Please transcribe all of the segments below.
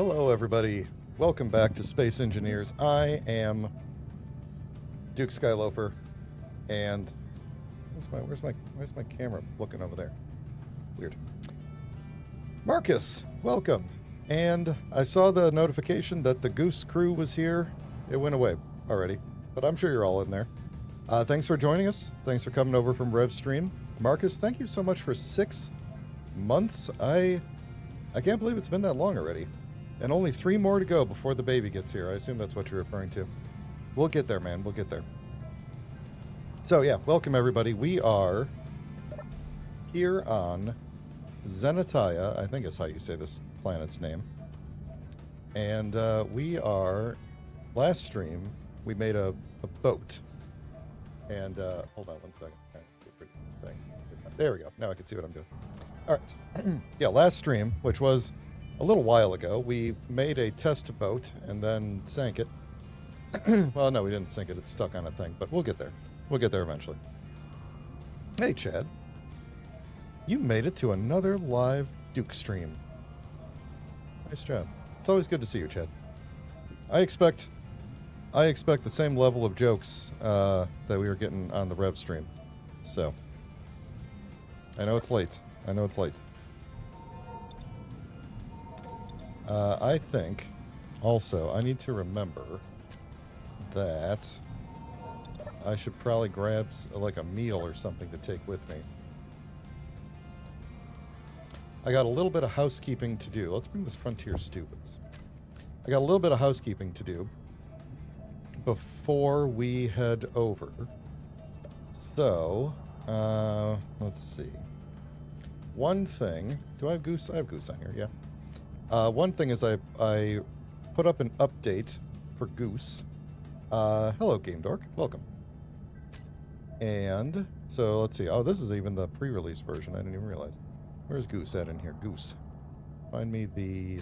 Hello, everybody. Welcome back to Space Engineers. I am Duke Skyloafer, and where's my camera looking over there? Weird. Marcus, welcome. And I saw the notification that the Goose crew was here. It went away already, but I'm sure you're all in there. Thanks for joining us. Thanks for coming over from RevStream. Marcus, thank you so much for 6 months. I can't believe it's been that long already. And only 3 more to go before the baby gets here. I assume that's what you're referring to. We'll get there, man. We'll get there. So, yeah, welcome, everybody. We are here on Zenitaia, I think is how you say this planet's name. And we are... Last stream, we made a boat. And, hold on one second. There we go. Now I can see what I'm doing. All right. Yeah, last stream, which was a little while ago, we made a test boat and then sank it. Well, no, we didn't sink it. It's stuck on a thing, but we'll get there. We'll get there eventually. Hey, Chad. You made it to another live Duke stream. Nice job. It's always good to see you, Chad. I expect the same level of jokes that we were getting on the Rev stream. So, I know it's late. I think, also, I need to remember that I should probably grab, like, a meal or something to take with me. I got a little bit of housekeeping to do. Let's bring this Frontier Stupids. I got a little bit of housekeeping to do before we head over. So, let's see. One thing... Do I have Goose? I have Goose on here, yeah. One thing is I put up an update for Goose. Hello, Game Dork. Welcome. And so let's see. Oh, this is even the pre-release version. I didn't even realize. Where's Goose at in here? Goose. Find me the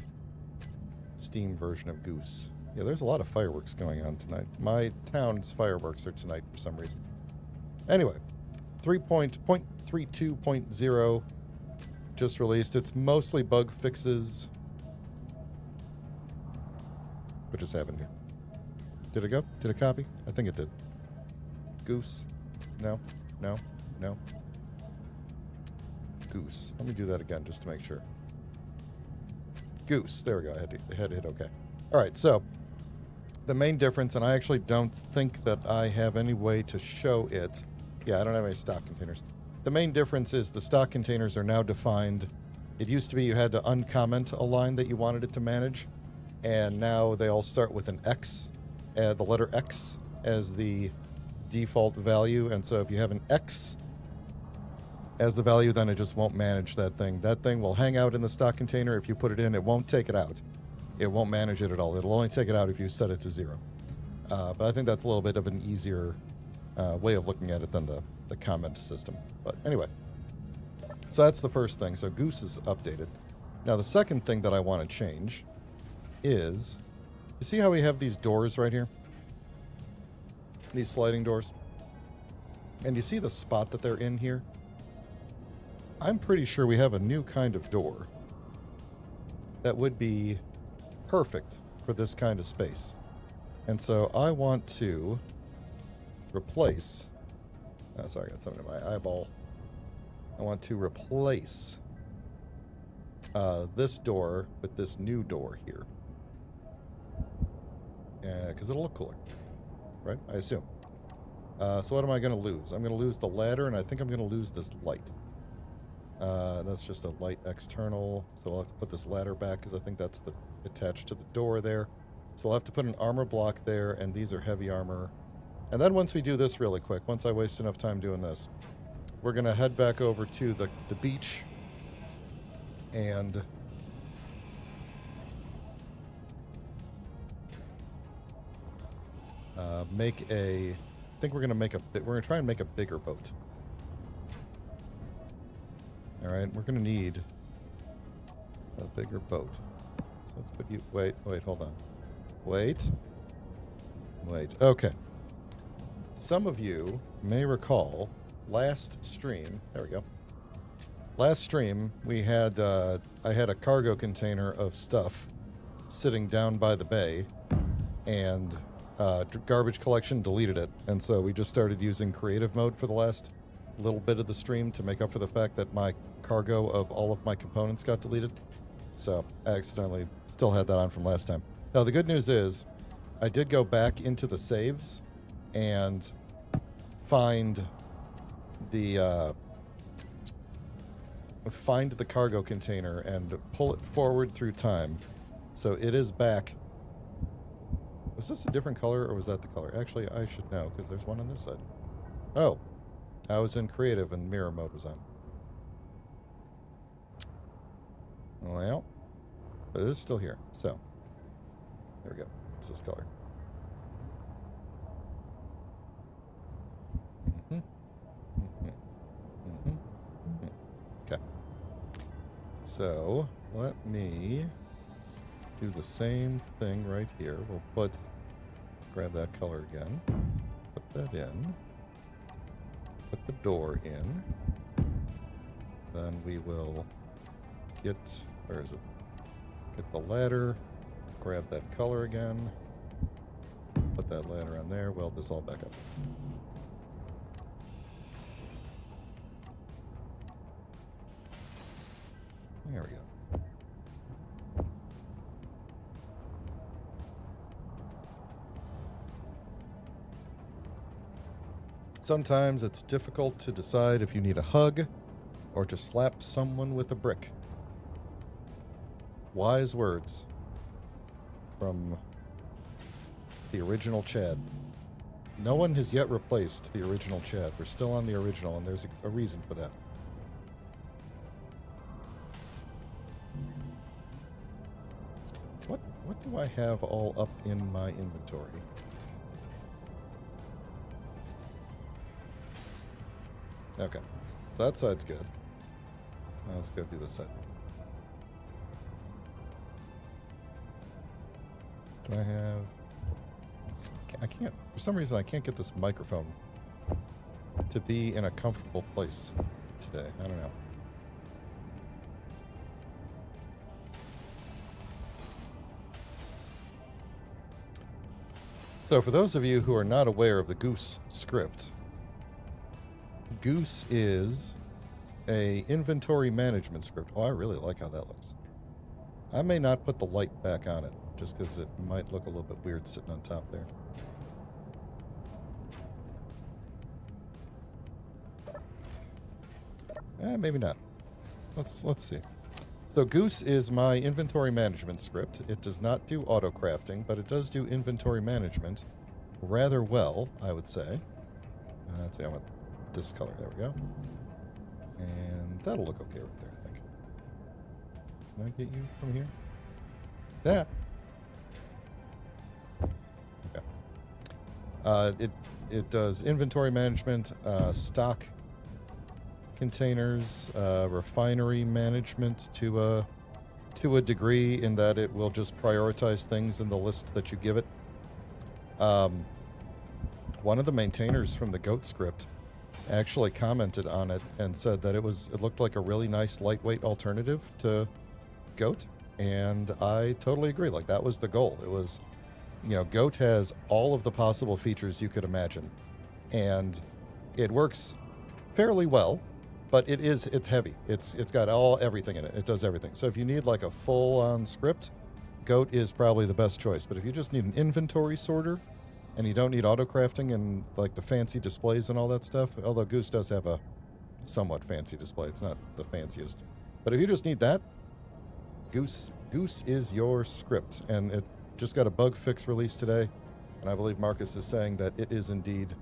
Steam version of Goose. Yeah, there's a lot of fireworks going on tonight. My town's fireworks are tonight for some reason. Anyway, 3.32.0 just released. It's mostly bug fixes. What just happened here? Did it go? Did it copy? I think it did. Goose. No. No. No. Goose. Let me do that again just to make sure. Goose. There we go. I had to hit OK. All right, so the main difference, and I actually don't think that I have any way to show it. Yeah, I don't have any stock containers. The main difference is the stock containers are now defined. It used to be you had to uncomment a line that you wanted it to manage. And now they all start with an X, the letter X as the default value. And so if you have an X as the value, then it just won't manage that thing. That thing will hang out in the stock container. If you put it in, it won't take it out. It won't manage it at all. It'll only take it out if you set it to 0. But I think that's a little bit of an easier way of looking at it than the comment system. But anyway, so that's the first thing. So Goose is updated. Now the second thing that I want to change is, you see how we have these doors right here? These sliding doors? And you see the spot that they're in here? I'm pretty sure we have a new kind of door that would be perfect for this kind of space. And so I want to replace... Oh, sorry, I got something in my eyeball. I want to replace this door with this new door here. Because it'll look cooler, right? I assume. So what am I going to lose? I'm going to lose the ladder, and I think I'm going to lose this light. That's just a light external, so I'll have to put this ladder back, because I think that's attached to the door there. So I'll have to put an armor block there, and these are heavy armor. And then once we do this really quick, once I waste enough time doing this, we're going to head back over to the beach, and... I think we're going to try and make a bigger boat. Alright, we're going to need a bigger boat. So let's put you, wait, hold on. Wait, okay. Some of you may recall last stream, there we go. Last stream, we had, I had a cargo container of stuff sitting down by the bay, and garbage collection deleted it. And so we just started using creative mode for the last little bit of the stream to make up for the fact that my cargo of all of my components got deleted. So I accidentally still had that on from last time. Now, the good news is I did go back into the saves and find the cargo container and pull it forward through time. So it is back. Was this a different color, or was that the color? Actually, I should know, because there's one on this side. Oh. I was in creative and mirror mode was on. Well, but it is still here. So, there we go. It's this color. Okay. So, let me do the same thing right here. We'll let's grab that color again. Put that in. Put the door in. Then we will get, where is it? Get the ladder. Grab that color again. Put that ladder on there. Weld this all back up. There we go. Sometimes it's difficult to decide if you need a hug or to slap someone with a brick. Wise words from the original Chad. No one has yet replaced the original Chad. We're still on the original, and there's a reason for that. What do I have all up in my inventory? Okay, that side's good. Now let's go do this side. Do I have... I can't... For some reason, I can't get this microphone to be in a comfortable place today. I don't know. So for those of you who are not aware of the Goose script, Goose is a inventory management script. Oh, I really like how that looks. I may not put the light back on it, just because it might look a little bit weird sitting on top there. Maybe not. Let's see. So Goose is my inventory management script. It does not do auto crafting, but it does do inventory management rather well, I would say. Let's see, I want this color. There we go. And that'll look okay right there, I think. Can I get you from here? Yeah. Okay. It does inventory management, stock containers, refinery management to a degree, in that it will just prioritize things in the list that you give it. One of the maintainers from the Goat script actually commented on it and said that it looked like a really nice lightweight alternative to Goat, and I totally agree. Like, that was the goal. It was, you know, Goat has all of the possible features you could imagine, and it works fairly well. But it's heavy. It's got everything in it. It does everything. So if you need like a full-on script, Goat is probably the best choice. But if you just need an inventory sorter, and you don't need auto crafting and like the fancy displays and all that stuff, although Goose does have a somewhat fancy display. It's not the fanciest. But if you just need that, Goose is your script. And it just got a bug fix release today, and I believe Marcus is saying that it is indeed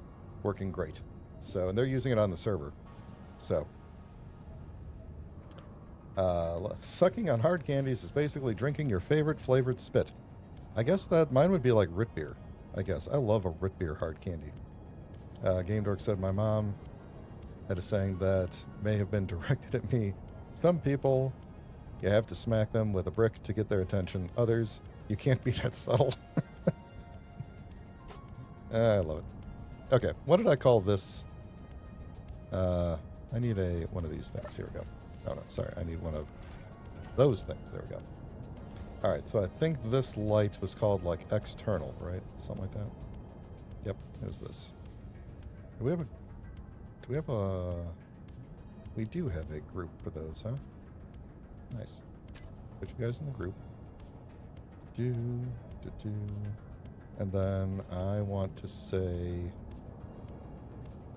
working great. So, and they're using it on the server. So, sucking on hard candies is basically drinking your favorite flavored spit. I guess that mine would be like root beer. I guess I love a root beer hard candy. Game Dork said my mom had a saying that may have been directed at me. Some people, you have to smack them with a brick to get their attention. Others, you can't be that subtle. I love it. Okay, what did I call this? I need one of these things. Here we go. Oh, no, sorry. I need one of those things. There we go. All right, so I think this light was called like external, right? Something like that. Yep, it was this. Do we have a? Do we have a? We do have a group for those, huh? Nice. Put you guys in the group. Do. And then I want to say,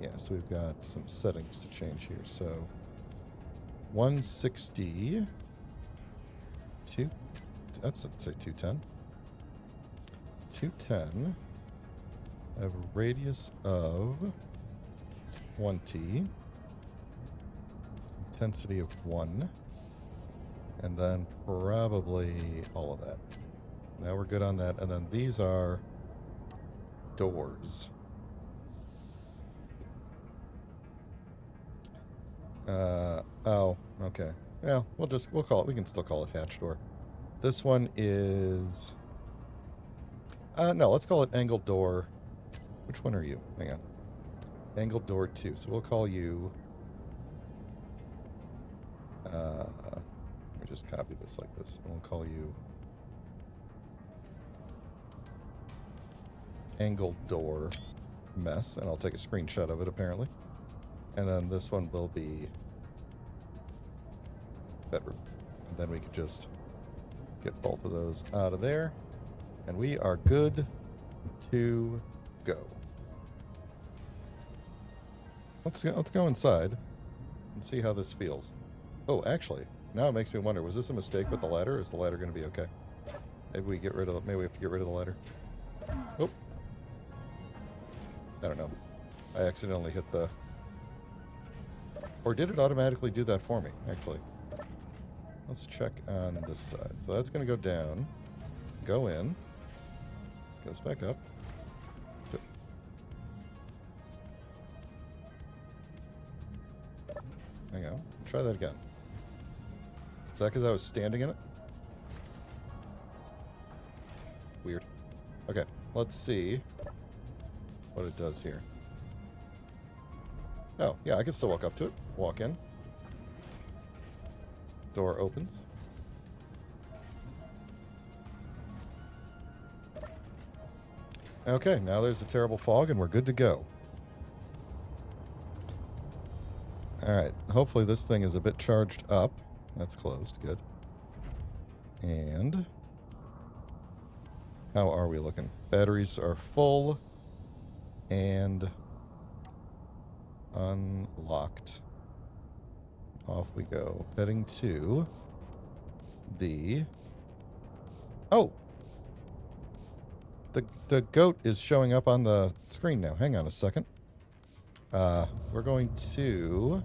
yeah, so we've got some settings to change here. So 160, let's say 210. 210, I have a radius of 20, intensity of 1, and then probably all of that. Now we're good on that, and then these are doors. Oh, okay. Yeah, we'll call it, we can still call it hatch door. This one is, no, let's call it angled door. Which one are you? Hang on. Angled door 2. So we'll call you, let me just copy this like this. And we'll call you angled door mess, and I'll take a screenshot of it apparently. And then this one will be bedroom. And then we could just get both of those out of there. And we are good to go. Let's go inside and see how this feels. Oh, actually, now it makes me wonder, was this a mistake with the ladder? Is the ladder going to be okay? Maybe we get rid of maybe we have to get rid of the ladder. Oh. I don't know. I accidentally hit the... Or did it automatically do that for me, actually? Let's check on this side. So that's going to go down. Go in. Goes back up. Good. Hang on. Try that again. Is that because I was standing in it? Weird. Okay, let's see what it does here. Oh, yeah, I can still walk up to it. Walk in. Door opens. Okay, now there's a terrible fog and we're good to go. Alright, hopefully this thing is a bit charged up. That's closed, good. And how are we looking? Batteries are full and unlocked. Off we go. Heading to the... Oh! The goat is showing up on the screen now. Hang on a second. We're going to...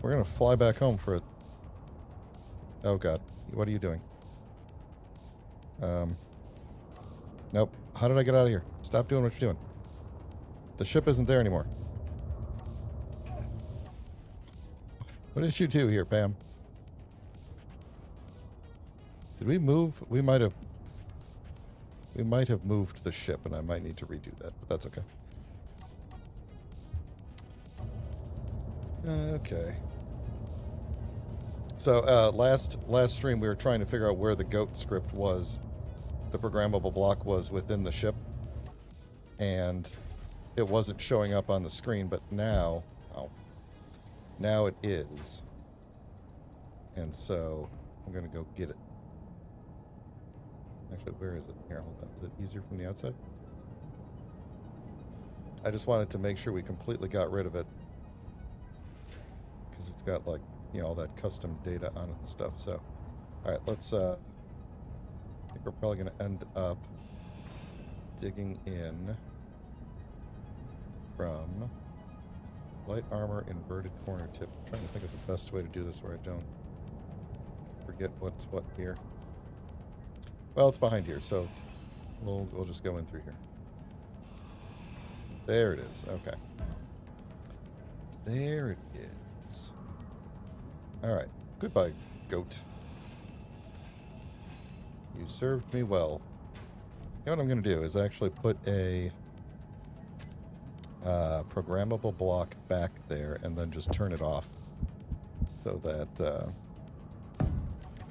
We're going to fly back home for it. Oh, God. What are you doing? Nope. How did I get out of here? Stop doing what you're doing. The ship isn't there anymore. What did you do here, Pam? Did we move? We might have moved the ship, and I might need to redo that, but that's okay. Okay. So, last stream we were trying to figure out where the goat script was, the programmable block was within the ship, and it wasn't showing up on the screen, but now, now it is. And so, I'm going to go get it. Actually, where is it? Here, hold on. Is it easier from the outside? I just wanted to make sure we completely got rid of it. Because it's got, like, you know, all that custom data on it and stuff. So, alright, let's, I think we're probably going to end up digging in from light armor, inverted corner tip. I'm trying to think of the best way to do this where I don't forget what's what here. Well, it's behind here, so we'll just go in through here. There it is. Okay. There it is. All right. Goodbye, goat. You served me well. You know what I'm going to do is actually put a programmable block back there and then just turn it off so that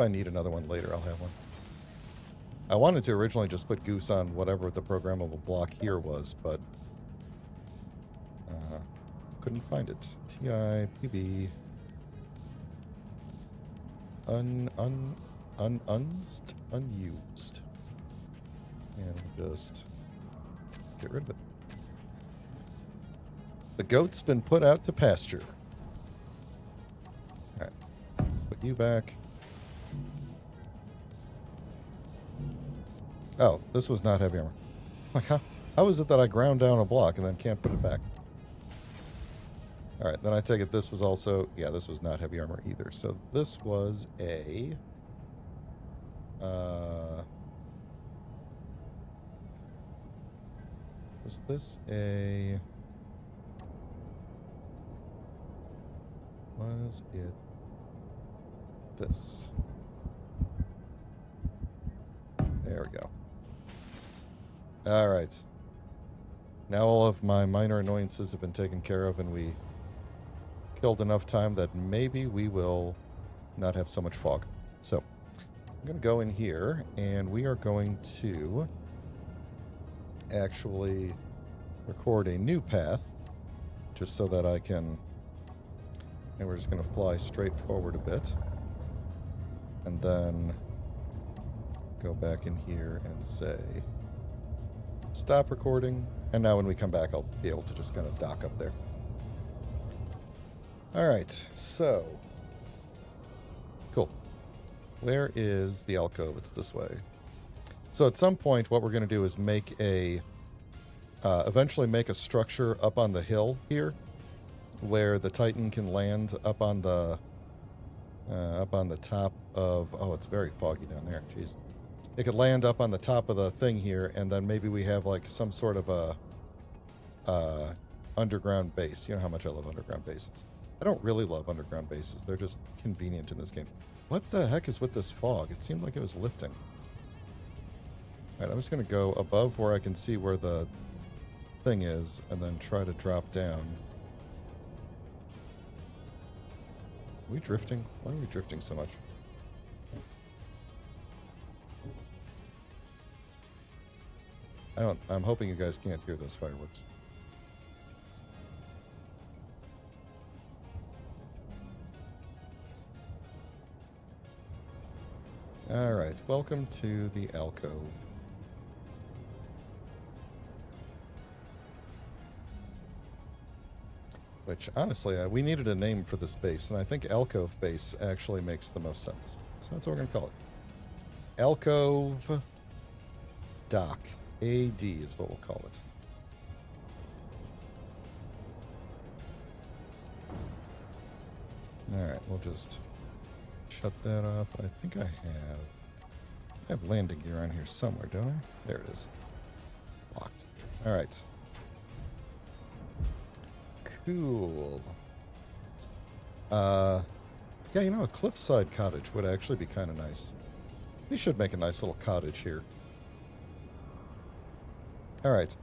I need another one later, I'll have one. I wanted to originally just put goose on whatever the programmable block here was, but couldn't find it. TIPB unused. And just get rid of it. The goat's been put out to pasture. Alright. Put you back. Oh, this was not heavy armor. Like, how is it that I ground down a block and then can't put it back? Alright, then I take it this was also... Yeah, this was not heavy armor either. So this was a... was this a... Was it this? There we go. Alright. Now all of my minor annoyances have been taken care of, and we killed enough time that maybe we will not have so much fog. So, I'm going to go in here, and we are going to actually record a new path, just so that I can... And we're just going to fly straight forward a bit. And then go back in here and say, stop recording. And now when we come back, I'll be able to just kind of dock up there. Alright, so... Cool. Where is the alcove? It's this way. So at some point, what we're going to do is make a... eventually make a structure up on the hill here, where the Titan can land up on the top of... Oh, it's very foggy down there. Jeez. It could land up on the top of the thing here, and then maybe we have like some sort of a underground base. You know how much I love underground bases. I don't really love underground bases. They're just convenient in this game. What the heck is with this fog? It seemed like it was lifting. Alright, I'm just going to go above where I can see where the thing is, and then try to drop down. Are we drifting? Why are we drifting so much? I'm hoping you guys can't hear those fireworks. Alright, welcome to the alcove. Which, honestly, we needed a name for this base, and I think alcove base actually makes the most sense. So that's what we're going to call it. Alcove dock. AD is what we'll call it. Alright, we'll just shut that off. I think I have landing gear on here somewhere, don't I? There it is. Locked. Alright. Cool. Yeah, you know, a cliffside cottage would actually be kind of nice. We should make a nice little cottage here. Alright.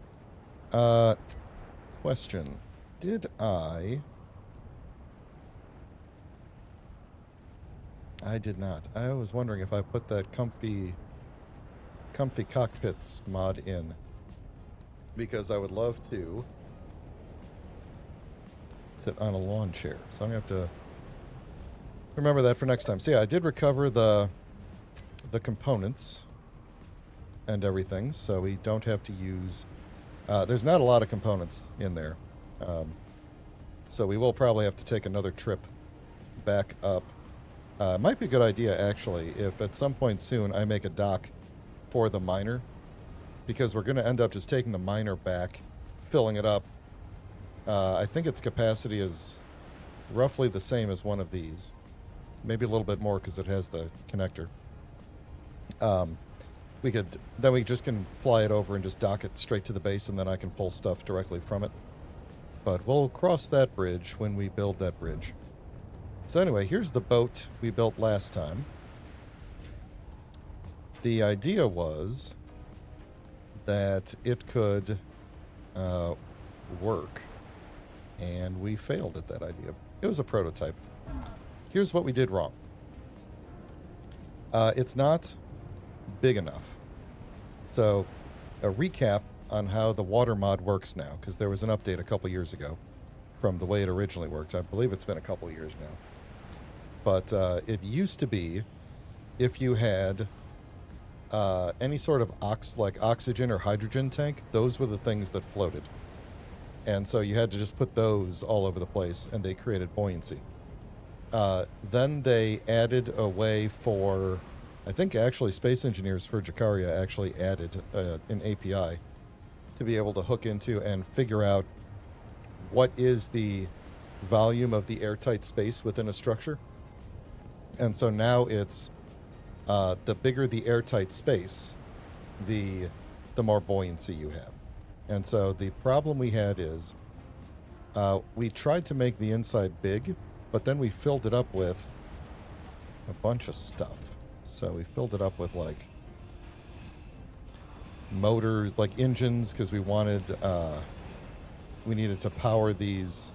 Question. Did I did not. I was wondering if I put that comfy cockpits mod in. Because I would love to sit on a lawn chair. So I'm going to have to remember that for next time. So yeah, I did recover the components and everything, so we don't have to use... there's not a lot of components in there. So we will probably have to take another trip back up. Might be a good idea, actually, if at some point soon I make a dock for the miner, because we're going to end up just taking the miner back, filling it up. I think its capacity is roughly the same as one of these. Maybe a little bit more because it has the connector. Then we just can fly it over and just dock it straight to the base, and then I can pull stuff directly from it. But we'll cross that bridge when we build that bridge. So anyway, here's the boat we built last time. The idea was that it could work, and we failed at that idea. It was a prototype. Here's what we did wrong. It's not big enough. So, a recap on how the water mod works now, because there was an update a couple years ago from the way it originally worked. I believe it's been a couple years now. But it used to be if you had any sort of oxygen or hydrogen tank, those were the things that floated. And so you had to just put those all over the place, and they created buoyancy. Then they added a way for, I think actually Space Engineers for Jacaria actually added an API to be able to hook into and figure out what is the volume of the airtight space within a structure. And so now it's the bigger the airtight space, the more buoyancy you have. And so the problem we had is we tried to make the inside big, but then we filled it up with a bunch of stuff. So we filled it up with like motors, like engines, because we wanted we needed to power these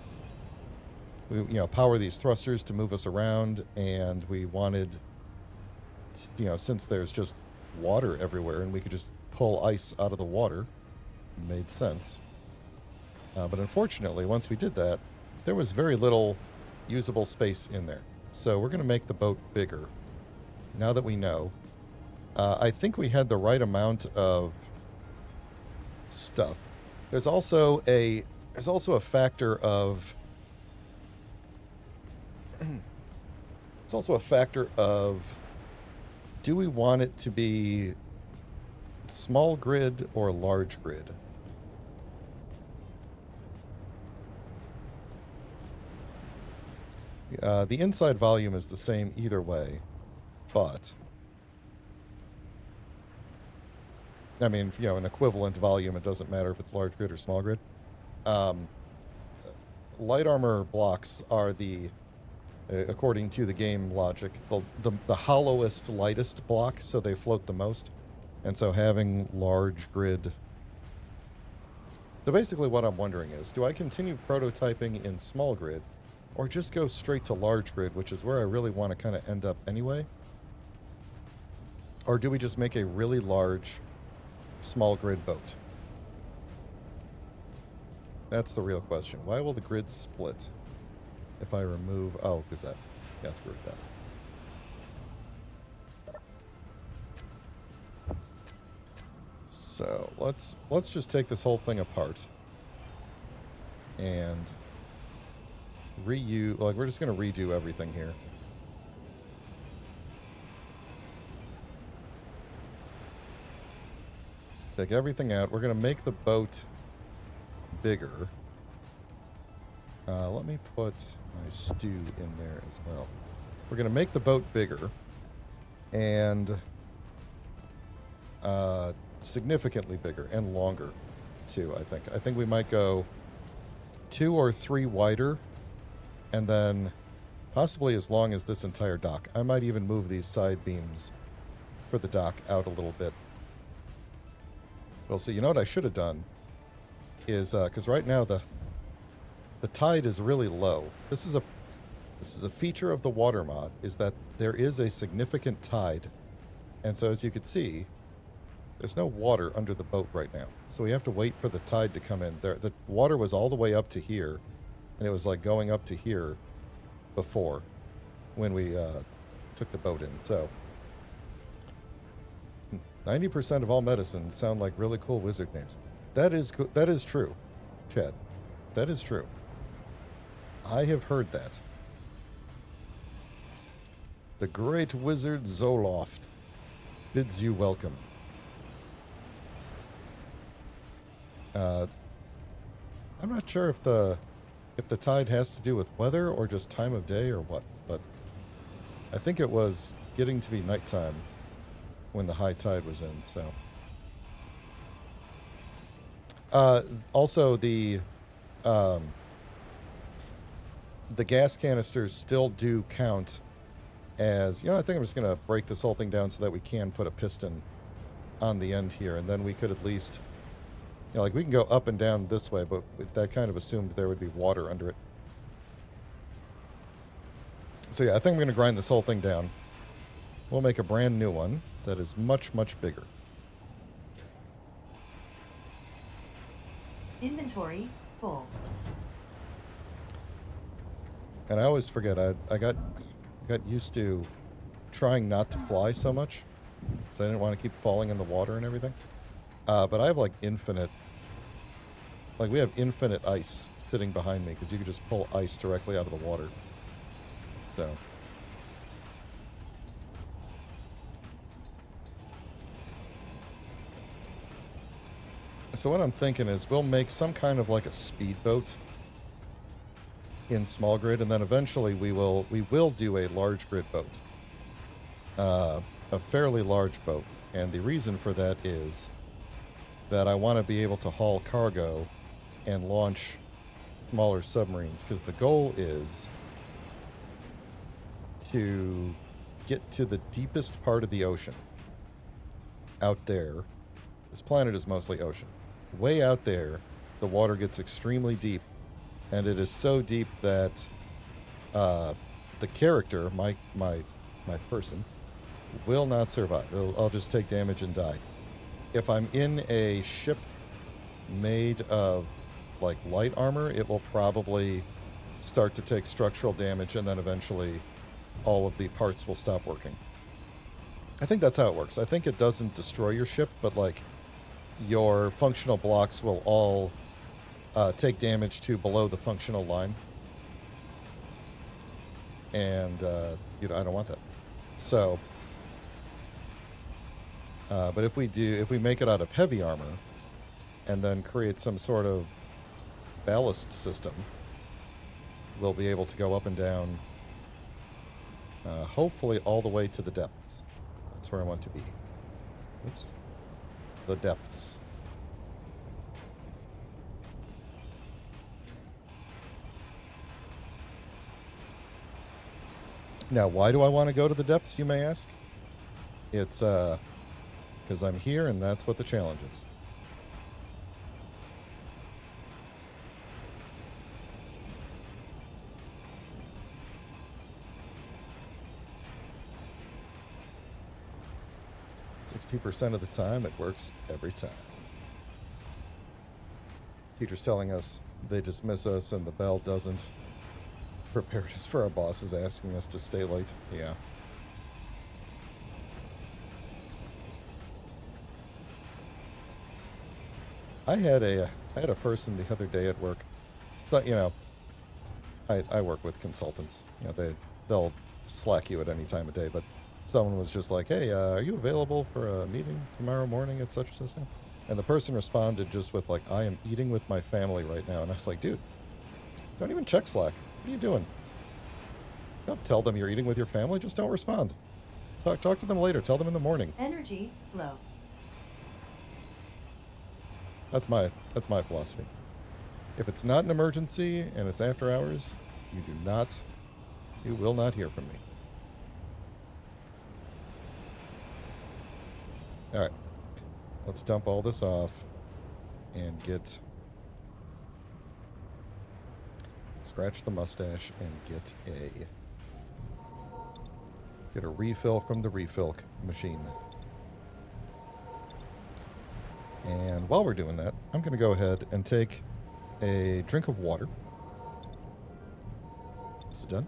power these thrusters to move us around, and we wanted, since there's just water everywhere and we could just pull ice out of the water, it made sense. But unfortunately, once we did that, there was very little usable space in there. So we're going to make the boat bigger. Now that we know, I think we had the right amount of stuff. There's also a factor of it's also a factor of, do we want it to be small grid or large grid? The inside volume is the same either way, but I mean, an equivalent volume, it doesn't matter if it's large grid or small grid. Light armor blocks are the, according to the game logic, the hollowest, lightest block, so they float the most. And so having large grid... So basically what I'm wondering is, do I continue prototyping in small grid, or just go straight to large grid, which is where I really want to kind of end up anyway? Or do we just make a really large small grid boat? That's the real question. Why will the grid split if I remove... Oh, because that... Yeah, screw that. So, let's just take this whole thing apart and reuse... Like, we're just going to redo everything here. Take everything out. We're going to make the boat bigger. Let me put my stew in there as well. We're going to make the boat bigger and significantly bigger and longer too, I think. I think we might go 2 or 3 wider and then possibly as long as this entire dock. I might even move these side beams for the dock out a little bit. We'll see. You know what I should have done is, because right now the tide is really low. This is a feature of the water mod, is that there is a significant tide, and so as you can see, there's no water under the boat right now. So we have to wait for the tide to come in. The water was all the way up to here, and it was like going up to here before when we took the boat in. So 90% of all medicines sound like really cool wizard names. That is true, Chad. That is true. I have heard that. The great wizard Zoloft bids you welcome. I'm not sure if the tide has to do with weather or just time of day or what, but I think it was getting to be nighttime when the high tide was in, so. Also, the gas canisters still do count as, I think I'm just going to break this whole thing down so that we can put a piston on the end here, and then we could at least, like we can go up and down this way, but that kind of assumed there would be water under it. So yeah, I think I'm going to grind this whole thing down. we'll make a brand new one that is much, much bigger. Inventory full. And I always forget, I got used to trying not to fly so much, so I didn't want to keep falling in the water and everything. But I have like infinite, like we have infinite ice sitting behind me because you can just pull ice directly out of the water. So. So what I'm thinking is we'll make some kind of like a speedboat in small grid, and then eventually we will do a large grid boat. A fairly large boat. And the reason for that is that I want to be able to haul cargo and launch smaller submarines, because the goal is to get to the deepest part of the ocean. Out there, this planet is mostly ocean. Way out there, the water gets extremely deep, and it is so deep that the character, my person, will not survive. I'll just take damage and die. If I'm in a ship made of like light armor, it will probably start to take structural damage, and then eventually all of the parts will stop working. I think that's how it works. I think it doesn't destroy your ship, but like your functional blocks will all take damage to below the functional line. And I don't want that. So but if we make it out of heavy armor and then create some sort of ballast system, we'll be able to go up and down, hopefully all the way to the depths. That's where I want to be. Oops. The depths. Now, why do I want to go to the depths, you may ask? It's because I'm here, and that's what the challenge is. %60 of the time, it works every time. Teacher's telling us they dismiss us, and the bell doesn't prepare us for our bosses asking us to stay late. Yeah. I had a person the other day at work. But, I work with consultants. They'll slack you at any time of day, but someone was just like, hey, are you available for a meeting tomorrow morning at such and such? And the person responded just with like, I am eating with my family right now. And I was like, dude, don't even check Slack. What are you doing? Don't tell them you're eating with your family. Just don't respond. Talk to them later. Tell them in the morning. Energy low. That's my philosophy. If it's not an emergency and it's after hours, you will not hear from me. All right, let's dump all this off and scratch the mustache and get a refill from the refill machine. And while we're doing that, I'm going to go ahead and take a drink of water. Is it done?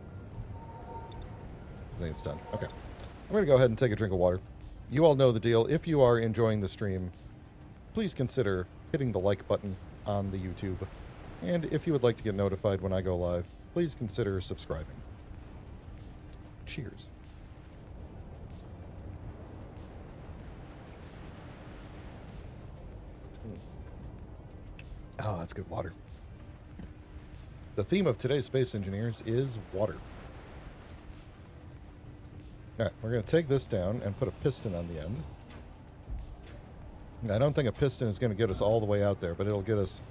I think it's done. Okay. I'm going to go ahead and take a drink of water. You all know the deal. If you are enjoying the stream, please consider hitting the like button on the YouTube. And if you would like to get notified when I go live, please consider subscribing. Cheers. Oh, that's good water. The theme of today's Space Engineers is water. All right, we're going to take this down and put a piston on the end. I don't think a piston is going to get us all the way out there, but it'll get us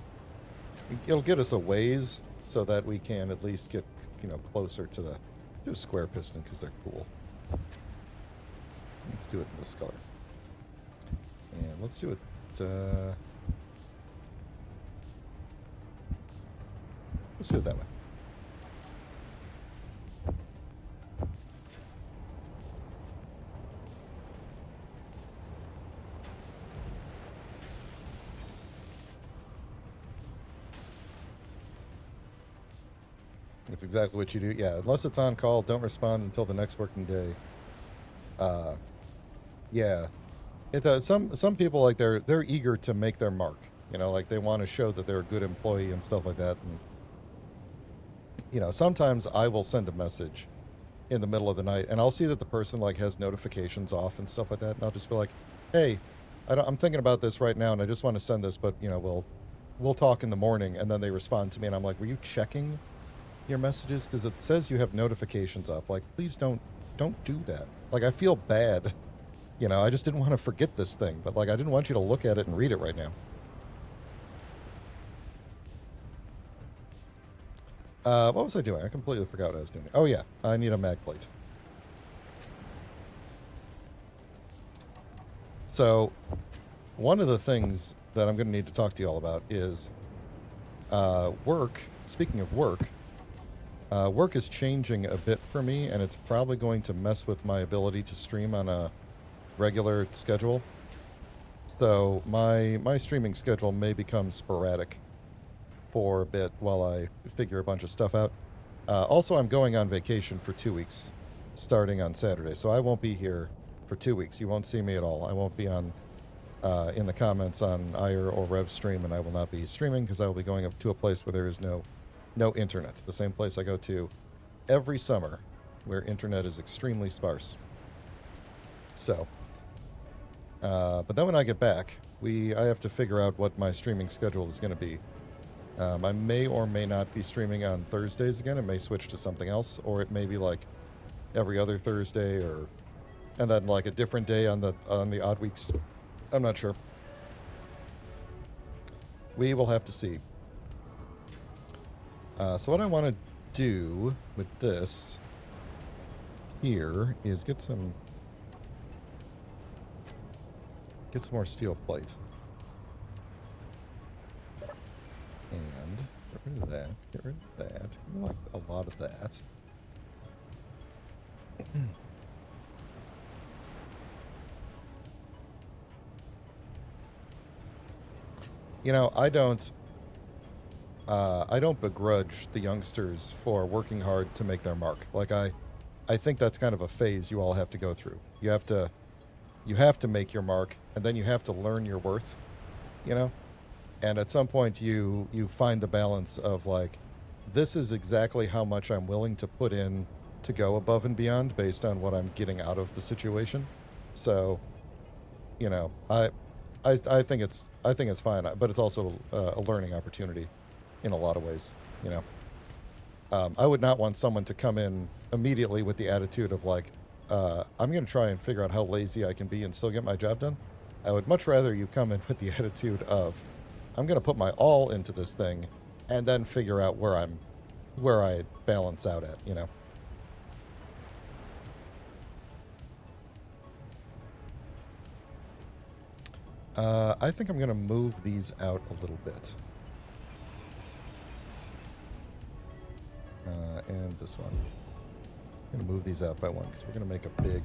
a ways so that we can at least get, closer to the... Let's do a square piston because they're cool. Let's do it in this color. And let's do it... let's do it that way. It's exactly what you do. Yeah, unless it's on call, don't respond until the next working day. Uh, yeah, it does. Some people like they're eager to make their mark. You know, like they want to show that they're a good employee and stuff like that. And you know, sometimes I will send a message in the middle of the night, and I'll see that the person like has notifications off and stuff like that, and I'll just be like, "Hey, I'm thinking about this right now, and I just want to send this, but you know, we'll talk in the morning." And then they respond to me, and I'm like, "Were you checking your messages? Because it says you have notifications off. Like, please don't do that. Like, I feel bad. You know, I just didn't want to forget this thing, but like, I didn't want you to look at it and read it right now." What was I doing? I completely forgot what I was doing. Oh yeah, I need a mag plate. So, one of the things that I'm going to need to talk to you all about is work. Speaking of work, work is changing a bit for me, and it's probably going to mess with my ability to stream on a regular schedule. So my streaming schedule may become sporadic for a bit while I figure a bunch of stuff out. Also, I'm going on vacation for 2 weeks, starting on Saturday, so I won't be here for 2 weeks. You won't see me at all. I won't be on in the comments on IR or Rev stream, and I will not be streaming because I will be going up to a place where there is no internet. The same place I go to every summer, where internet is extremely sparse. So, but then when I get back, I have to figure out what my streaming schedule is going to be. I may or may not be streaming on Thursdays again. It may switch to something else, or it may be like every other Thursday, and then like a different day on the odd weeks. I'm not sure. We will have to see. So what I want to do with this here is get some more steel plate. And get rid of that. Get rid of that. I like a lot of that. You know, I don't begrudge the youngsters for working hard to make their mark. Like I think that's kind of a phase you all have to go through. You have to make your mark, and then you have to learn your worth, you know? And at some point you find the balance of like, this is exactly how much I'm willing to put in to go above and beyond based on what I'm getting out of the situation. So, you know, I think it's fine, but it's also a learning opportunity in a lot of ways, you know. I would not want someone to come in immediately with the attitude of like, I'm going to try and figure out how lazy I can be and still get my job done. I would much rather you come in with the attitude of, I'm going to put my all into this thing and then figure out where I balance out at, you know. I think I'm going to move these out a little bit. And this one. I'm going to move these out by one because we're going to make a big...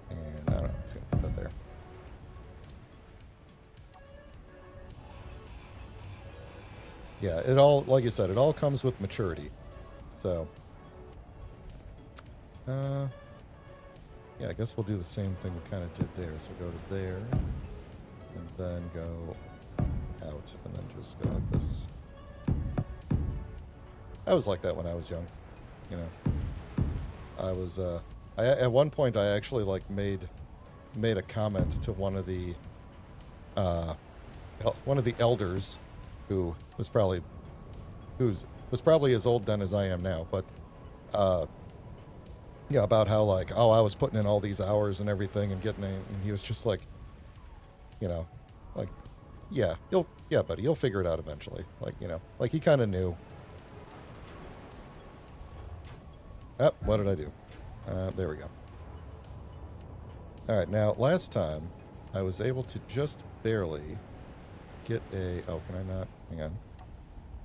And I don't know, I'm just going to put that there. Yeah, it all, like you said, it all comes with maturity. So, yeah, I guess we'll do the same thing we kind of did there. So go to there, and then go out, and then just go like this. I was like that when I was young, you know. I was, at one point I actually like made a comment to one of the elders who was probably as old then as I am now, but yeah, about how like, oh, I was putting in all these hours and everything and getting it, and he was just like, you know, like, yeah, buddy, you'll figure it out eventually. Like, you know, like he kind of knew. Oh, what did I do? There we go. All right, now last time I was able to just barely get a, oh, can I not? Hang on.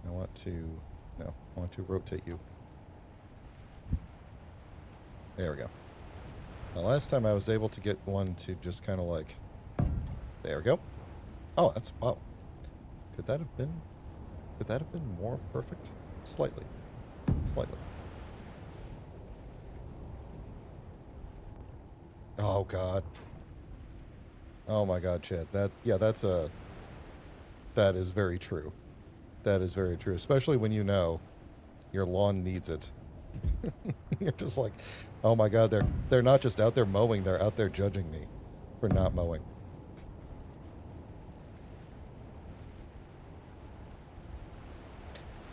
I want to rotate you. There we go. The last time I was able to get one to just kind of like, there we go. Oh, that's, wow. Could that have been? Could that have been more perfect? Slightly. Slightly. Oh, God. Oh, my God, Chad. That is very true. That is very true, especially when you know your lawn needs it. You're just like, oh my God, they're not just out there mowing, they're out there judging me for not mowing.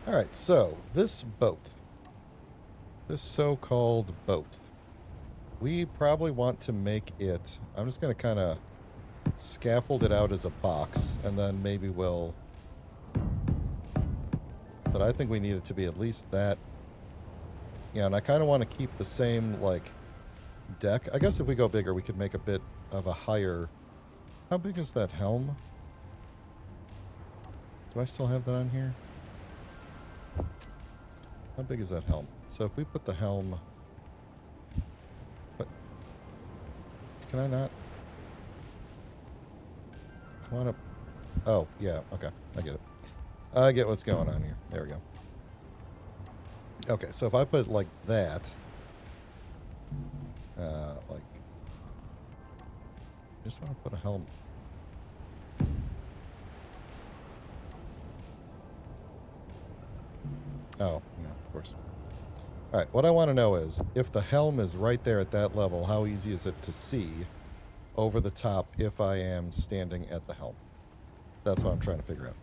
All right, so this boat, this so-called boat, we probably want to make it, I'm just going to kind of scaffold it out as a box, and then maybe we'll, but I think we need it to be at least that. Yeah, and I kind of want to keep the same, like, deck. I guess if we go bigger, we could make a bit of a higher... How big is that helm? Do I still have that on here? How big is that helm? So if we put the helm... But... Can I not? I want to... Oh, yeah, okay. I get it. I get what's going on here. There we go. Okay, so if I put it like that... like... I just want to put a helm... Oh, yeah, of course. Alright, what I want to know is, if the helm is right there at that level, how easy is it to see over the top if I am standing at the helm? That's what I'm trying to figure out.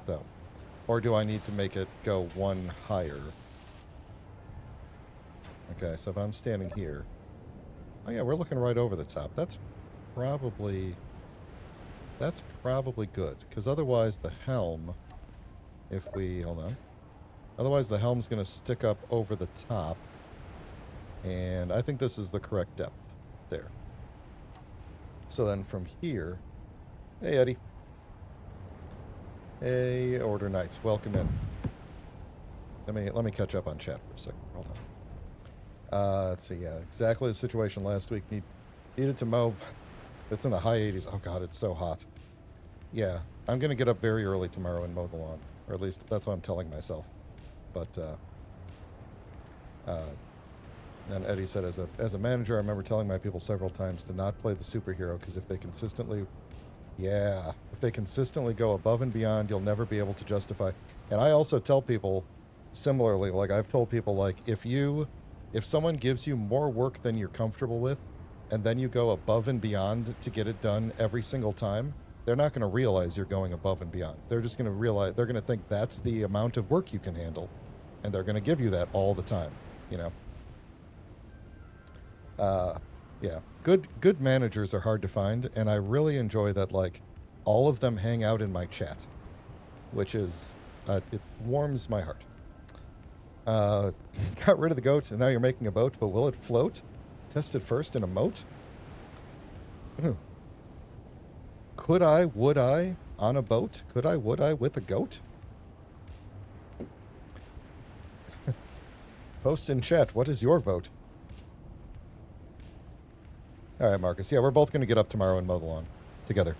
So, or do I need to make it go one higher? Okay, so if I'm standing here... Oh yeah, we're looking right over the top. That's probably good, because otherwise the helm, if we... Hold on. Otherwise, the helm's going to stick up over the top. And I think this is the correct depth. There. So then from here... Hey, Eddie. Hey, Order Knights. Welcome in. Let me catch up on chat for a second. Hold on. Let's see. Yeah, exactly the situation last week. Needed to mow. It's in the high 80s. Oh, God, it's so hot. Yeah, I'm going to get up very early tomorrow and mow the lawn. Or at least that's what I'm telling myself. But, and Eddie said, as a manager, I remember telling my people several times to not play the superhero, because if they consistently go above and beyond, you'll never be able to justify. And I also tell people similarly, like I've told people, like, if someone gives you more work than you're comfortable with, and then you go above and beyond to get it done every single time, they're not going to realize you're going above and beyond. They're just going to realize, they're going to think that's the amount of work you can handle. And they're going to give you that all the time, you know. Yeah. Good managers are hard to find, and I really enjoy that, like, all of them hang out in my chat, which is, it warms my heart. Got rid of the goat, and now you're making a boat, but will it float? Test it first in a moat? Would I, on a boat? Would I with a goat? Post in chat, what is your vote? Alright, Marcus. Yeah, we're both going to get up tomorrow and mow the lawn. Together.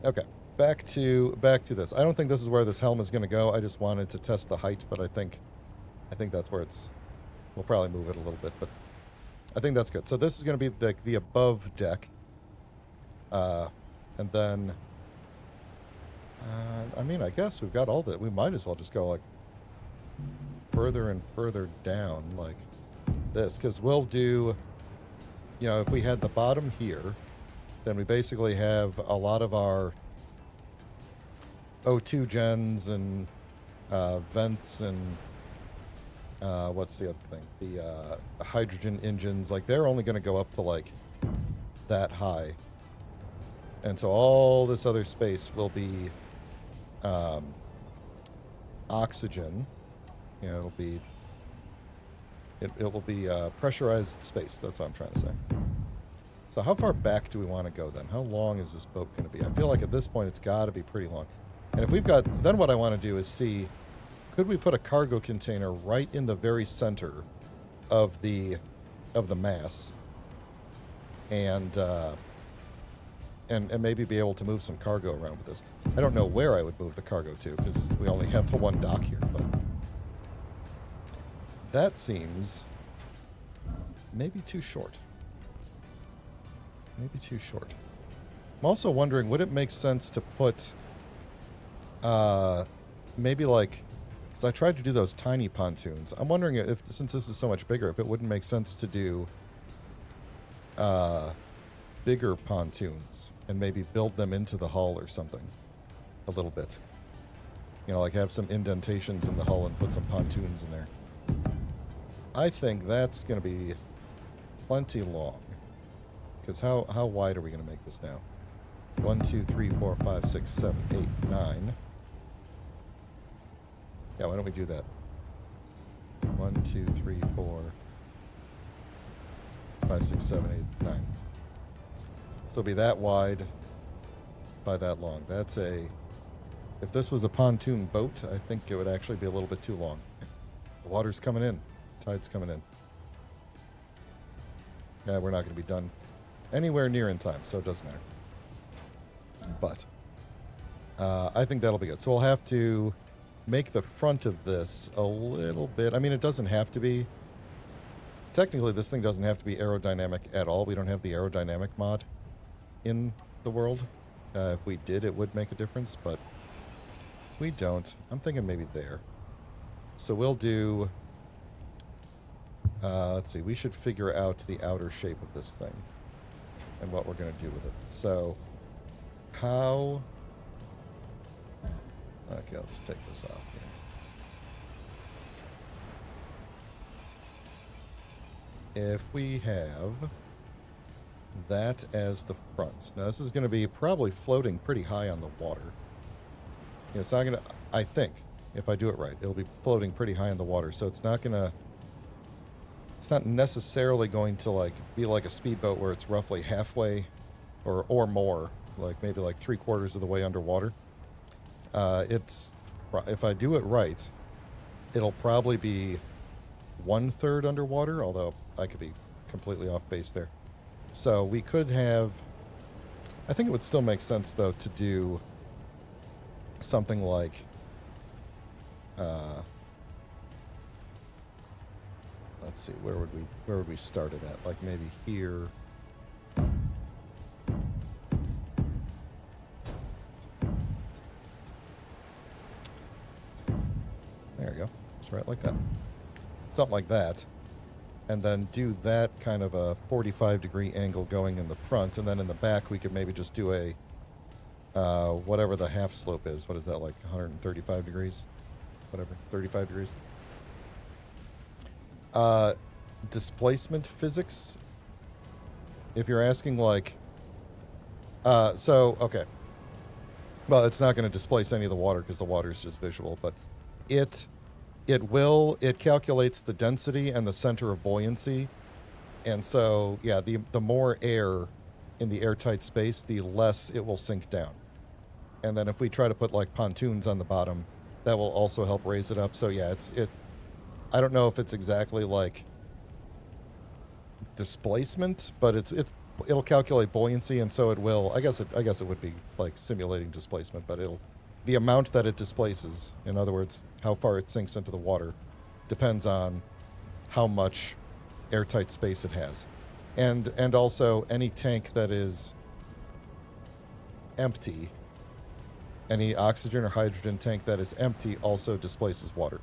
Okay. Back to this. I don't think this is where this helm is going to go. I just wanted to test the height, but I think that's where it's... We'll probably move it a little bit, but I think that's good. So this is going to be the above deck. And then... I mean, I guess we've got all that. We might as well just go, like, further and further down, like this, because we'll do, you know, if we had the bottom here, then we basically have a lot of our O2 gens and vents and what's the other thing? The hydrogen engines, like they're only going to go up to like that high. And so all this other space will be oxygen. You know, it will be pressurized space. That's what I'm trying to say. So how far back do we want to go then? How long is this boat going to be? I feel like at this point it's got to be pretty long. And if we've got, then what I want to do is see, could we put a cargo container right in the very center of the mass, and and maybe be able to move some cargo around with this. I don't know where I would move the cargo to because we only have the one dock here, but that seems maybe too short. Maybe too short. I'm also wondering, would it make sense to put maybe like, because I tried to do those tiny pontoons. I'm wondering if, since this is so much bigger, if it wouldn't make sense to do bigger pontoons and maybe build them into the hull or something a little bit. You know, like have some indentations in the hull and put some pontoons in there. I think that's going to be plenty long. Because how wide are we going to make this now? 1, 2, 3, 4, 5, 6, 7, 8, 9. Yeah, why don't we do that? 1, 2, 3, 4, 5, 6, 7, 8, 9. So it'll be that wide by that long. That's a... If this was a pontoon boat, I think it would actually be a little bit too long. The water's coming in. Tide's coming in. Yeah, we're not going to be done anywhere near in time, so it doesn't matter. But I think that'll be good. So we'll have to make the front of this a little bit... I mean, it doesn't have to be... Technically, this thing doesn't have to be aerodynamic at all. We don't have the aerodynamic mod in the world. If we did, it would make a difference, but we don't. I'm thinking maybe there. So we'll do... let's see. We should figure out the outer shape of this thing and what we're going to do with it. So, how... Okay, let's take this off here. If we have that as the front. Now, this is going to be probably floating pretty high on the water. It's not going to... I think, if I do it right, it'll be floating pretty high in the water, so it's not going to... It's not necessarily going to like be like a speedboat where it's roughly halfway or more, like maybe like 3/4 of the way underwater. It's, if I do it right, it'll probably be 1/3 underwater, although I could be completely off base there. So we could have, I think it would still make sense though to do something like let's see, where would we start it at? Like maybe here. There you go. Just right like that. Something like that. And then do that kind of a 45-degree angle going in the front, and then in the back we could maybe just do a whatever the half slope is. What is that, like 135 degrees? Whatever, 35 degrees. Displacement physics, if you're asking, like, so, okay. Well, it's not going to displace any of the water because the water is just visual, but it calculates the density and the center of buoyancy. And so, yeah, the more air in the airtight space, the less it will sink down. And then if we try to put, like, pontoons on the bottom, that will also help raise it up. So, yeah, I don't know if it's exactly like displacement, but it'll calculate buoyancy, and so it will. I guess it would be like simulating displacement, but the amount that it displaces, in other words, how far it sinks into the water, depends on how much airtight space it has, and also any tank that is empty, any oxygen or hydrogen tank that is empty also displaces water.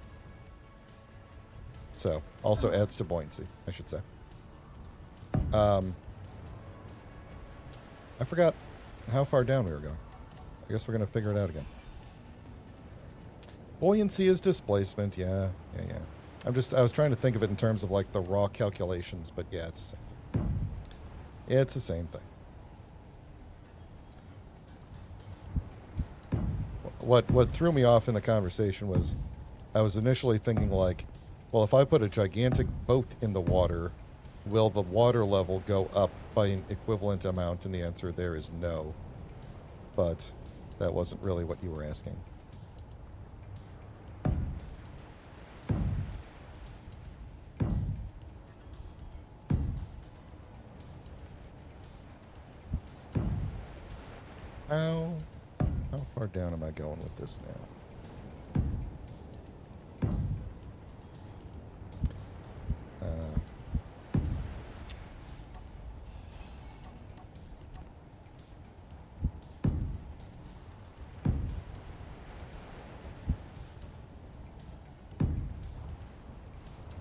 So, also adds to buoyancy, I should say. I forgot how far down we were going. I guess we're going to figure it out again. Buoyancy is displacement, yeah. I was trying to think of it in terms of like the raw calculations, but yeah, it's the same thing. It's the same thing. What threw me off in the conversation was I was initially thinking like, well, if I put a gigantic boat in the water, will the water level go up by an equivalent amount? And the answer there is no. But that wasn't really what you were asking. How far down am I going with this now?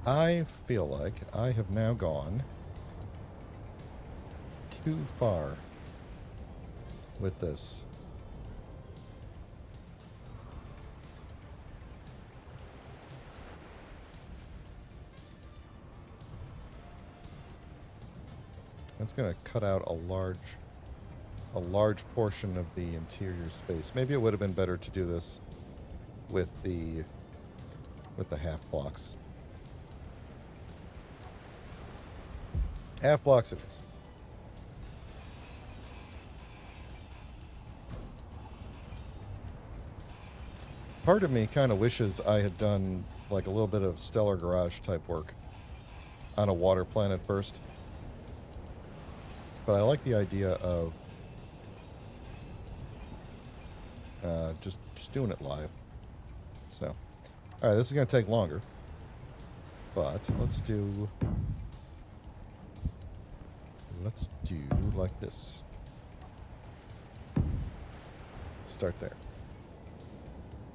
I feel like I have now gone too far with this. That's going to cut out a large portion of the interior space. Maybe it would have been better to do this with the half blocks. Half blocks it is. Part of me kind of wishes I had done like a little bit of Stellar Garage type work on a water planet first. But I like the idea of just doing it live. So, all right, this is going to take longer. But let's do like this. Start there.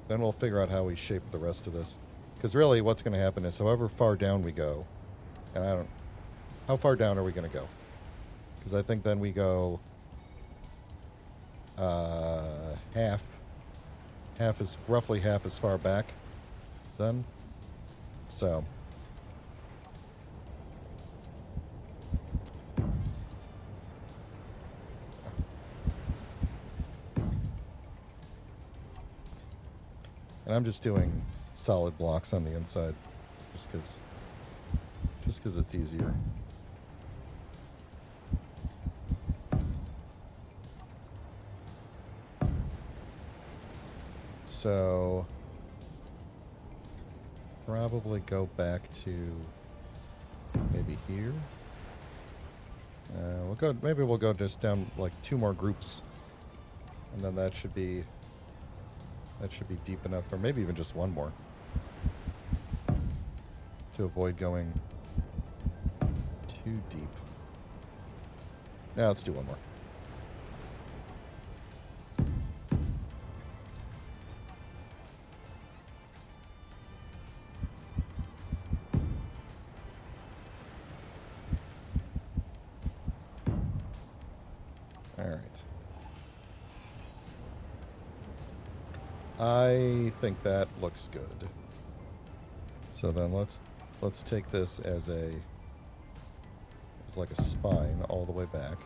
Then we'll figure out how we shape the rest of this. Because really what's going to happen is however far down we go, and how far down are we going to go? Because I think then we go roughly half as far back then. So and I'm just doing solid blocks on the inside just because it's easier. So probably go back to maybe here. Maybe we'll go just down like 2 more groups, and then that should be deep enough, or maybe even just 1 more to avoid going too deep. Now let's do 1 more. I think that looks good. So then let's take this as like a spine all the way back.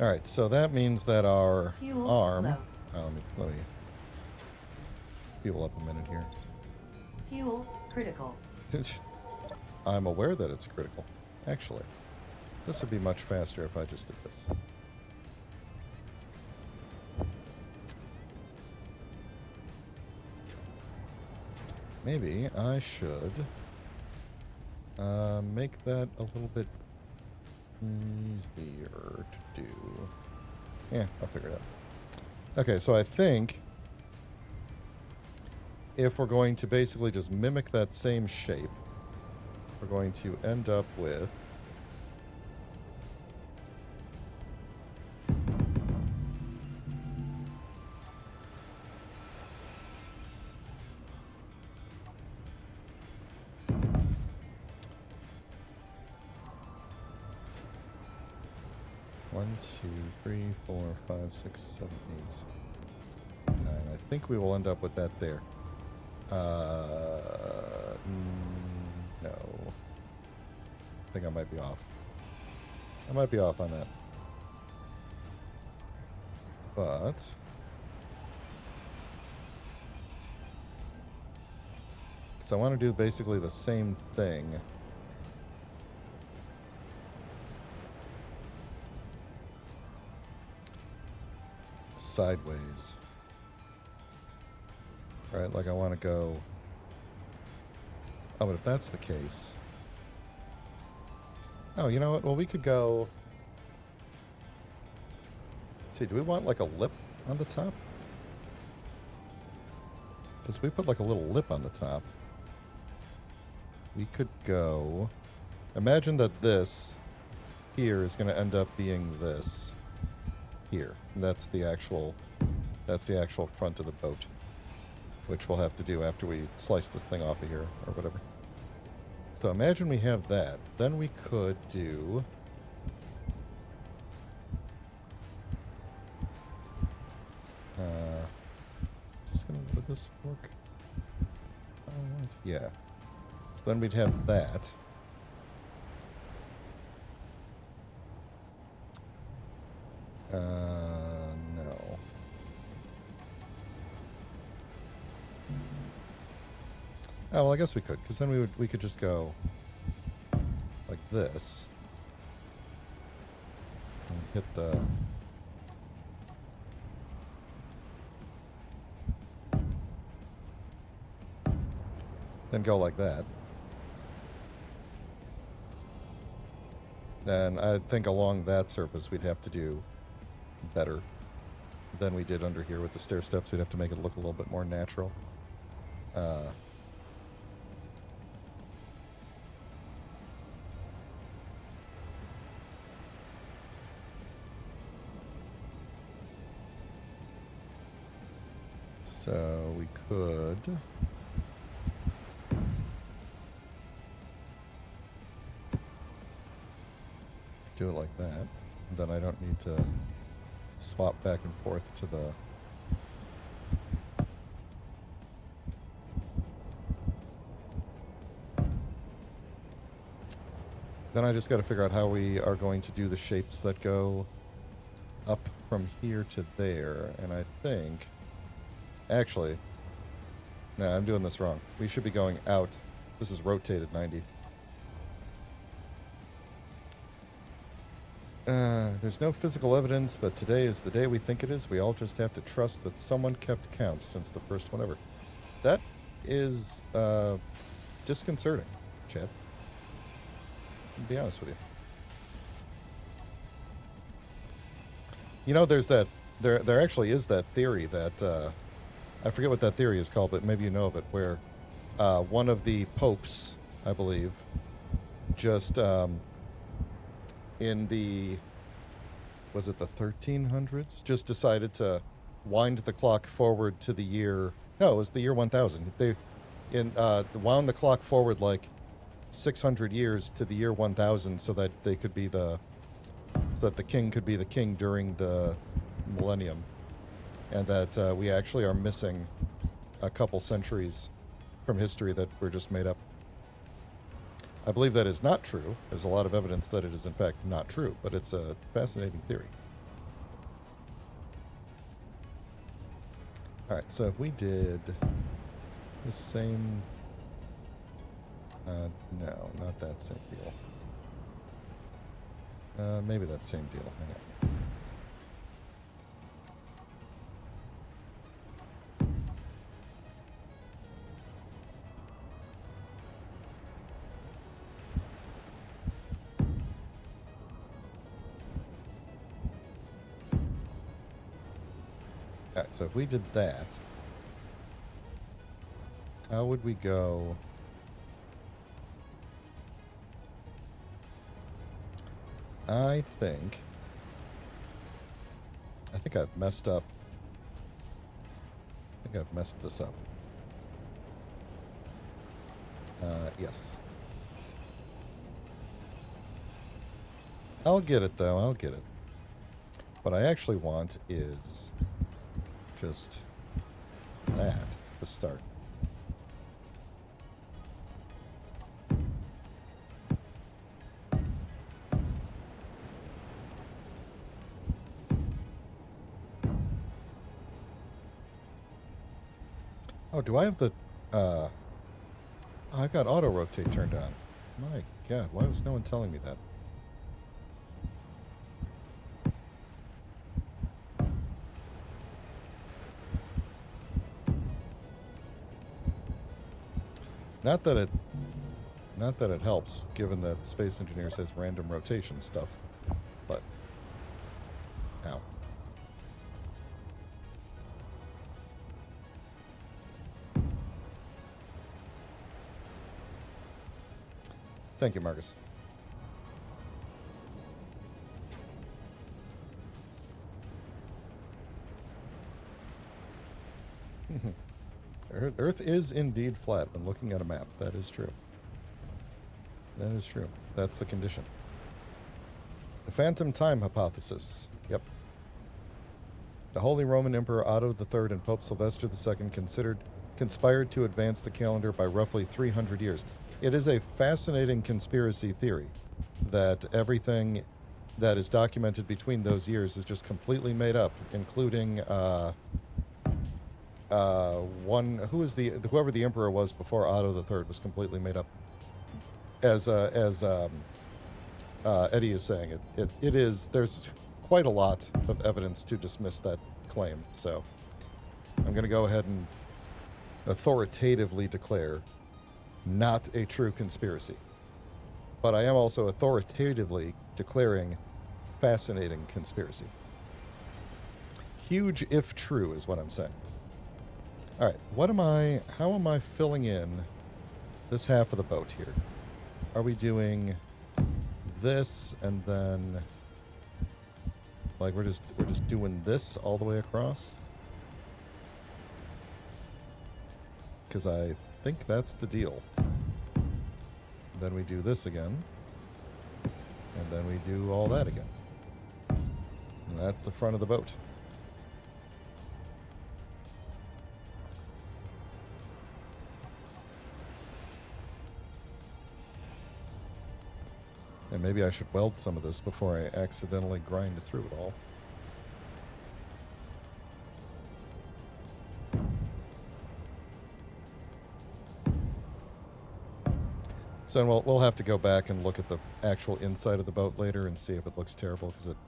All right, so that means that our Fuel arm. low. Let me fuel up a minute here. Fuel critical. I'm aware that it's critical. Actually, this would be much faster if I just did this. Maybe I should make that a little bit easier to do. Yeah, I'll figure it out. Okay, so I think if we're going to basically just mimic that same shape, we're going to end up with one, two, three, 4, 5, 6, 7, 8, 9. I think we will end up with that there. No. I think I might be off. I might be off on that. But because I want to do basically the same thing. sideways. Right, like I want to go... Oh, but if that's the case... Oh, you know what? Well, we could go... Let's see, do we want like a lip on the top? Because we put like a little lip on the top. We could go... Imagine that this here is going to end up being this here. And that's the actual front of the boat, which we'll have to do after we slice this thing off of here or whatever. So imagine we have that. Then we could do... would this work? Yeah. So then we'd have that. No. Oh, well, I guess we could, because then we could just go like this and hit the... Then go like that. And I think along that surface we'd have to do better than we did under here with the stair steps. We'd have to make it look a little bit more natural. So we could... do it like that. Then I don't need to swap back and forth to the... Then I just got to figure out how we are going to do the shapes that go up from here to there. And I think... Actually... No, I'm doing this wrong. We should be going out. This is rotated 90. There's no physical evidence that today is the day we think it is. We all just have to trust that someone kept count since the first one ever. That is disconcerting, Chad. I'll be honest with you. You know, there's that... There actually is that theory that... I forget what that theory is called, but maybe you know of it, where one of the popes, I believe, just... in the, was it the 1300s? Just decided to wind the clock forward to the year, no, it was the year 1000. They wound the clock forward like 600 years to the year 1000 so that they could be so that the king could be the king during the millennium. And that we actually are missing a couple centuries from history that were just made up. I believe that is not true. There's a lot of evidence that it is in fact not true, but it's a fascinating theory. Alright, so if we did the same... no, not that same deal. Maybe that same deal. Hang on. Alright, so if we did that, how would we go? I think I've messed up. I think I've messed this up. Yes. I'll get it, though. I'll get it. What I actually want is just that to start. Oh, do I have the... Oh, I've got auto-rotate turned on. My god, why was no one telling me that? Not that it helps, given that Space Engineers has random rotation stuff. But, ow. Thank you, Marcus. Earth is indeed flat when looking at a map. That is true. That is true. That's the condition. The phantom time hypothesis. Yep. The Holy Roman Emperor Otto III and Pope Sylvester II conspired to advance the calendar by roughly 300 years. It is a fascinating conspiracy theory that everything that is documented between those years is just completely made up, including whoever the emperor was before Otto III was completely made up. As Eddie is saying, it is, there's quite a lot of evidence to dismiss that claim. So I'm going to go ahead and authoritatively declare not a true conspiracy. But I am also authoritatively declaring fascinating conspiracy. Huge if true is what I'm saying. All right, how am I filling in this half of the boat here? Are we doing this and then like we're just doing this all the way across? Because I think that's the deal. Then we do this again. And then we do all that again. And that's the front of the boat. And maybe I should weld some of this before I accidentally grind through it all. So we'll have to go back and look at the actual inside of the boat later and see if it looks terrible, because it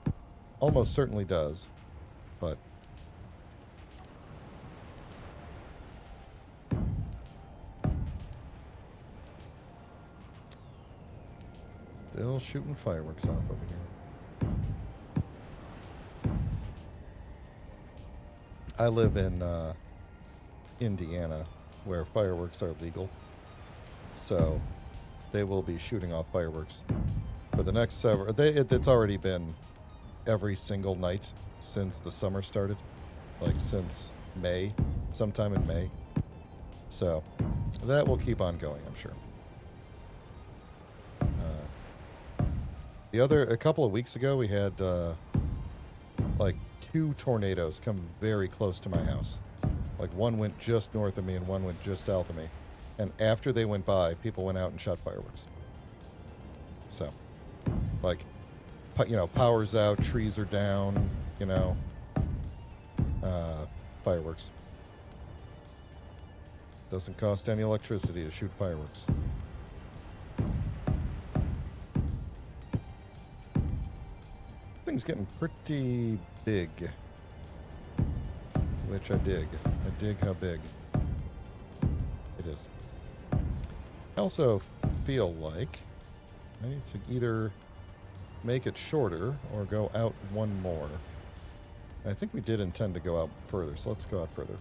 almost certainly does. But still shooting fireworks off over here. I live in Indiana, where fireworks are legal. So they will be shooting off fireworks for the next several... It's already been every single night since the summer started. Like since May, sometime in May. So that will keep on going, I'm sure. A couple of weeks ago, we had like 2 tornadoes come very close to my house. Like one went just north of me and one went just south of me. And after they went by, people went out and shot fireworks. So, like, power's out, trees are down, fireworks. Doesn't cost any electricity to shoot fireworks. This thing's getting pretty big, which I dig. I dig how big it is. I also feel like I need to either make it shorter or go out one more. I think we did intend to go out further, so let's go out further.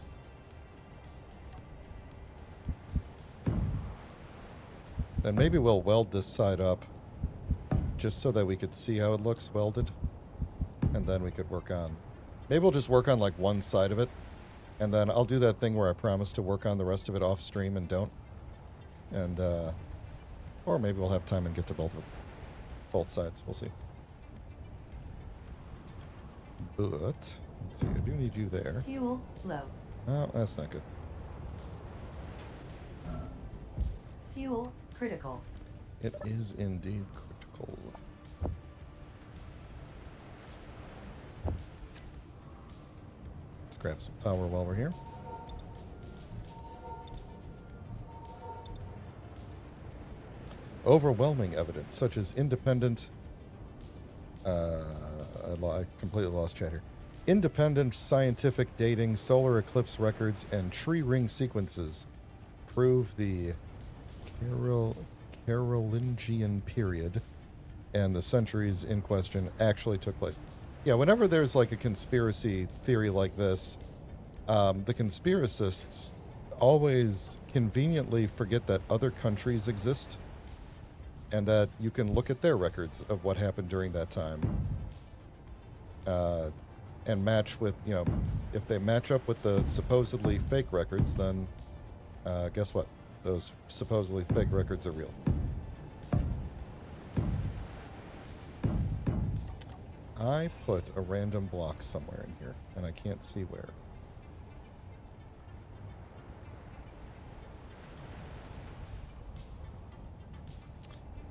Then maybe we'll weld this side up just so that we could see how it looks welded. And then we could work on... Maybe we'll just work on like one side of it. And then I'll do that thing where I promise to work on the rest of it off stream and don't. And, or maybe we'll have time and get to both sides. We'll see. But, let's see, I do need you there. Fuel low. Oh, that's not good. Fuel critical. It is indeed critical. Let's grab some power while we're here. Overwhelming evidence, such as independent... I completely lost chat here. Independent scientific dating, solar eclipse records, and tree ring sequences prove the Carol Carolingian period, and the centuries in question actually took place. Yeah, whenever there's like a conspiracy theory like this, the conspiracists always conveniently forget that other countries exist and that you can look at their records of what happened during that time and match with, you know, if they match up with the supposedly fake records, then guess what? Those supposedly fake records are real. I put a random block somewhere in here, and I can't see where.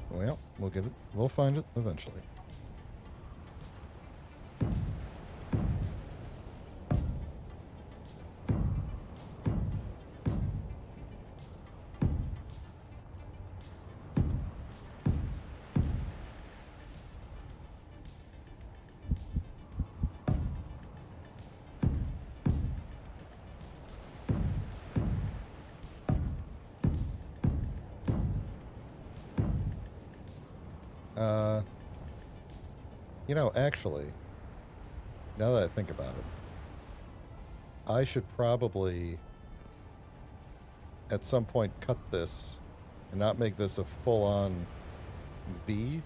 Well, we'll get it. We'll find it eventually. You know, actually, now that I think about it, I should probably, at some point, cut this and not make this a full-on V,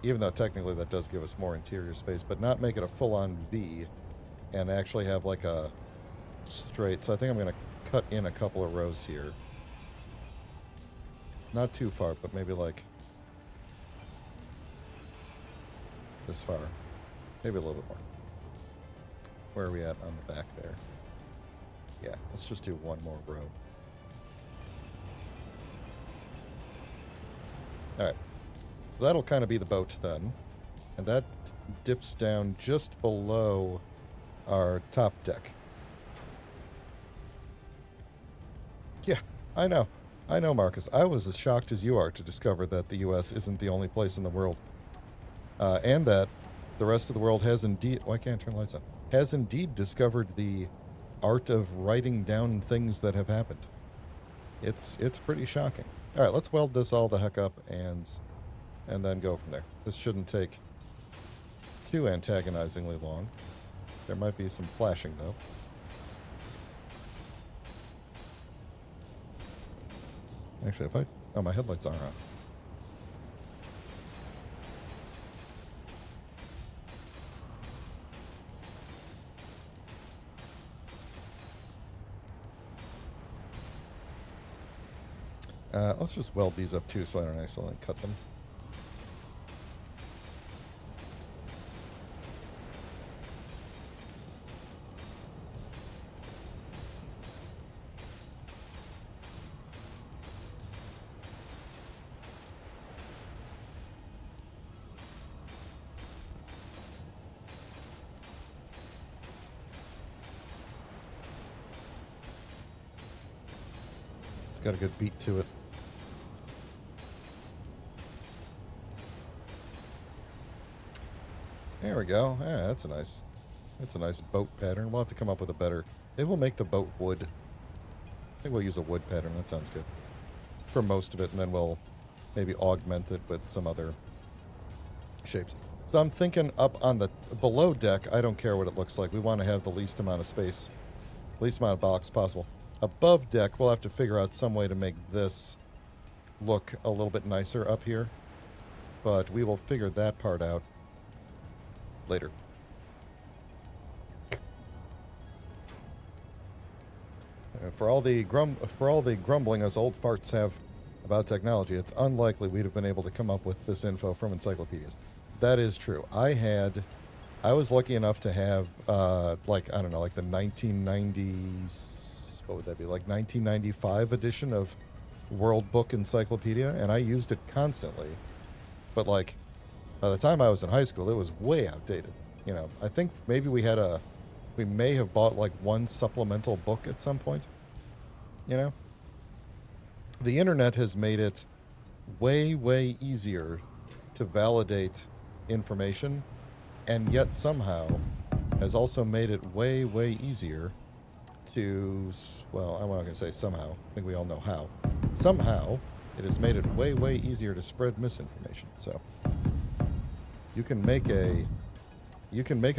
even though technically that does give us more interior space, but not make it a full-on V and actually have like a straight. So I think I'm going to cut in a couple of rows here. Not too far, but maybe like this far. Maybe a little bit more. Where are we at on the back there? Yeah, let's just do one more row. Alright. So that'll kind of be the boat then. And that dips down just below our top deck. Yeah, I know. I know, Marcus. I was as shocked as you are to discover that the U.S. isn't the only place in the world. And that the rest of the world has indeed... Why can't I turn lights on? Has indeed discovered the art of writing down things that have happened. It's pretty shocking. All right, let's weld this all the heck up and then go from there. This shouldn't take too antagonizingly long. There might be some flashing, though. Actually, if I... Oh, my headlights are on. Let's just weld these up too so I don't accidentally cut them. It's got a good beat to it. There we go. Yeah, that's a nice boat pattern. We'll have to come up with a better... Maybe we'll make the boat wood. I think we'll use a wood pattern. That sounds good. For most of it, and then we'll maybe augment it with some other shapes. So I'm thinking up on the below deck, I don't care what it looks like. We want to have the least amount of space, least amount of box possible. Above deck, we'll have to figure out some way to make this look a little bit nicer up here. But we will figure that part out later. For all the grumbling us old farts have about technology, it's unlikely we'd have been able to come up with this info from encyclopedias. That is true. I was lucky enough to have like, I don't know, like the 1990s, what would that be, like 1995 edition of World Book Encyclopedia, and I used it constantly. But like, by the time I was in high school, it was way outdated. You know, I think maybe we may have bought like one supplemental book at some point. You know? The internet has made it way, way easier to validate information, and yet somehow has also made it way, way easier to, well, I'm not going to say somehow. I think we all know how. somehow it has made it way, way easier to spread misinformation. So you can make a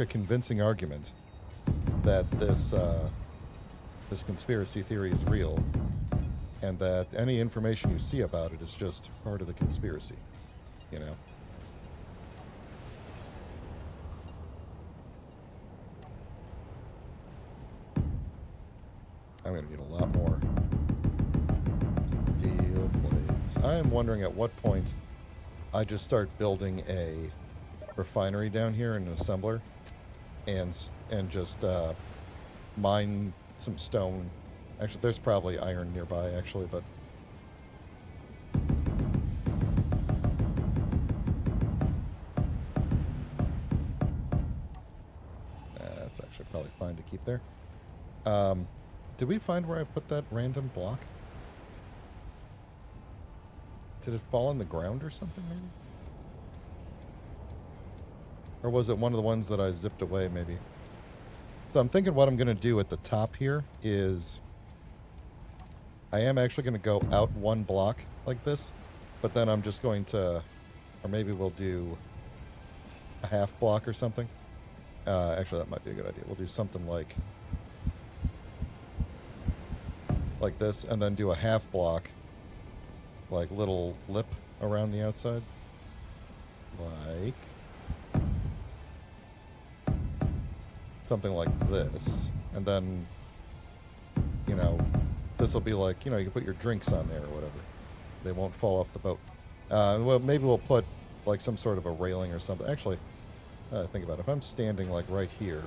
convincing argument that this conspiracy theory is real, and that any information you see about it is just part of the conspiracy, you know? I'm going to need a lot more steel blades. I am wondering at what point I just start building a refinery down here in an assembler and just mine some stone. Actually, there's probably iron nearby, actually, but... that's actually probably fine to keep there. Did we find where I put that random block? Did it fall on the ground or something, maybe? Or was it one of the ones that I zipped away, maybe? So I'm thinking what I'm going to do at the top here is... I am actually going to go out one block like this, but then I'm just going to... Or maybe we'll do a half block or something. Actually, that might be a good idea. We'll do something like this, and then do a half block, like little lip around the outside. Like... something like this, and then, you know, this will be like, you know, you can put your drinks on there or whatever. They won't fall off the boat. Well, maybe we'll put like some sort of a railing or something. Actually, think about it. If I'm standing like right here.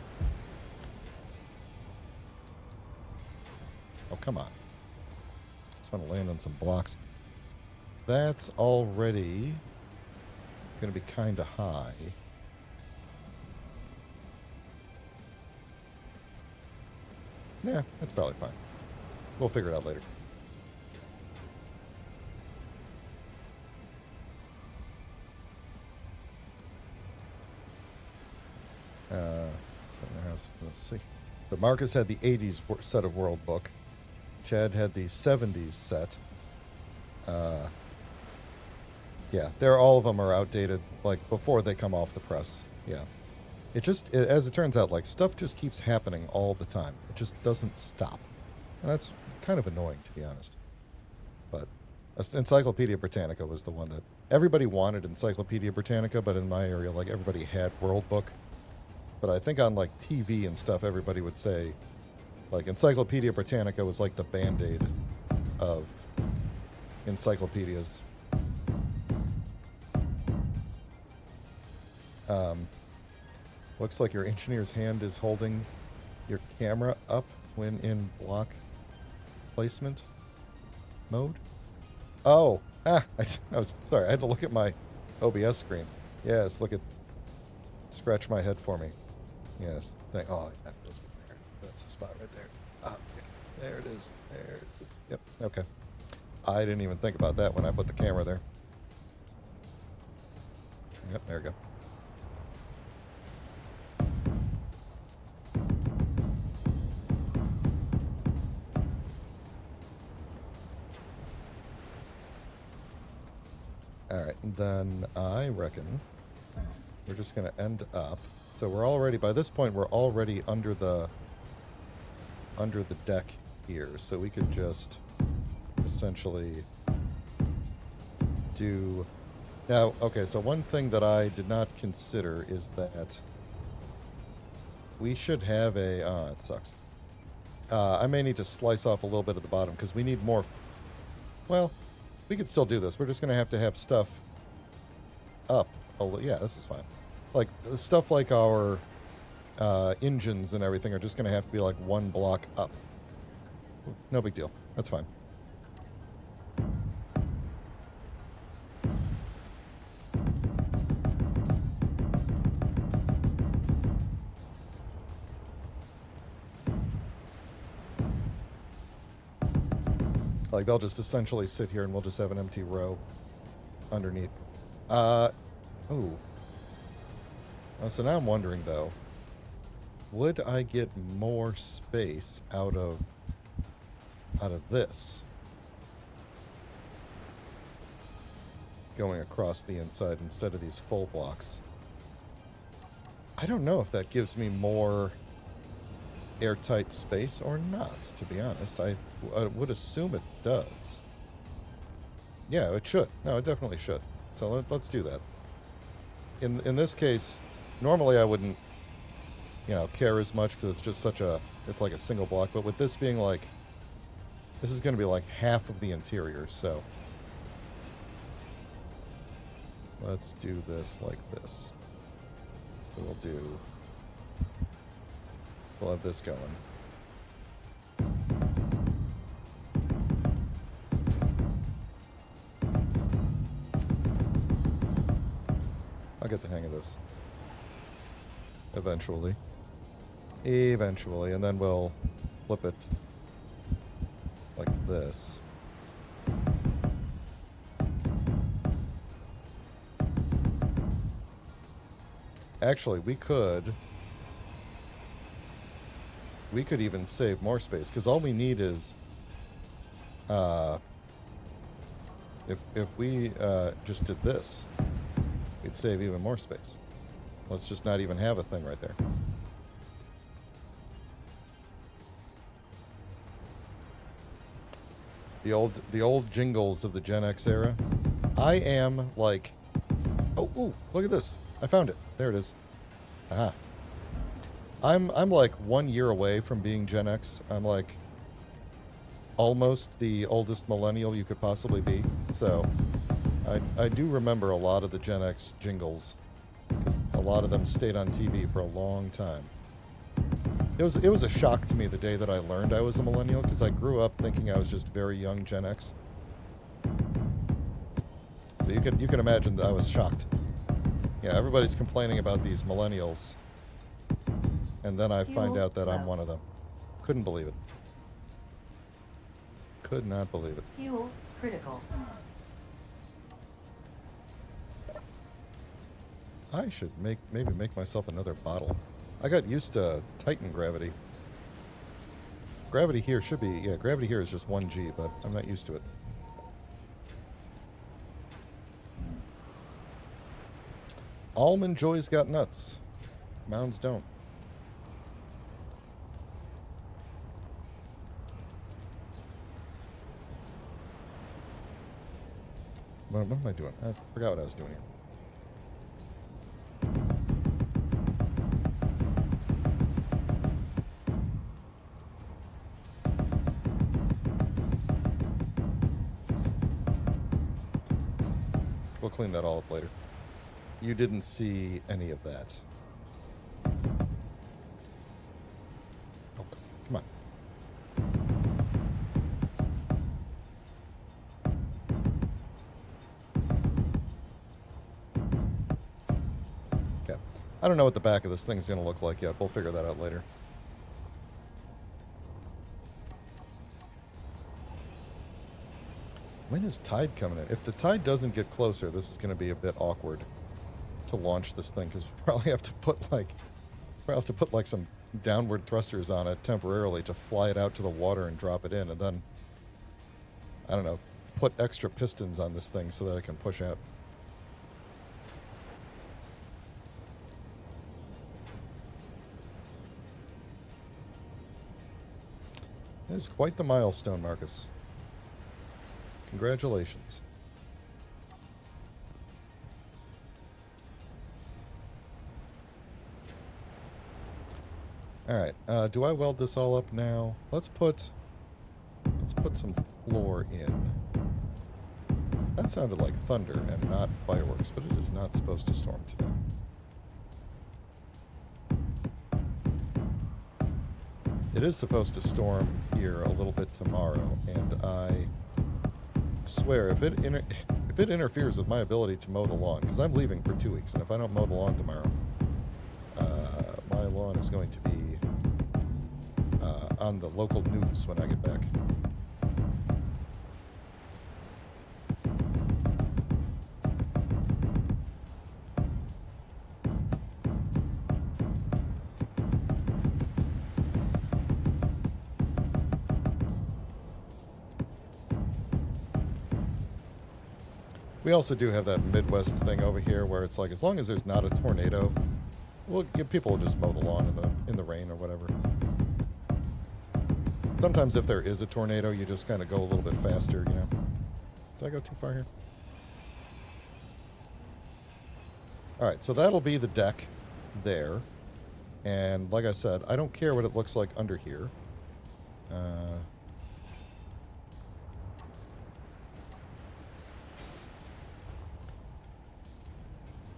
Oh, come on. Just want to land on some blocks. That's already going to be kind of high. Yeah, that's probably fine. We'll figure it out later. Let's see. So Marcus had the 80s set of World Book. Chad had the 70s set. Yeah, all of them are outdated, like, before they come off the press. Yeah. As it turns out, like, stuff just keeps happening all the time. It just doesn't stop. And that's kind of annoying, to be honest. But Encyclopedia Britannica was the one that... Everybody wanted Encyclopedia Britannica, but in my area, like, everybody had World Book. But I think on, like, TV and stuff, everybody would say, like, Encyclopedia Britannica was like the Band-Aid of encyclopedias. Looks like your engineer's hand is holding your camera up when in block placement mode. Oh, I was sorry. I had to look at my OBS screen. Yes, scratch my head for me. Yes, oh, that feels good there. That's the spot right there. Ah, yeah, there it is. There it is. Yep. Okay. I didn't even think about that when I put the camera there. Yep. There we go. Alright, and then I reckon we're just going to end up... So we're already... By this point, we're already under the deck here. So we could just essentially do... Now, okay, so one thing that I did not consider is that we should have a... it sucks. I may need to slice off a little bit at the bottom because we need more... Well... We could still do this. We're just going to have stuff up. Yeah, this is fine. Like, stuff like our engines and everything are just going to have to be like one block up. No big deal. That's fine. Like, they'll just essentially sit here and we'll just have an empty row underneath. Ooh. So now I'm wondering, though, would I get more space out of this? going across the inside instead of these full blocks. I don't know if that gives me more airtight space or not, to be honest. I would assume it does. Yeah, it should. No, it definitely should. So let's do that. In this case, normally I wouldn't, care as much because it's just it's like a single block. But with this being like, this is going to be like half of the interior, so let's do this like this. So we'll have this going. I'll get the hang of this. Eventually. And then we'll flip it like this. Actually, we could even save more space, because all we need is if we just did this, we'd save even more space. Let's just not even have a thing right there. The old jingles of the Gen X era. I am like, oh, look at this. I found it. There it is. Aha. I'm like 1 year away from being Gen X. I'm like almost the oldest millennial you could possibly be. So I do remember a lot of the Gen X jingles, because a lot of them stayed on TV for a long time. It was a shock to me the day that I learned I was a millennial, because I grew up thinking I was just very young Gen X. So you can imagine that I was shocked. Yeah, everybody's complaining about these millennials, and then I find out that I'm one of them. Couldn't believe it. Could not believe it. Fuel critical. I should maybe make myself another bottle. I got used to Titan gravity. Gravity here should be, yeah, gravity here is just 1G, but I'm not used to it. Almond Joy's got nuts. Mounds don't. What am I doing? I forgot what I was doing here. We'll clean that all up later. You didn't see any of that. Oh, come on. Okay. I don't know what the back of this thing's going to look like yet. We'll figure that out later. When is tide coming in? If the tide doesn't get closer, this is going to be a bit awkward to launch this thing, because we probably have to put like some downward thrusters on it temporarily to fly it out to the water and drop it in, and then I don't know, put extra pistons on this thing so that it can push out. It is quite the milestone, Marcus. Congratulations. All right. Do I weld this all up now? Let's put some floor in. That sounded like thunder and not fireworks, but it is not supposed to storm today. It is supposed to storm here a little bit tomorrow, and I swear if it interferes with my ability to mow the lawn, because I'm leaving for 2 weeks, and if I don't mow the lawn tomorrow, my lawn is going to be on the local news when I get back. We also do have that Midwest thing over here where it's like, as long as there's not a tornado, people will just mow the lawn in the rain or whatever. Sometimes if there is a tornado, you just kind of go a little bit faster, you know. Did I go too far here? All right, so that'll be the deck there. And like I said, I don't care what it looks like under here.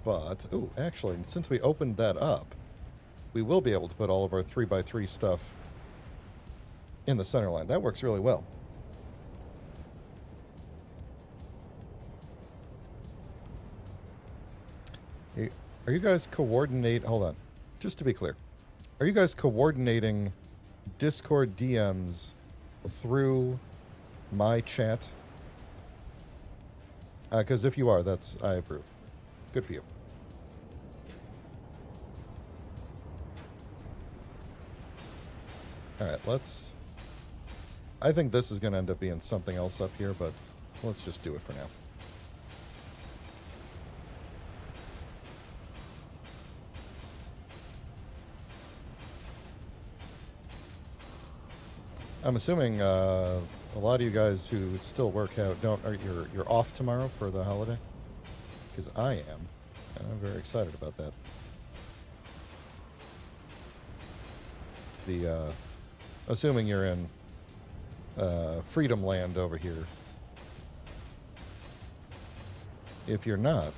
But, ooh, actually, since we opened that up, we will be able to put all of our 3x3 stuff in the center line. That works really well. Hey, are you guys hold on. Just to be clear, are you guys coordinating Discord DMs through my chat? Because if you are, I approve. Good for you. All right, I think this is going to end up being something else up here, but let's just do it for now. I'm assuming a lot of you guys who still work out you're off tomorrow for the holiday, because I am, and I'm very excited about that. Assuming you're in Freedom Land over here. If you're not,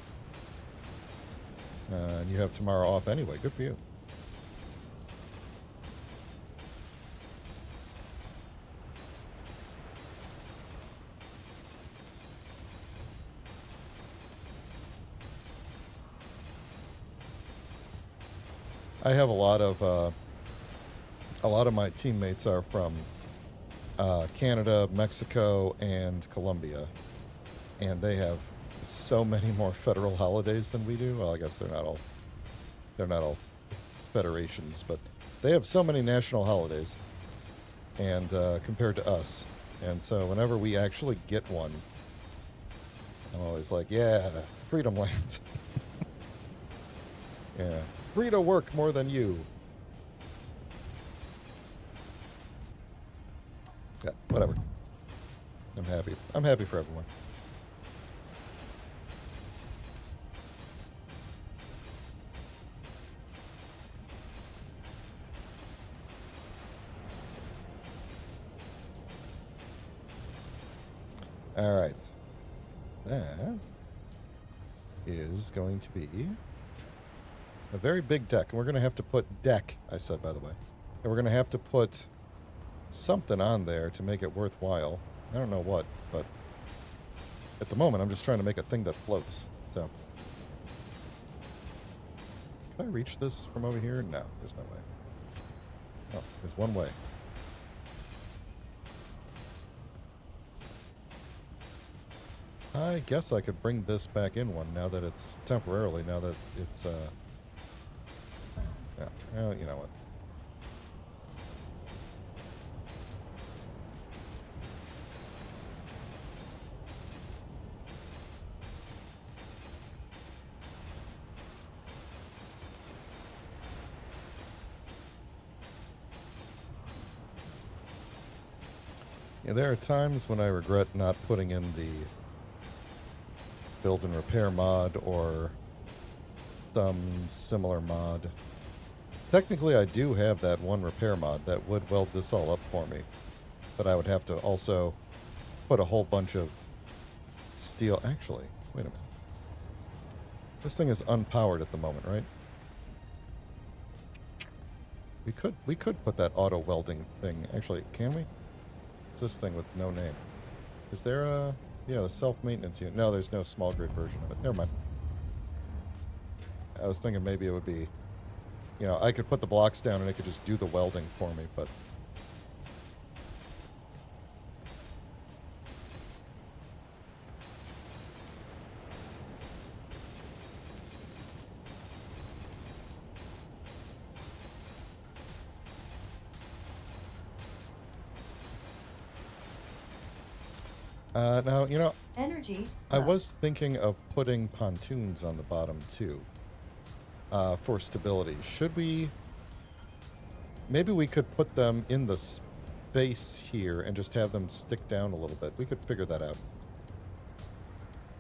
and you have tomorrow off anyway, good for you. I have a lot of my teammates are from Canada, Mexico, and Colombia, and they have so many more federal holidays than we do. Well, I guess they're not all federations, but they have so many national holidays, and compared to us, and so whenever we actually get one, I'm always like, yeah, Freedom Land. Yeah, free to work more than you. Yeah, whatever. I'm happy. I'm happy for everyone. All right. That is going to be a very big deck. And we're going to have to put deck, I said, by the way. And we're going to have to put something on there to make it worthwhile. I don't know what, but at the moment, I'm just trying to make a thing that floats. So, can I reach this from over here? No, there's no way. Oh, there's one way. I guess I could bring this back in one now that it's temporarily, now that it's, yeah, well, you know what. Yeah, there are times when I regret not putting in the build and repair mod or some similar mod. Technically, I do have that one repair mod that would weld this all up for me, but I would have to also put a whole bunch of steel. Actually, wait a minute. This thing is unpowered at the moment, right? We could put that auto welding thing. Actually, can we? It's this thing with no name. Is there a... Yeah, the self-maintenance unit. No, there's no small grid version of it. Never mind. I was thinking maybe it would be... You know, I could put the blocks down and it could just do the welding for me, but... Now, you know, Energy. I Low. was thinking of putting pontoons on the bottom too, for stability. Should we? Maybe we could put them in the space here and just have them stick down a little bit. We could figure that out.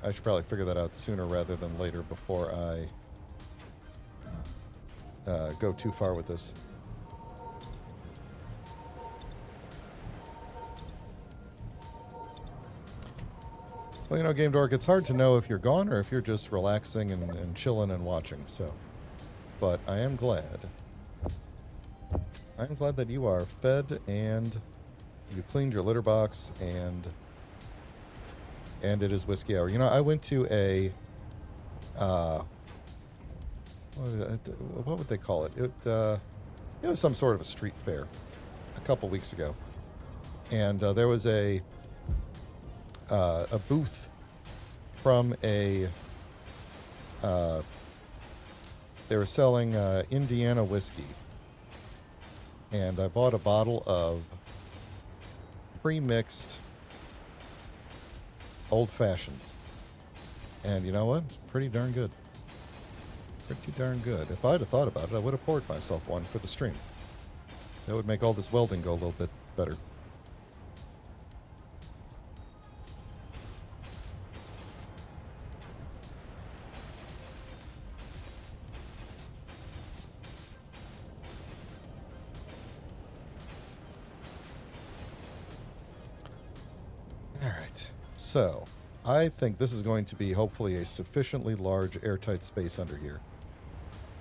I should probably figure that out sooner rather than later before I go too far with this. Well, you know, Game Dork, it's hard to know if you're gone or if you're just relaxing and chilling and watching, so. But I am glad. I'm glad that you are fed and you cleaned your litter box and it is whiskey hour. You know, I went to a, what would they call it? It was some sort of a street fair a couple weeks ago. And there was a booth from a, they were selling Indiana whiskey. And I bought a bottle of pre-mixed old fashions. And you know what? It's pretty darn good. Pretty darn good. If I'd have thought about it, I would have poured myself one for the stream. That would make all this welding go a little bit better. So, I think this is going to be hopefully a sufficiently large airtight space under here.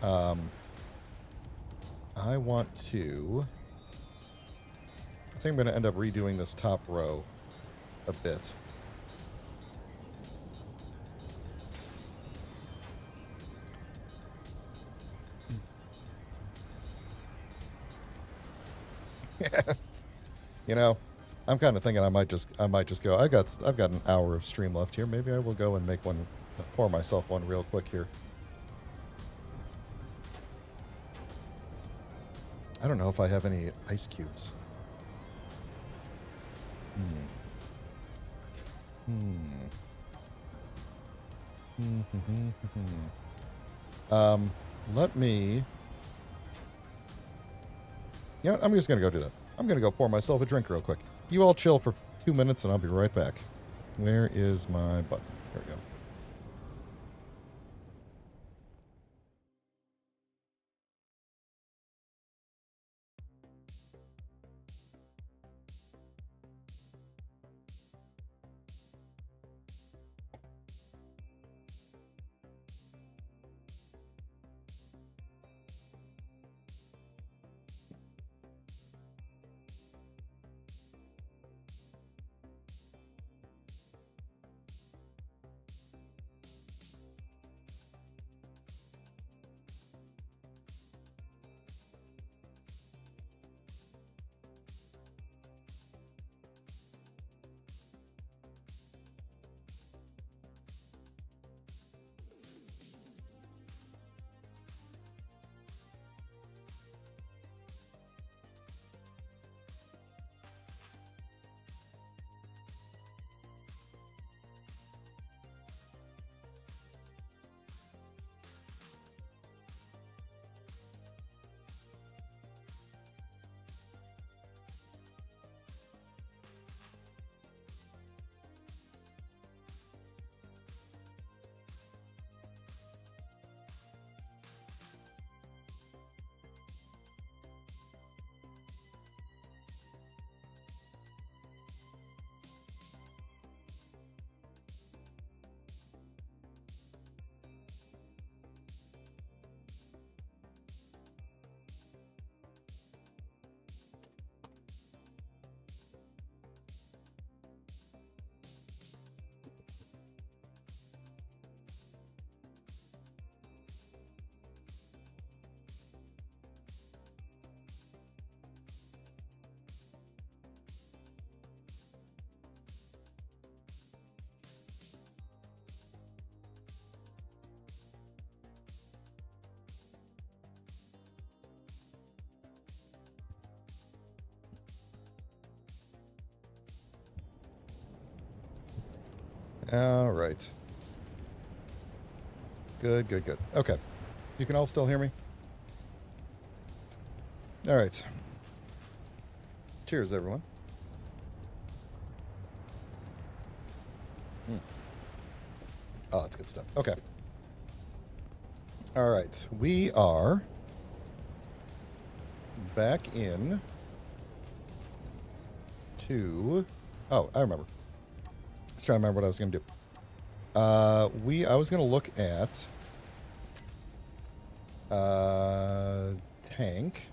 I want to... I think I'm going to end up redoing this top row a bit. You know, I'm kind of thinking I might just go. I've got an hour of stream left here. Maybe I will go and make one, pour myself one real quick here. I don't know if I have any ice cubes. Let me... You know what? I'm just going to go do that. I'm going to go pour myself a drink real quick. You all chill for 2 minutes and I'll be right back. Where is my button? There we go. All right. Good, good, good. Okay. You can all still hear me? All right. Cheers, everyone. Oh, that's good stuff. Okay. All right. We are back in to... Oh, I remember. Let's try to remember what I was going to do. I was going to look at tank.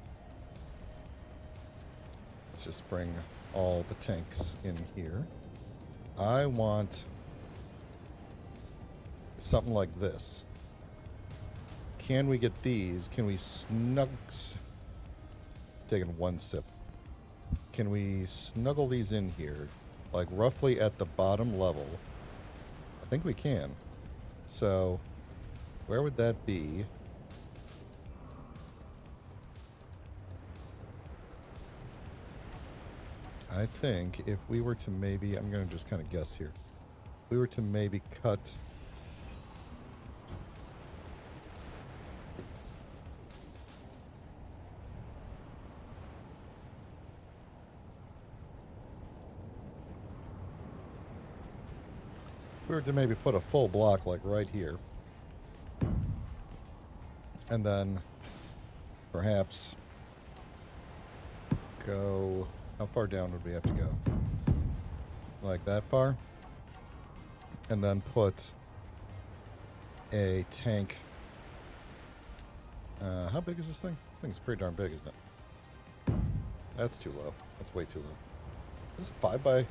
Let's just bring all the tanks in here. I want something like this. Can we get these? Can we snugs? Taking one sip. Can we snuggle these in here? Like roughly at the bottom level. I think we can. So, where would that be? I think if we were to maybe, I'm going to just kind of guess here. If we were to maybe cut... If we were to maybe put a full block like right here. And then perhaps go... How far down would we have to go? Like that far? And then put a tank. How big is this thing? This thing's pretty darn big, isn't it? That's too low. That's way too low. This is 5 by...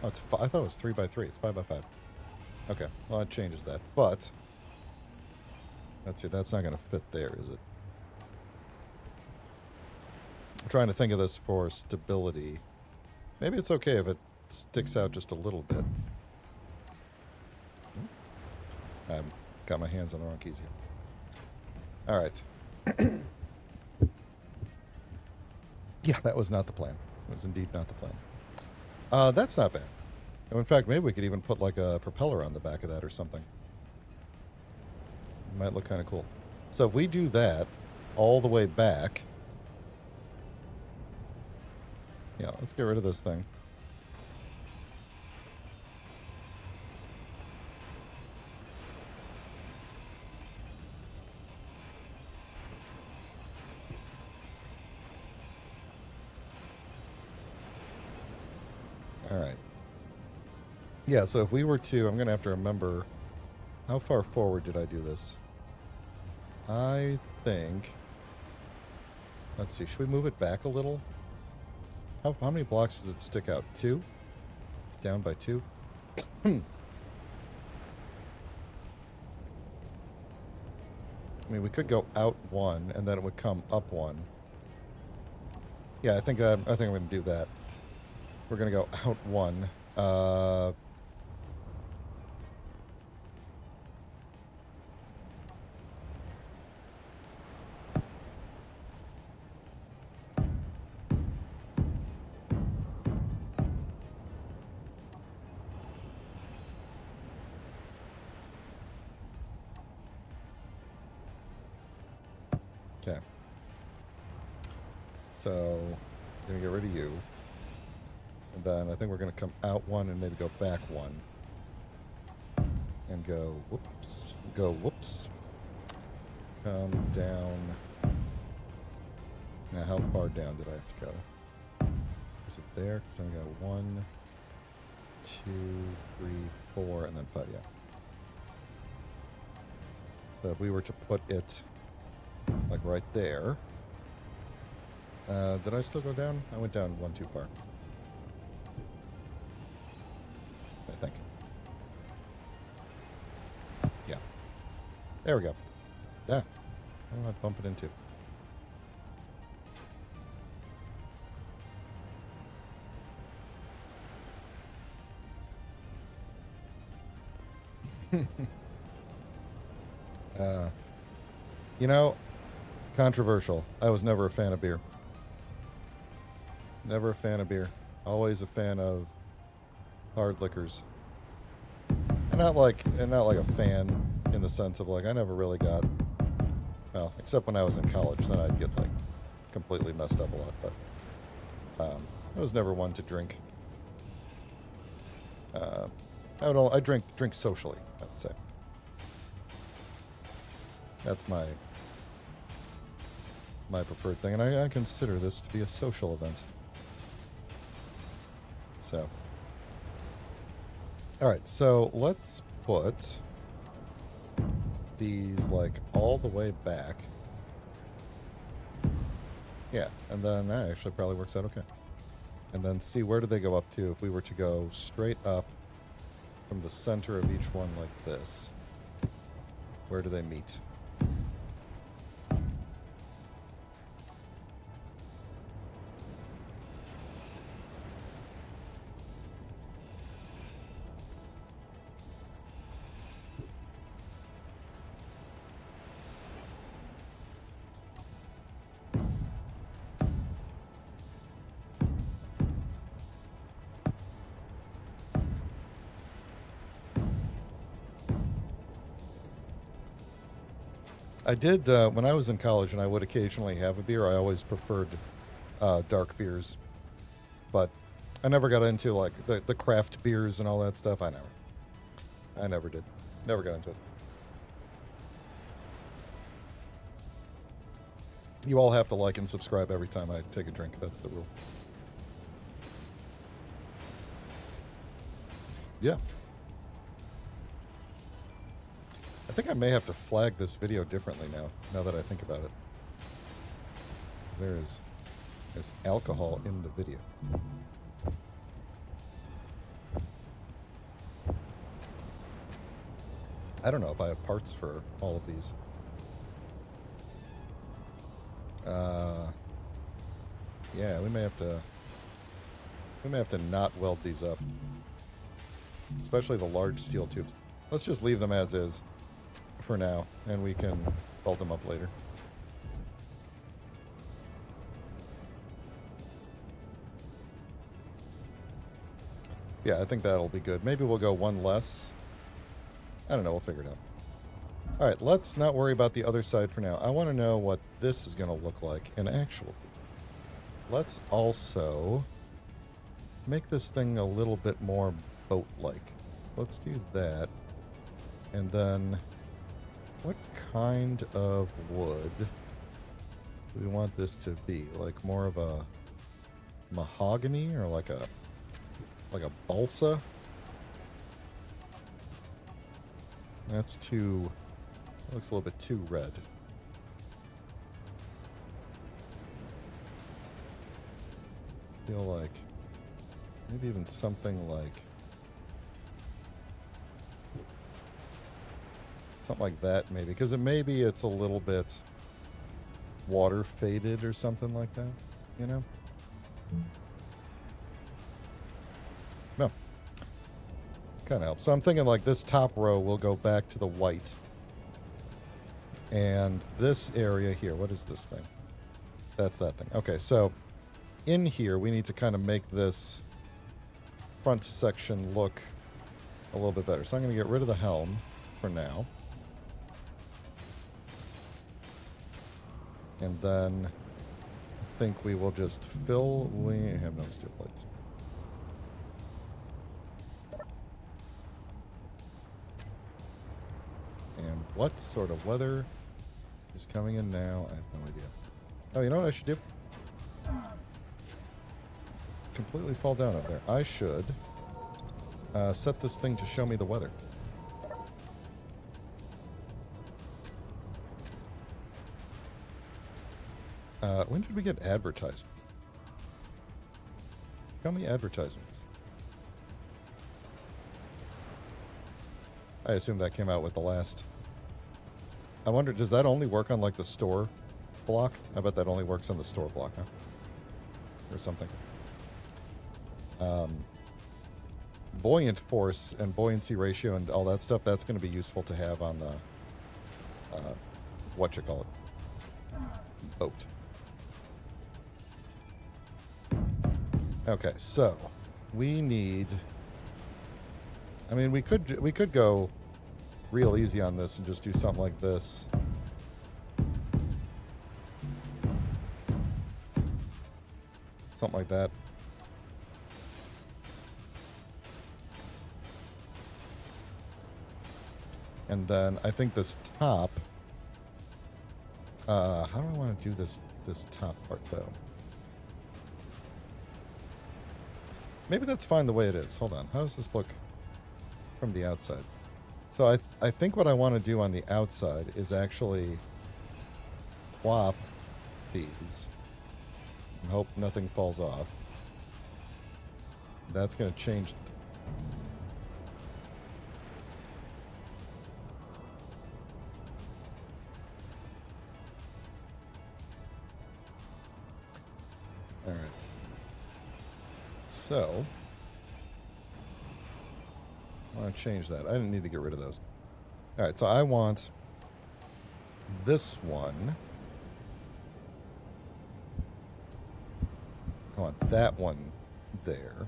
Oh, it's 5. I thought it was 3 by 3. It's 5 by 5. Okay, well, it changes that. But, let's see, that's not going to fit there, is it? I'm trying to think of this for stability. Maybe it's okay if it sticks out just a little bit. I've got my hands on the wrong keys here. Alright. Yeah, that was not the plan. It was indeed not the plan. That's not bad. In fact, maybe we could even put like a propeller on the back of that or something. It might look kind of cool. So if we do that all the way back... Yeah, let's get rid of this thing. All right. Yeah, so if we were to... I'm going to have to remember... How far forward did I do this? I think... Let's see, should we move it back a little? How many blocks does it stick out? 2? It's down by 2? I mean, we could go out 1, and then it would come up 1. Yeah, I think I'm going to do that. We're going to go out 1. Okay. So, gonna get rid of you. And then I think we're gonna come out 1 and maybe go back 1. And go whoops. Go whoops. Come down. Now how far down did I have to go? Is it there? Because I'm gonna go 1, 2, 3, 4, and then 5, yeah. So if we were to put it like right there. Did I still go down? I went down 1 too far. I think. Yeah. There we go. Yeah. I don't have to bump it into. You know, controversial. I was never a fan of beer. Never a fan of beer. Always a fan of hard liquors. not like a fan in the sense of like I never really got, well, except when I was in college, then I'd get like completely messed up a lot. But I was never one to drink. I drink socially, I would say. That's my preferred thing, and I consider this to be a social event. So, all right, so let's put these like all the way back. Yeah, and then that actually probably works out okay. And then see, where do they go up to if we were to go straight up from the center of each one like this? Where do they meet? I did, when I was in college and I would occasionally have a beer, I always preferred dark beers. But I never got into, like, the craft beers and all that stuff. I never did. Never got into it. You all have to like and subscribe every time I take a drink. That's the rule. Yeah. I think I may have to flag this video differently now that I think about it. There's alcohol in the video. I don't know if I have parts for all of these. Yeah, we may have to not weld these up. Especially the large steel tubes. Let's just leave them as is for now, and we can bolt them up later. Yeah, I think that'll be good. Maybe we'll go one less. I don't know, we'll figure it out. Alright, let's not worry about the other side for now. I want to know what this is going to look like. And actually, let's also make this thing a little bit more boat-like. So let's do that. And then, what kind of wood do we want this to be? Like more of a mahogany or like a balsa? That's too... looks a little bit too red. Feel like maybe even something like that maybe, because maybe it's a little bit water faded or something like that, you know? No. Kind of helps. So I'm thinking like this top row will go back to the white. And this area here, what is this thing? That's that thing. Okay, so in here we need to kind of make this front section look a little bit better. So I'm going to get rid of the helm for now. And then I think we will just fill... we have no steel plates. And what sort of weather is coming in now? I have no idea. Oh, you know what I should do? Completely fall down up there. I should set this thing to show me the weather. When did we get advertisements? Show me advertisements. I assume that came out with the last... I wonder, does that only work on, like, the store block? I bet that only works on the store block, huh? Or something. Buoyant force and buoyancy ratio and all that stuff, that's going to be useful to have on the... whatchamacallit? Boat. Okay, so we need I mean, we could go real easy on this and just do something like this. Something like that. And then I think this top. How do I want to do this top part though? Maybe that's fine the way it is. Hold on. How does this look from the outside? So I think what I want to do on the outside is actually swap these and hope nothing falls off. That's going to change. All right. So I want to change that. I didn't need to get rid of those. All right, so I want this one. I want that one there.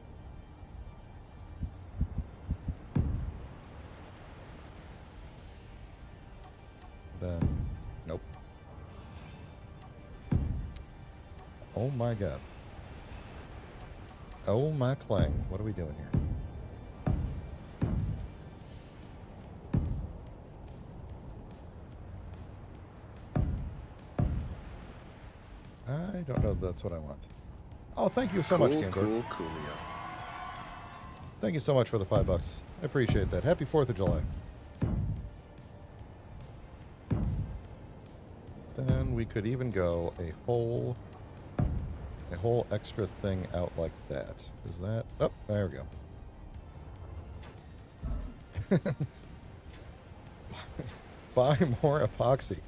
Then, nope. Oh my god. Oh my clang. What are we doing here? I don't know if that's what I want. Oh, thank you so much, Game Bird. Coolio. Thank you so much for the $5. I appreciate that. Happy 4th of July. Then we could even go a whole extra thing out like that. Is that? Oh, there we go. Buy more epoxy.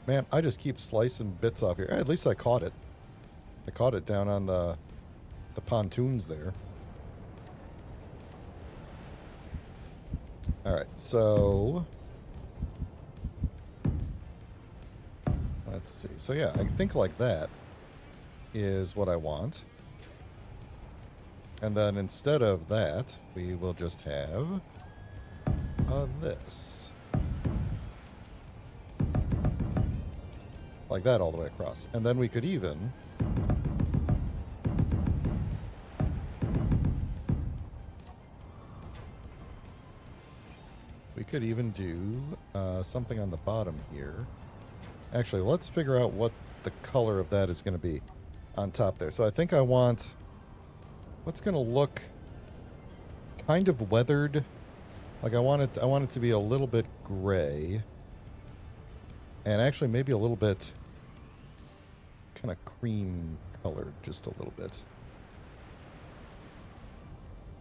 Man, I just keep slicing bits off here. At least I caught it. I caught it down on the pontoons there. All right, so let's see. So yeah, I think like that is what I want. And then instead of that, we will just have this. Like that all the way across. And then we could even do something on the bottom here. Actually, let's figure out what the color of that is going to be on top there. So I think I want what's going to look kind of weathered. Like I want it to be a little bit gray. And actually maybe a little bit kind of cream colored, just a little bit.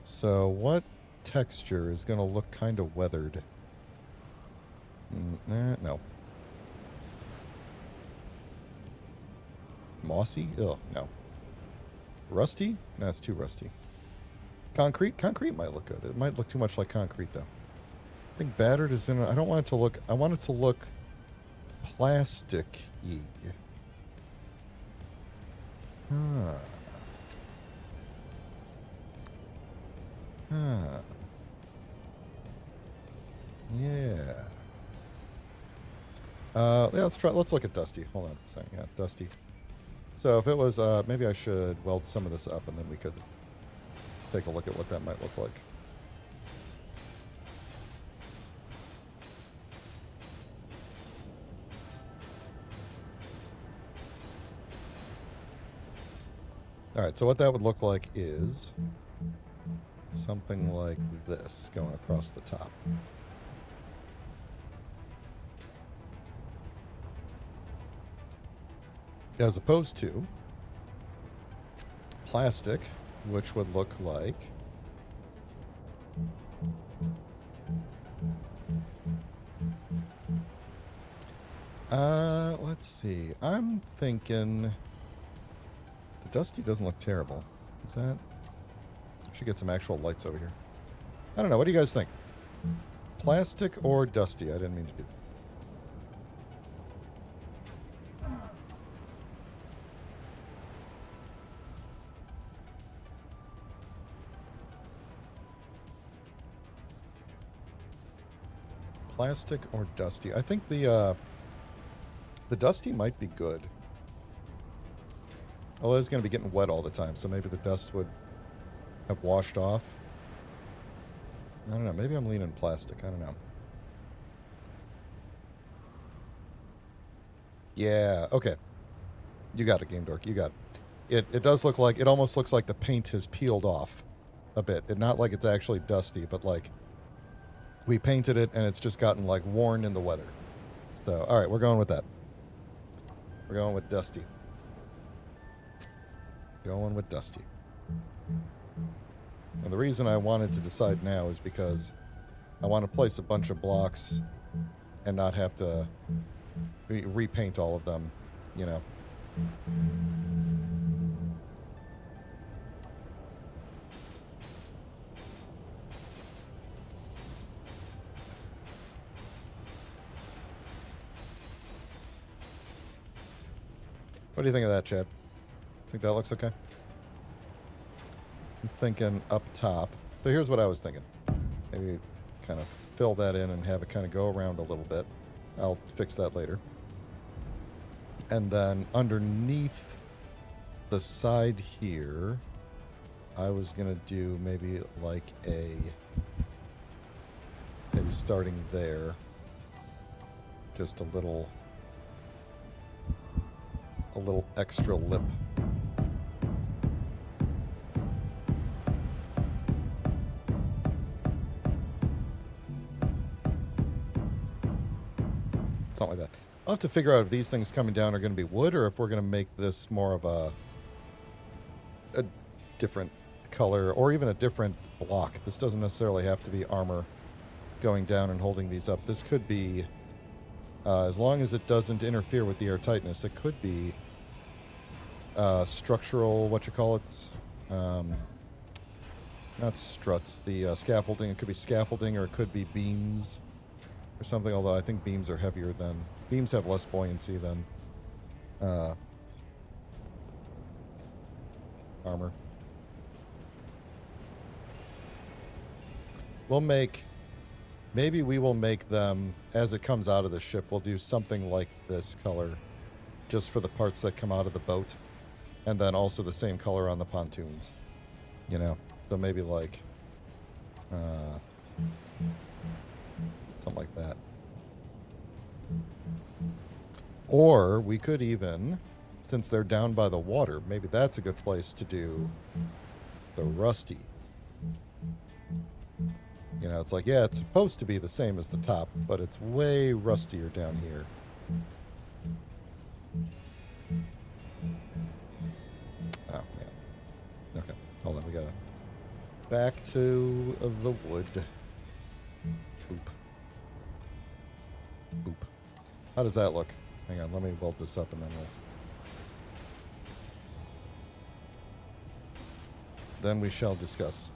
So what texture is going to look kind of weathered? No. Mossy? Ugh, no. Rusty? No, it's too rusty. Concrete? Concrete might look good. It might look too much like concrete, though. I think battered is in. I don't want it to look. I want it to look plastic-y. Huh. Yeah. Yeah, let's try. Let's look at Dusty. Hold on a second. Yeah, Dusty. So if it was, maybe I should weld some of this up, and then we could take a look at what that might look like. All right, so what that would look like is something like this going across the top. As opposed to plastic, which would look like let's see. I'm thinking the Dusty doesn't look terrible. Is that? I should get some actual lights over here. I don't know. What do you guys think? Plastic or Dusty? I didn't mean to do that. Plastic or dusty? I think the dusty might be good. Although it's going to be getting wet all the time, so maybe the dust would have washed off. I don't know. Maybe I'm leaning plastic. I don't know. Yeah. Okay. You got it, Game Dork. You got it. It does look like, it almost looks like the paint has peeled off a bit. Not like it's actually dusty, but like we painted it and it's just gotten like worn in the weather. So, all right, we're going with that. We're going with dusty. Going with dusty. And the reason I wanted to decide now is because I want to place a bunch of blocks and not have to repaint all of them, you know. What do you think of that, Chad? Think that looks okay? I'm thinking up top. So here's what I was thinking. Maybe kind of fill that in and have it kind of go around a little bit. I'll fix that later. And then underneath the side here, I was going to do maybe like maybe starting there, just a little extra lip. Something like that. I'll have to figure out if these things coming down are going to be wood or if we're going to make this more of a different color or even a different block. This doesn't necessarily have to be armor going down and holding these up. This could be, as long as it doesn't interfere with the air tightness, it could be structural, not struts, the scaffolding. It could be scaffolding or it could be beams or something, although I think beams are heavier than... Beams have less buoyancy than armor. We'll make... Maybe we will make them, as it comes out of the ship, we'll do something like this color just for the parts that come out of the boat. And then also the same color on the pontoons. You know? So maybe like... something like that. Or we could even, since they're down by the water, maybe that's a good place to do the rusty. You know, it's like, yeah, it's supposed to be the same as the top, but it's way rustier down here. Oh, man. Okay, hold on, we gotta... Back to the wood. Boop. Boop. How does that look? Hang on, let me weld this up and then then we shall discuss.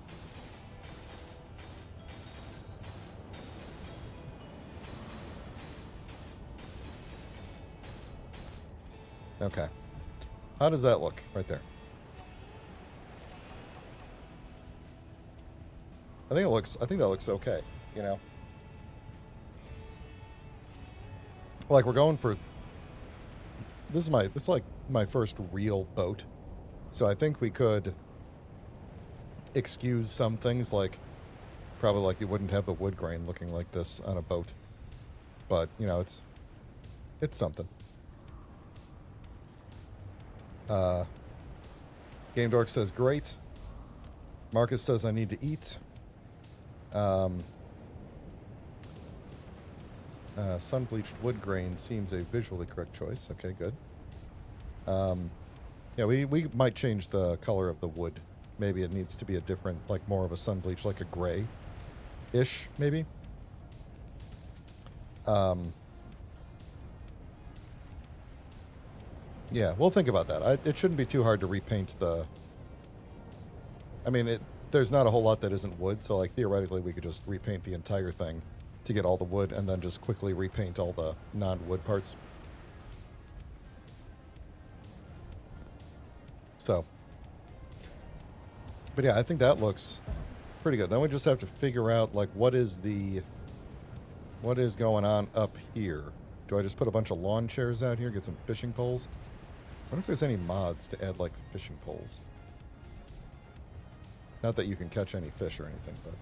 Okay. How does that look right there? I think that looks okay, you know. Like we're going for this is like my first real boat. So I think we could excuse some things, like probably like you wouldn't have the wood grain looking like this on a boat. But, you know, it's something. Game Dork says great. Marcus says I need to eat. Sun-bleached wood grain seems a visually correct choice. Okay, good. Yeah, we might change the color of the wood. Maybe it needs to be a different, like more of a sun-bleach, like a gray-ish, maybe. Yeah, we'll think about that. It shouldn't be too hard to repaint the... I mean, there's not a whole lot that isn't wood, so like theoretically we could just repaint the entire thing to get all the wood and then just quickly repaint all the non-wood parts. So. But yeah, I think that looks pretty good. Then we just have to figure out like what is the What is going on up here? Do I just put a bunch of lawn chairs out here, get some fishing poles? I wonder if there's any mods to add, like, fishing poles. Not that you can catch any fish or anything, but...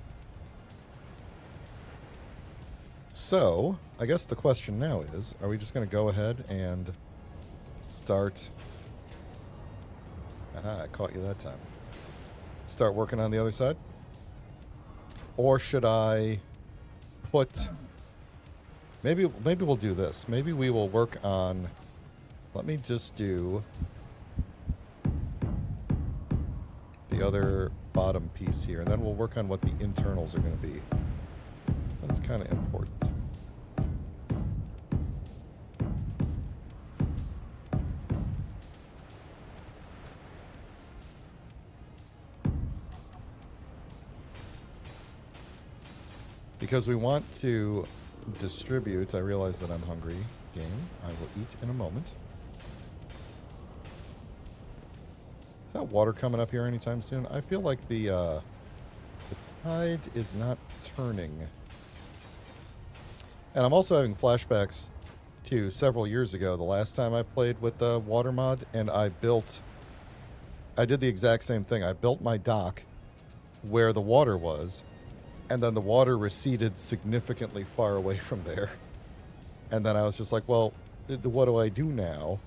So, I guess the question now is, are we just going to go ahead and start... Aha, I caught you that time. Start working on the other side? Or should I put... Maybe we'll do this. Maybe we will work on... Let me just do the other bottom piece here, and then we'll work on what the internals are going to be. That's kind of important. Because we want to distribute... I realize that I'm hungry. Game. I will eat in a moment. Is that water coming up here anytime soon? I feel like the tide is not turning. And I'm also having flashbacks to several years ago, the last time I played with the water mod, and I did the exact same thing. I built my dock where the water was, and then the water receded significantly far away from there. And then I was just like, well, what do I do now?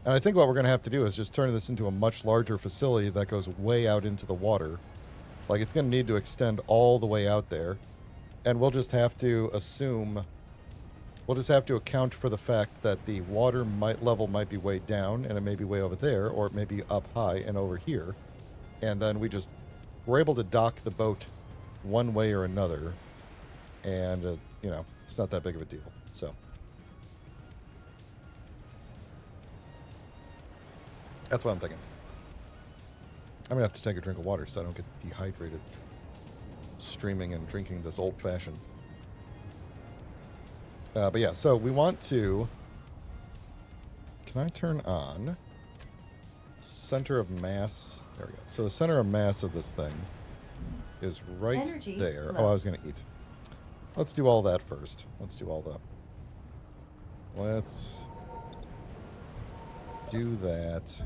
And I think what we're going to have to do is just turn this into a much larger facility that goes way out into the water. Like, it's going to need to extend all the way out there. And we'll just have to assume... We'll just have to account for the fact that the water level might be way down, and it may be way over there, or it may be up high and over here. And then we're able to dock the boat one way or another. And, you know, it's not that big of a deal. So... That's what I'm thinking. I'm going to have to take a drink of water so I don't get dehydrated streaming and drinking this old-fashioned. But yeah, so we want to... Can I turn on center of mass? There we go. So the center of mass of this thing is right Energy there. low. Oh, I was going to eat. Let's do all that first. Let's do all the... Let's do that.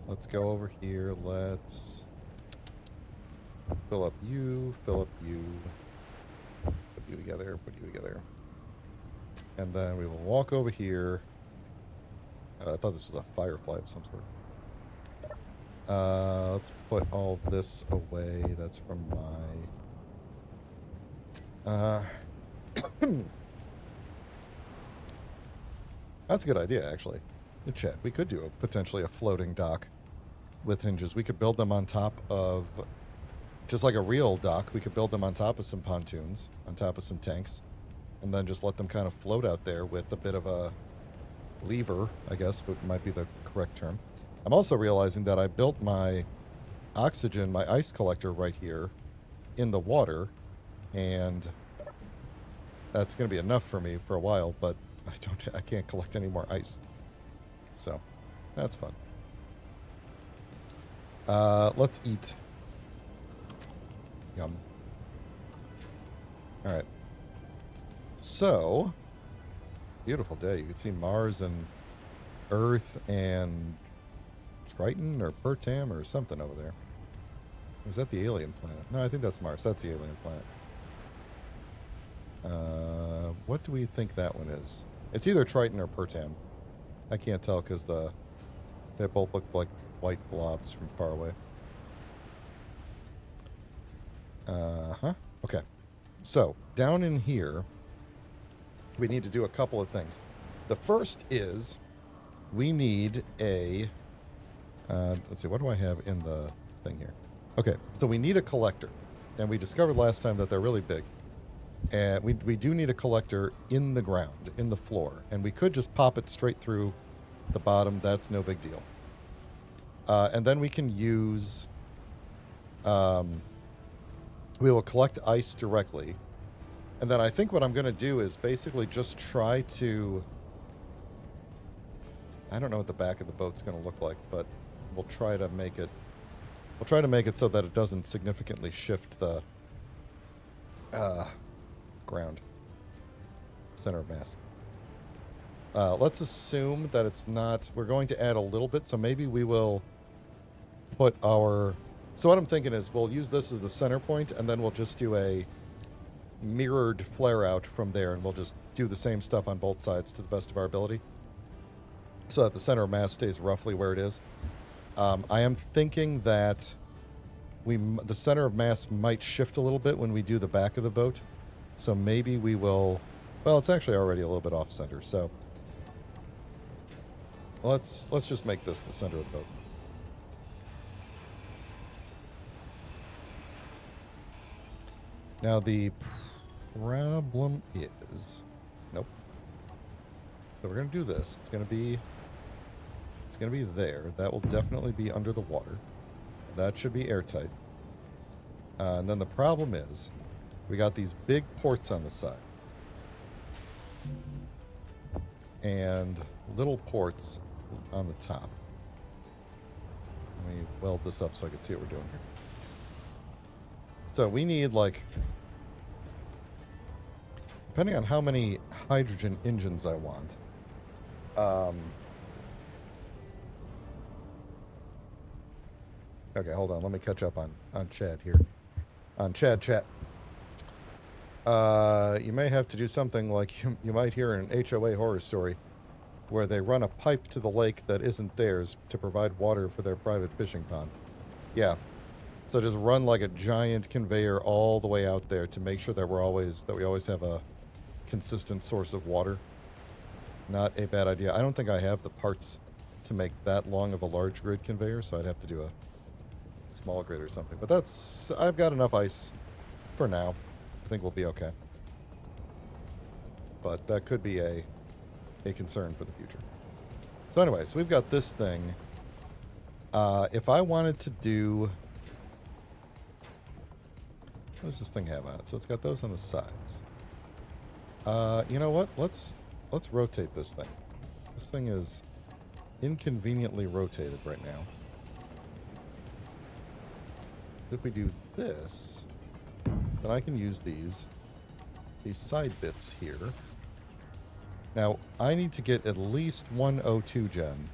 Let's go over here. Let's fill up you, put you together, put you together. And then we will walk over here. I thought this was a firefly of some sort. Let's put all this away. That's from my... That's a good idea, actually. Good chat. We could do potentially a floating dock with hinges. We could build them on top of, just like a real dock, we could build them on top of some pontoons, on top of some tanks, and then just let them kind of float out there with a bit of a lever, I guess, but might be the correct term. I'm also realizing that I built my oxygen, my ice collector right here in the water, and that's going to be enough for me for a while, but I can't collect any more ice. So, that's fun. Let's eat. Yum. Alright. So, beautiful day. You can see Mars and Earth and Triton or Pertam or something over there. Or is that the alien planet? No, I think that's Mars. That's the alien planet. What do we think that one is? It's either Triton or Pertam. I can't tell because they both look like white blobs from far away. Okay. So, down in here, we need to do a couple of things. The first is we need a... let's see, what do I have in the thing here? Okay, so we need a collector. And we discovered last time that they're really big. And we do need a collector in the ground, in the floor. And we could just pop it straight through the bottom. That's no big deal. And then we can use... we will collect ice directly. And then I think what I'm going to do is basically just try to... I don't know what the back of the boat's going to look like, but we'll try to make it... We'll try to make it so that it doesn't significantly shift the... ground. Center of mass. Let's assume that it's not... We're going to add a little bit, so maybe we will put our... So what I'm thinking is we'll use this as the center point, and then we'll just do a mirrored flare out from there, and we'll just do the same stuff on both sides to the best of our ability, so that the center of mass stays roughly where it is. I am thinking that the center of mass might shift a little bit when we do the back of the boat, so maybe we will... Well, it's actually already a little bit off center, so let's just make this the center of the boat. Now the problem is, nope. So we're gonna do this. It's gonna be there. That will definitely be under the water. That should be airtight. And then the problem is, we got these big ports on the side. And little ports on the top. Let me weld this up so I can see what we're doing here. So we need, like, depending on how many hydrogen engines I want, okay, hold on. Let me catch up on Chad here. On Chad chat. You may have to do something like you might hear in an HOA horror story, where they run a pipe to the lake that isn't theirs to provide water for their private fishing pond. Yeah. So just run like a giant conveyor all the way out there to make sure that we always have a consistent source of water. Not a bad idea. I don't think I have the parts to make that long of a large grid conveyor, so I'd have to do a small grid or something. But I've got enough ice for now. I think we'll be okay. But that could be a concern for the future. So anyway, so we've got this thing. If I wanted to do... What does this thing have on it? So it's got those on the sides. You know what? Let's rotate this thing. This thing is inconveniently rotated right now. If we do this, then I can use these side bits here. Now, I need to get at least one O2 gen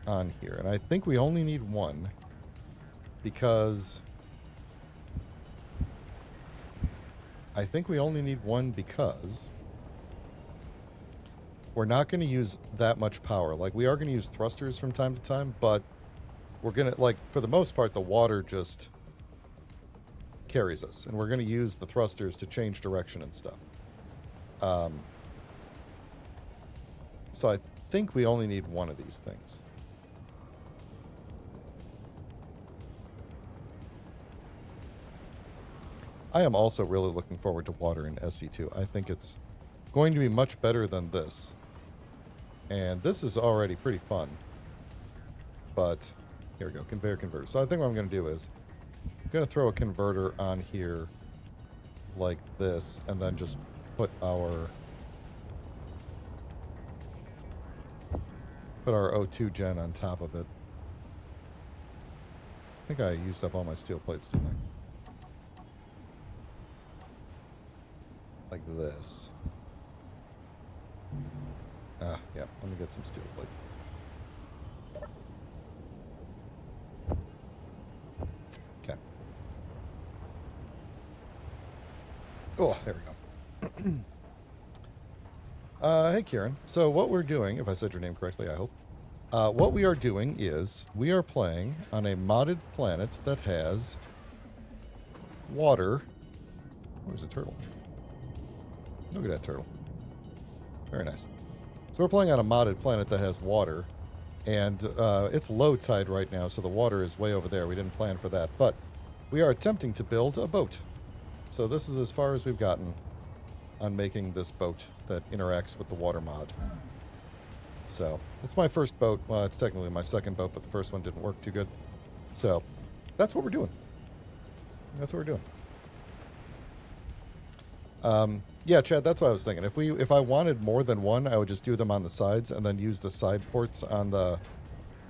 on here, and I think we only need one because... we're not going to use that much power. Like, we are going to use thrusters from time to time, but we're going to, like, for the most part, the water just carries us. And we're going to use the thrusters to change direction and stuff. So I think we only need one of these things. I am also really looking forward to water in SE2. I think it's going to be much better than this. And this is already pretty fun. But, here we go, conveyor converter. So I think what I'm going to do is, I'm going to throw a converter on here like this, and then just put our O2 gen on top of it. I think I used up all my steel plates, didn't I? Like this. Yeah, let me get some steel plate. Okay. Oh, there we go. Hey, Kieran. So what we're doing, if I said your name correctly, I hope. What we are doing is we are playing on a modded planet that has water. Where's the turtle? Look at that turtle. Very nice. So we're playing on a modded planet that has water, and it's low tide right now, so the water is way over there. We didn't plan for that, but we are attempting to build a boat. So this is as far as we've gotten on making this boat that interacts with the water mod. So it's my first boat. Well, it's technically my second boat, but the first one didn't work too good. So that's what we're doing. That's what we're doing. Yeah, Chad, that's what I was thinking. If I wanted more than one, I would just do them on the sides and then use the side ports on the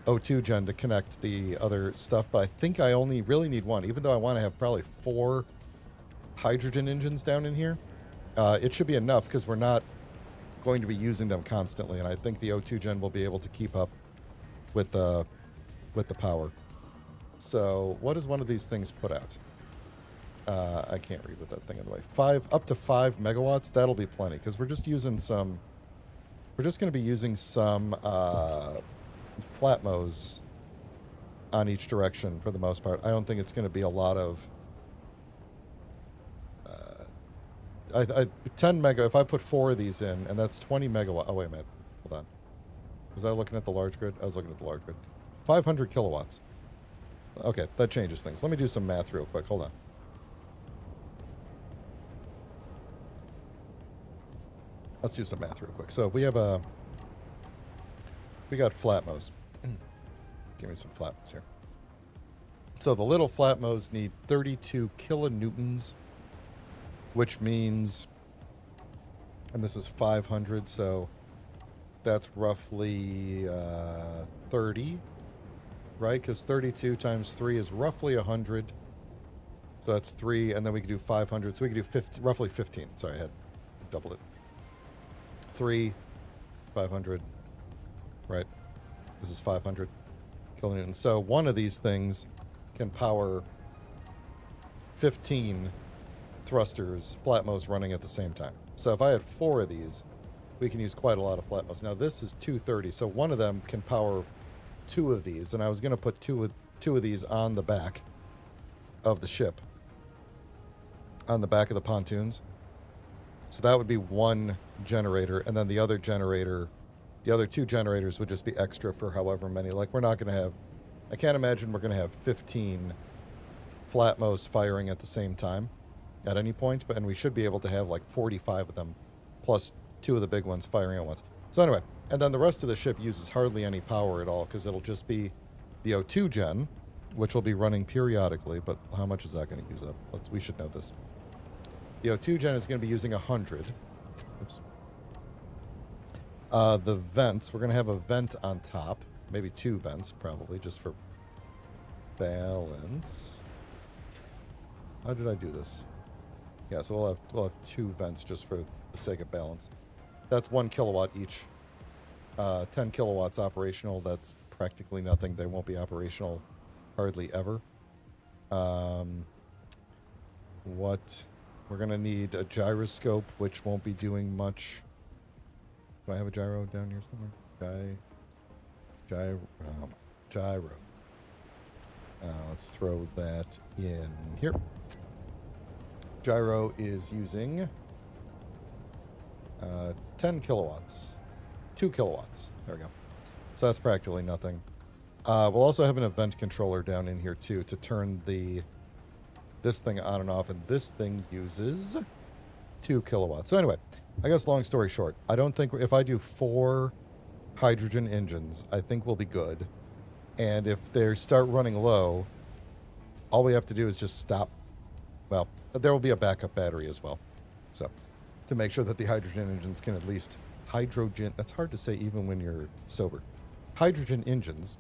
O2 gen to connect the other stuff. But I think I only really need one, even though I want to have probably 4 hydrogen engines down in here. it should be enough because we're not going to be using them constantly, and I think the O2 gen will be able to keep up with the power. So what does one of these things put out? I can't read with that thing in the way. Up to 5 megawatts. That'll be plenty because we're just using some. We're just going to be using some flatmos on each direction for the most part. I don't think it's going to be a lot of. 10 mega. If I put 4 of these in, and that's 20 megawatt. Oh wait a minute. Hold on. Was I looking at the large grid? I was looking at the large grid. 500 kilowatts. Okay, that changes things. Let me do some math real quick. Hold on. Let's do some math real quick. So we have we got flatmos. Give me some flatmos here. So the little flatmos need 32 kilonewtons, which means, and this is 500, so that's roughly 30, right? Because 32 times 3 is roughly 100. So that's 3, and then we could do 500. So we could do roughly 15. Sorry, I had doubled it. 3, 500, right? This is 500 kilonewtons. So one of these things can power 15 thrusters, flatmos running at the same time. So if I had 4 of these, we can use quite a lot of flatmos. Now this is 230, so one of them can power 2 of these, and I was going to put two of these on the back of the ship, on the back of the pontoons. So that would be one generator, and then the other generator, the other 2 generators would just be extra for however many. Like, we're not going to have, I can't imagine we're going to have 15 flatmos firing at the same time at any point, and we should be able to have like 45 of them, plus 2 of the big ones firing at once. So anyway, and then the rest of the ship uses hardly any power at all, because it'll just be the O2 gen, which will be running periodically, but how much is that going to use up? We should know this. The O2 gen is going to be using 100. Oops. The vents, we're going to have a vent on top. Maybe 2 vents, probably, just for balance. How did I do this? Yeah, so we'll have 2 vents just for the sake of balance. That's 1 kilowatt each. 10 kilowatts operational. That's practically nothing. They won't be operational hardly ever. We're going to need a gyroscope, which won't be doing much. Do I have a gyro down here somewhere? Gyro. Let's throw that in here. Gyro is using 10 kilowatts. 2 kilowatts. There we go. So that's practically nothing. We'll also have an event controller down in here, too, to turn this thing on and off, and this thing uses 2 kilowatts. So anyway, I guess long story short, I don't think if I do 4 hydrogen engines, I think we'll be good. And if they start running low, all we have to do is just stop. Well, there will be a backup battery as well. So to make sure that the hydrogen engines can at least that's hard to say even when you're sober. Hydrogen engines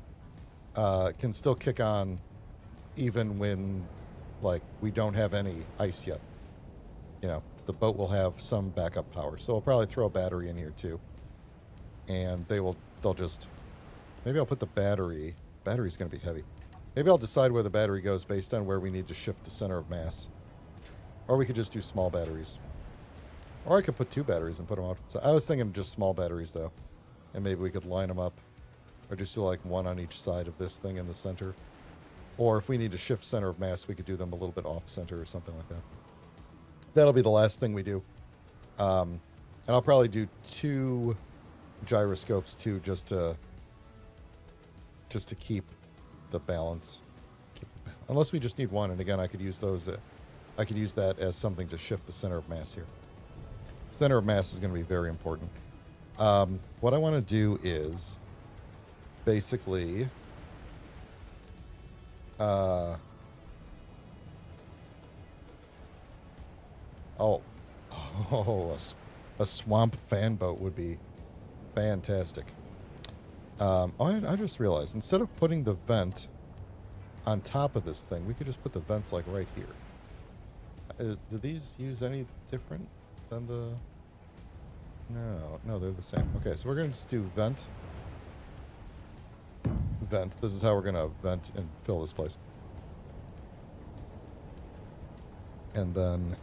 can still kick on even when, like, we don't have any ice yet. You know, the boat will have some backup power. So I'll probably throw a battery in here too. And they'll just, maybe I'll put the battery's going to be heavy. Maybe I'll decide where the battery goes based on where we need to shift the center of mass. Or we could just do small batteries. Or I could put 2 batteries and put them off to the side. I was thinking just small batteries though. And maybe we could line them up. Or just do like 1 on each side of this thing in the center. Or if we need to shift center of mass, we could do them a little bit off center or something like that. That'll be the last thing we do. And I'll probably do 2 gyroscopes too, just to keep the balance. Unless we just need 1, and again, I could use those. I could use that as something to shift the center of mass here. Center of mass is going to be very important. What I want to do is basically a swamp fan boat would be fantastic. I just realized, instead of putting the vent on top of this thing, we could just put the vents like right here. Do these use any different then the... No, they're the same. Okay, so we're going to just do vent. Vent. This is how we're going to vent and fill this place. And then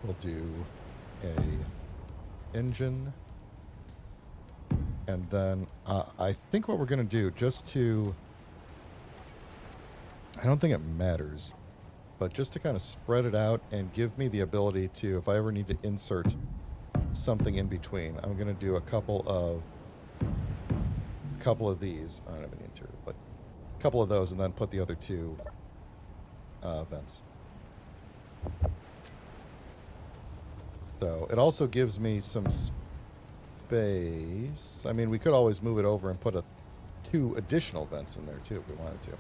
we'll do a engine. And then I think what we're going to do, just to... I don't think it matters, but just to kind of spread it out and give me the ability to, if I ever need to insert something in between, I'm going to do a couple of these. I don't have any interior, but a couple of those, and then put the other two vents. So it also gives me some space. I mean, we could always move it over and put two additional vents in there too if we wanted to.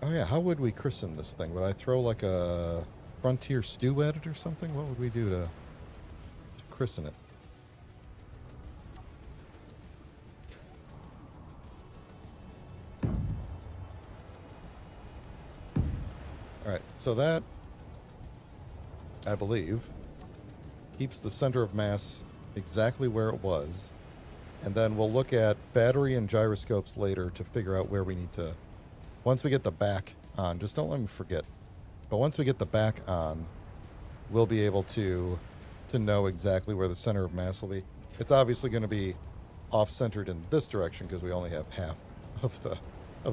Oh yeah, how would we christen this thing? Would I throw like a frontier stew at it or something? What would we do to christen it? Alright, so that, I believe, keeps the center of mass exactly where it was. And then we'll look at battery and gyroscopes later to figure out where we need to... Once we get the back on, just don't let me forget. But once we get the back on, we'll be able to know exactly where the center of mass will be. It's obviously going to be off-centered in this direction because we only have half of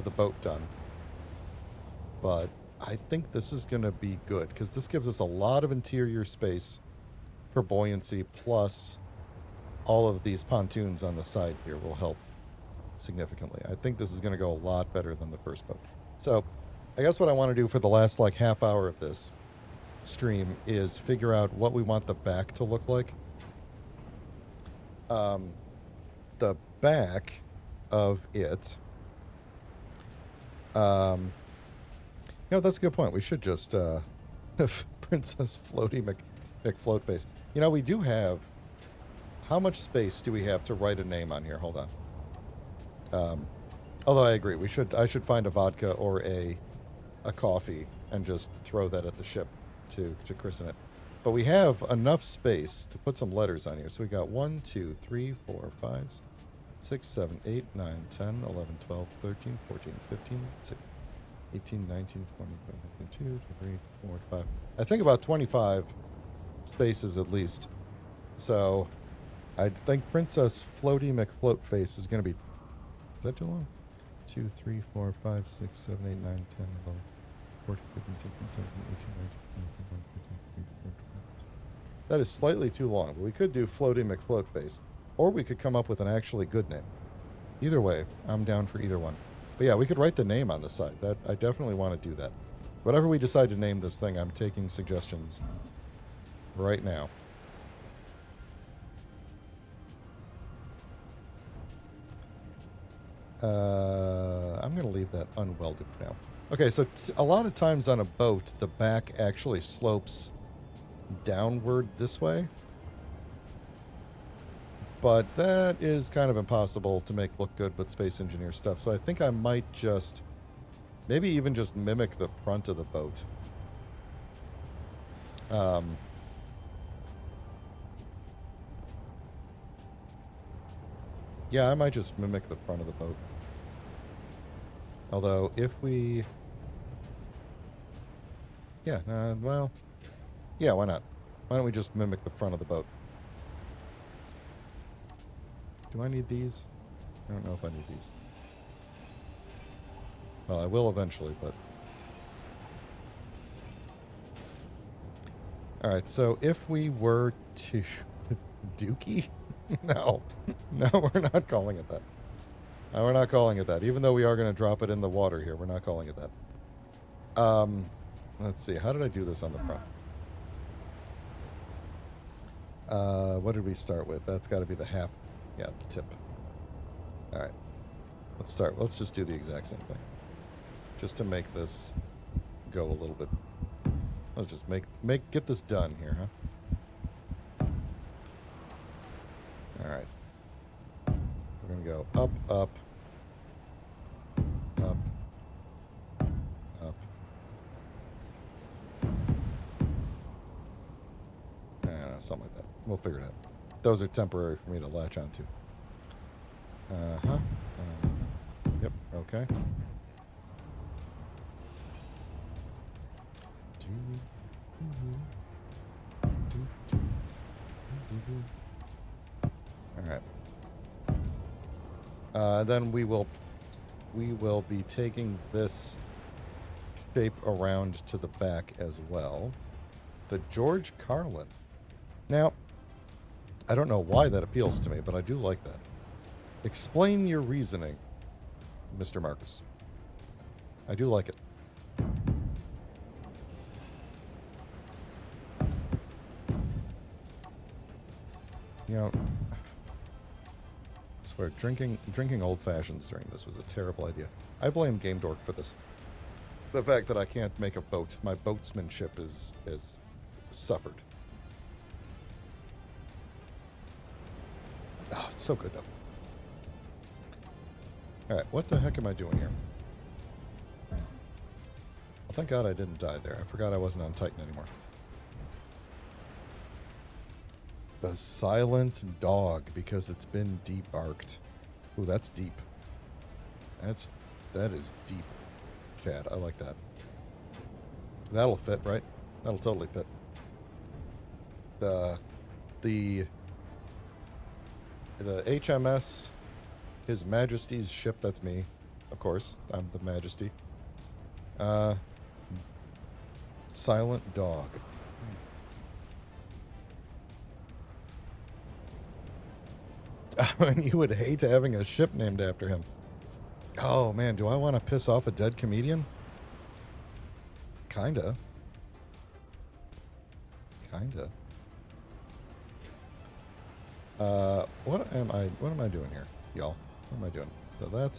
the boat done. But I think this is going to be good because this gives us a lot of interior space for buoyancy, plus all of these pontoons on the side here will help significantly. I think this is going to go a lot better than the first boat. So I guess what I want to do for the last like half hour of this stream is figure out what we want the back to look like. The back of it, that's a good point. We should just Princess Floaty McFloatface. We do have... How much space do we have to write a name on here? Hold on. Although I agree, I should find a vodka or a coffee and just throw that at the ship to christen it. But we have enough space to put some letters on here. So we got 1, 2, 3, 4, 5, 6, 7, 8, 9, 10, 11, 12, 13, 14, 15, 16, 18, 19, 20, 22, 23, 24, 25. I think about 25 spaces at least. So I think Princess Floaty McFloatface is going to be... Is that too long? 2, 3, 4, 5, 6, 7, 8, 9, 10, 11, 14, 15, 16, 17, 18, 19, 20, 21, 22, 23, 24, 25. That is slightly too long, but we could do Floaty McFloatface. Or we could come up with an actually good name. Either way, I'm down for either one. But yeah, we could write the name on the side. I definitely want to do that. Whatever we decide to name this thing, I'm taking suggestions right now. I'm going to leave that unwelded for now. Okay, so a lot of times on a boat, the back actually slopes downward this way. But that is kind of impossible to make look good with Space Engineer stuff. So I think I might just, maybe even just mimic the front of the boat. Yeah, I might just mimic the front of the boat. Although, if we... Yeah, well... Yeah, why not? Why don't we just mimic the front of the boat? Do I need these? I don't know if I need these. Well, I will eventually, but... Alright, so if we were to... Dookie? No. No, we're not calling it that. No, we're not calling it that. Even though we are going to drop it in the water here, we're not calling it that. Let's see. How did I do this on the front? What did we start with? That's got to be the half. Yeah, the tip. All right. Let's start. Let's just do the exact same thing. Just to make this go a little bit. Let's just get this done here, huh? All right. We're going to go up, up, up, up, know, something like that. We'll figure it out. Those are temporary for me to latch onto. Uh-huh. Yep, okay. Alright. Then we will be taking this shape around to the back as well. The George Carlin. Now, I don't know why that appeals to me, but I do like that. Explain your reasoning, Mr. Marcus. I do like it. You know, I swear, drinking old fashions during this was a terrible idea. I blame Game Dork for this. The fact that I can't make a boat, my boatsmanship is suffered. Oh, it's so good though. All right, what the heck am I doing here? Well, thank God I didn't die there. I forgot I wasn't on Titan anymore. The silent dog, because it's been debarked. Ooh, that's deep. That is deep, Chad. I like that. That'll fit, right? That'll totally fit. The HMS, His Majesty's ship, that's me. Of course, I'm the Majesty. Silent dog. And you would hate having a ship named after him. Oh man, do I want to piss off a dead comedian? Kinda. What am I doing here, y'all? What am I doing? So that's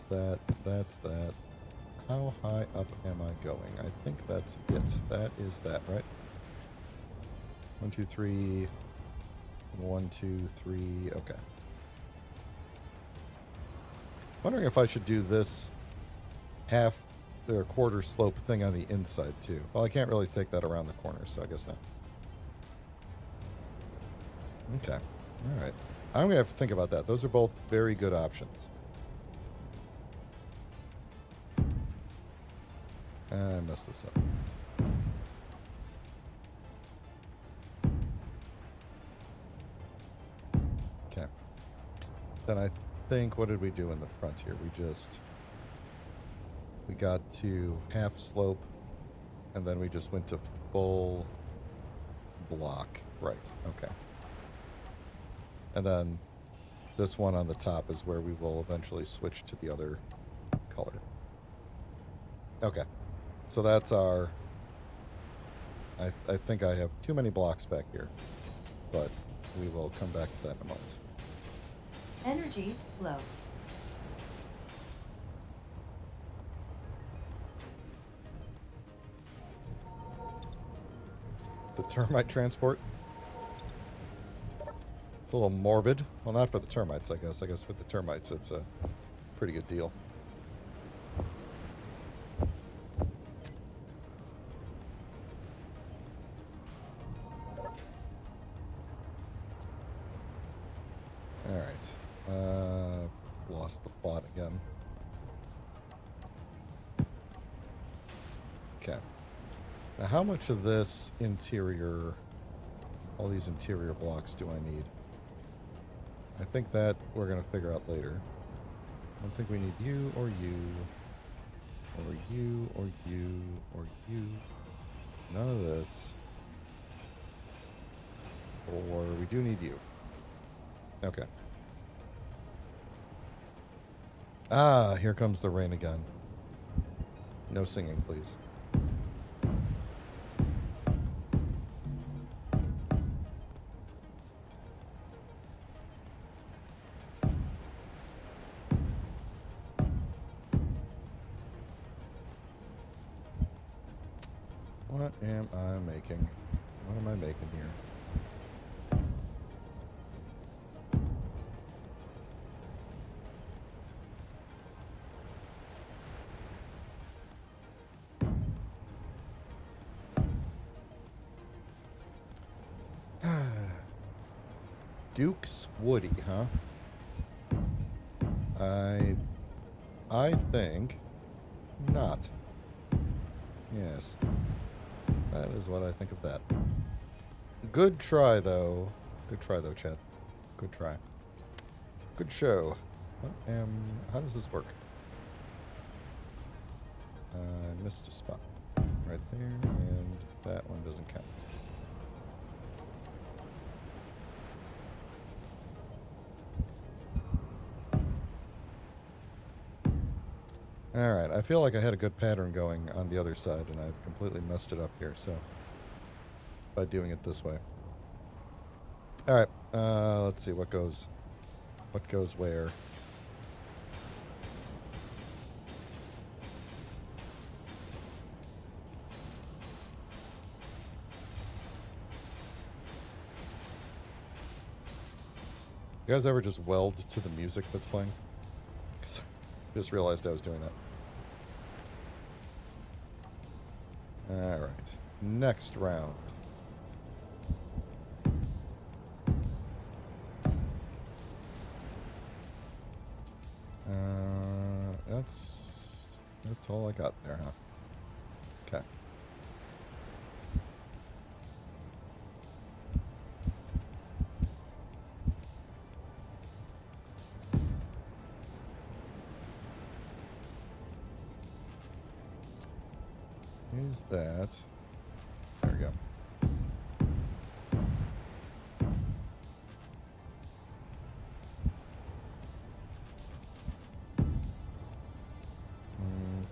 that. How high up am I going? I think that's it. That is that, right? 1, 2, 3. 1, 2, 3. Okay. Wondering if I should do this half or quarter slope thing on the inside too. Well, I can't really take that around the corner, so I guess not. Okay. All right. I'm going to have to think about that. Those are both very good options. I messed this up. Okay. Then I think, what did we do in the front here? We got to half slope, and then we just went to full block. Right. Okay. And then this one on the top is where we will eventually switch to the other color. Okay. So that's our... I think I have too many blocks back here, but we will come back to that in a moment. Energy low. The termite transport. It's a little morbid. Well, not for the termites, I guess. I guess for the termites, it's a pretty good deal. Alright. Lost the plot again. Okay. Now, how much of this interior, all these interior blocks do I need? I think that we're going to figure out later. I don't think we need you or you, or you, or you, or you. None of this. Or we do need you. Okay. Ah, here comes the rain again. No singing, please. What am I making? What am I making here? Duke's Woody, huh? I think not. Yes. That is what I think of that. Good try, though. Good try, though, Chad. Good try. Good show. How does this work? I missed a spot. Right there, and that one doesn't count. Alright, I feel like I had a good pattern going on the other side, and I've completely messed it up here, so... by doing it this way. Alright, let's see, what goes where. You guys ever just weld to the music that's playing? Because I just realized I was doing that. Alright. Next round. That's all I got there, huh? Okay. Is that... There we go.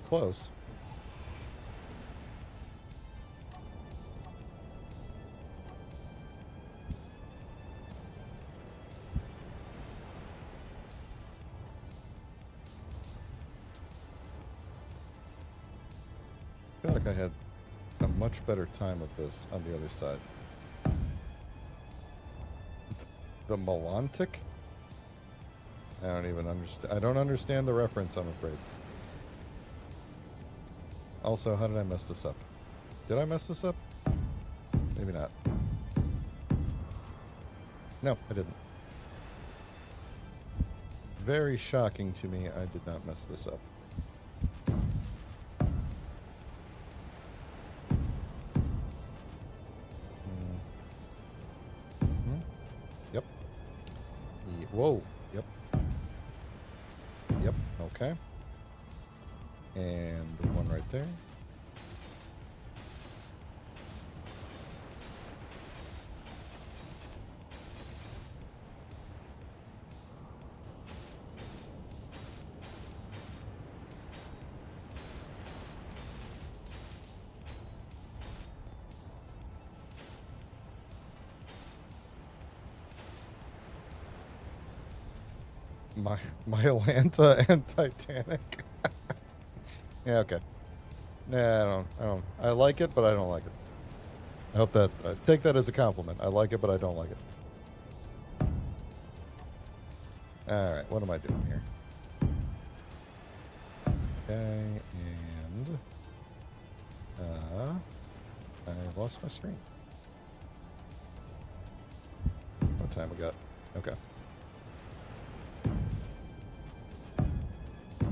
Close. I feel like I had a much better time of this on the other side. The Melantic? I don't even understand. I don't understand the reference, I'm afraid. Also, how did I mess this up? Did I mess this up? Maybe not. No, I didn't. Very shocking to me, I did not mess this up. Yep. Whoa. Yep. Yep. Okay. And the one right there. My Atlanta and Titanic. Yeah, okay. Nah, I don't. I like it, but I don't like it. I hope that take that as a compliment. I like it, but I don't like it. All right, what am I doing here? Okay, and I lost my screen. What time we got? Okay.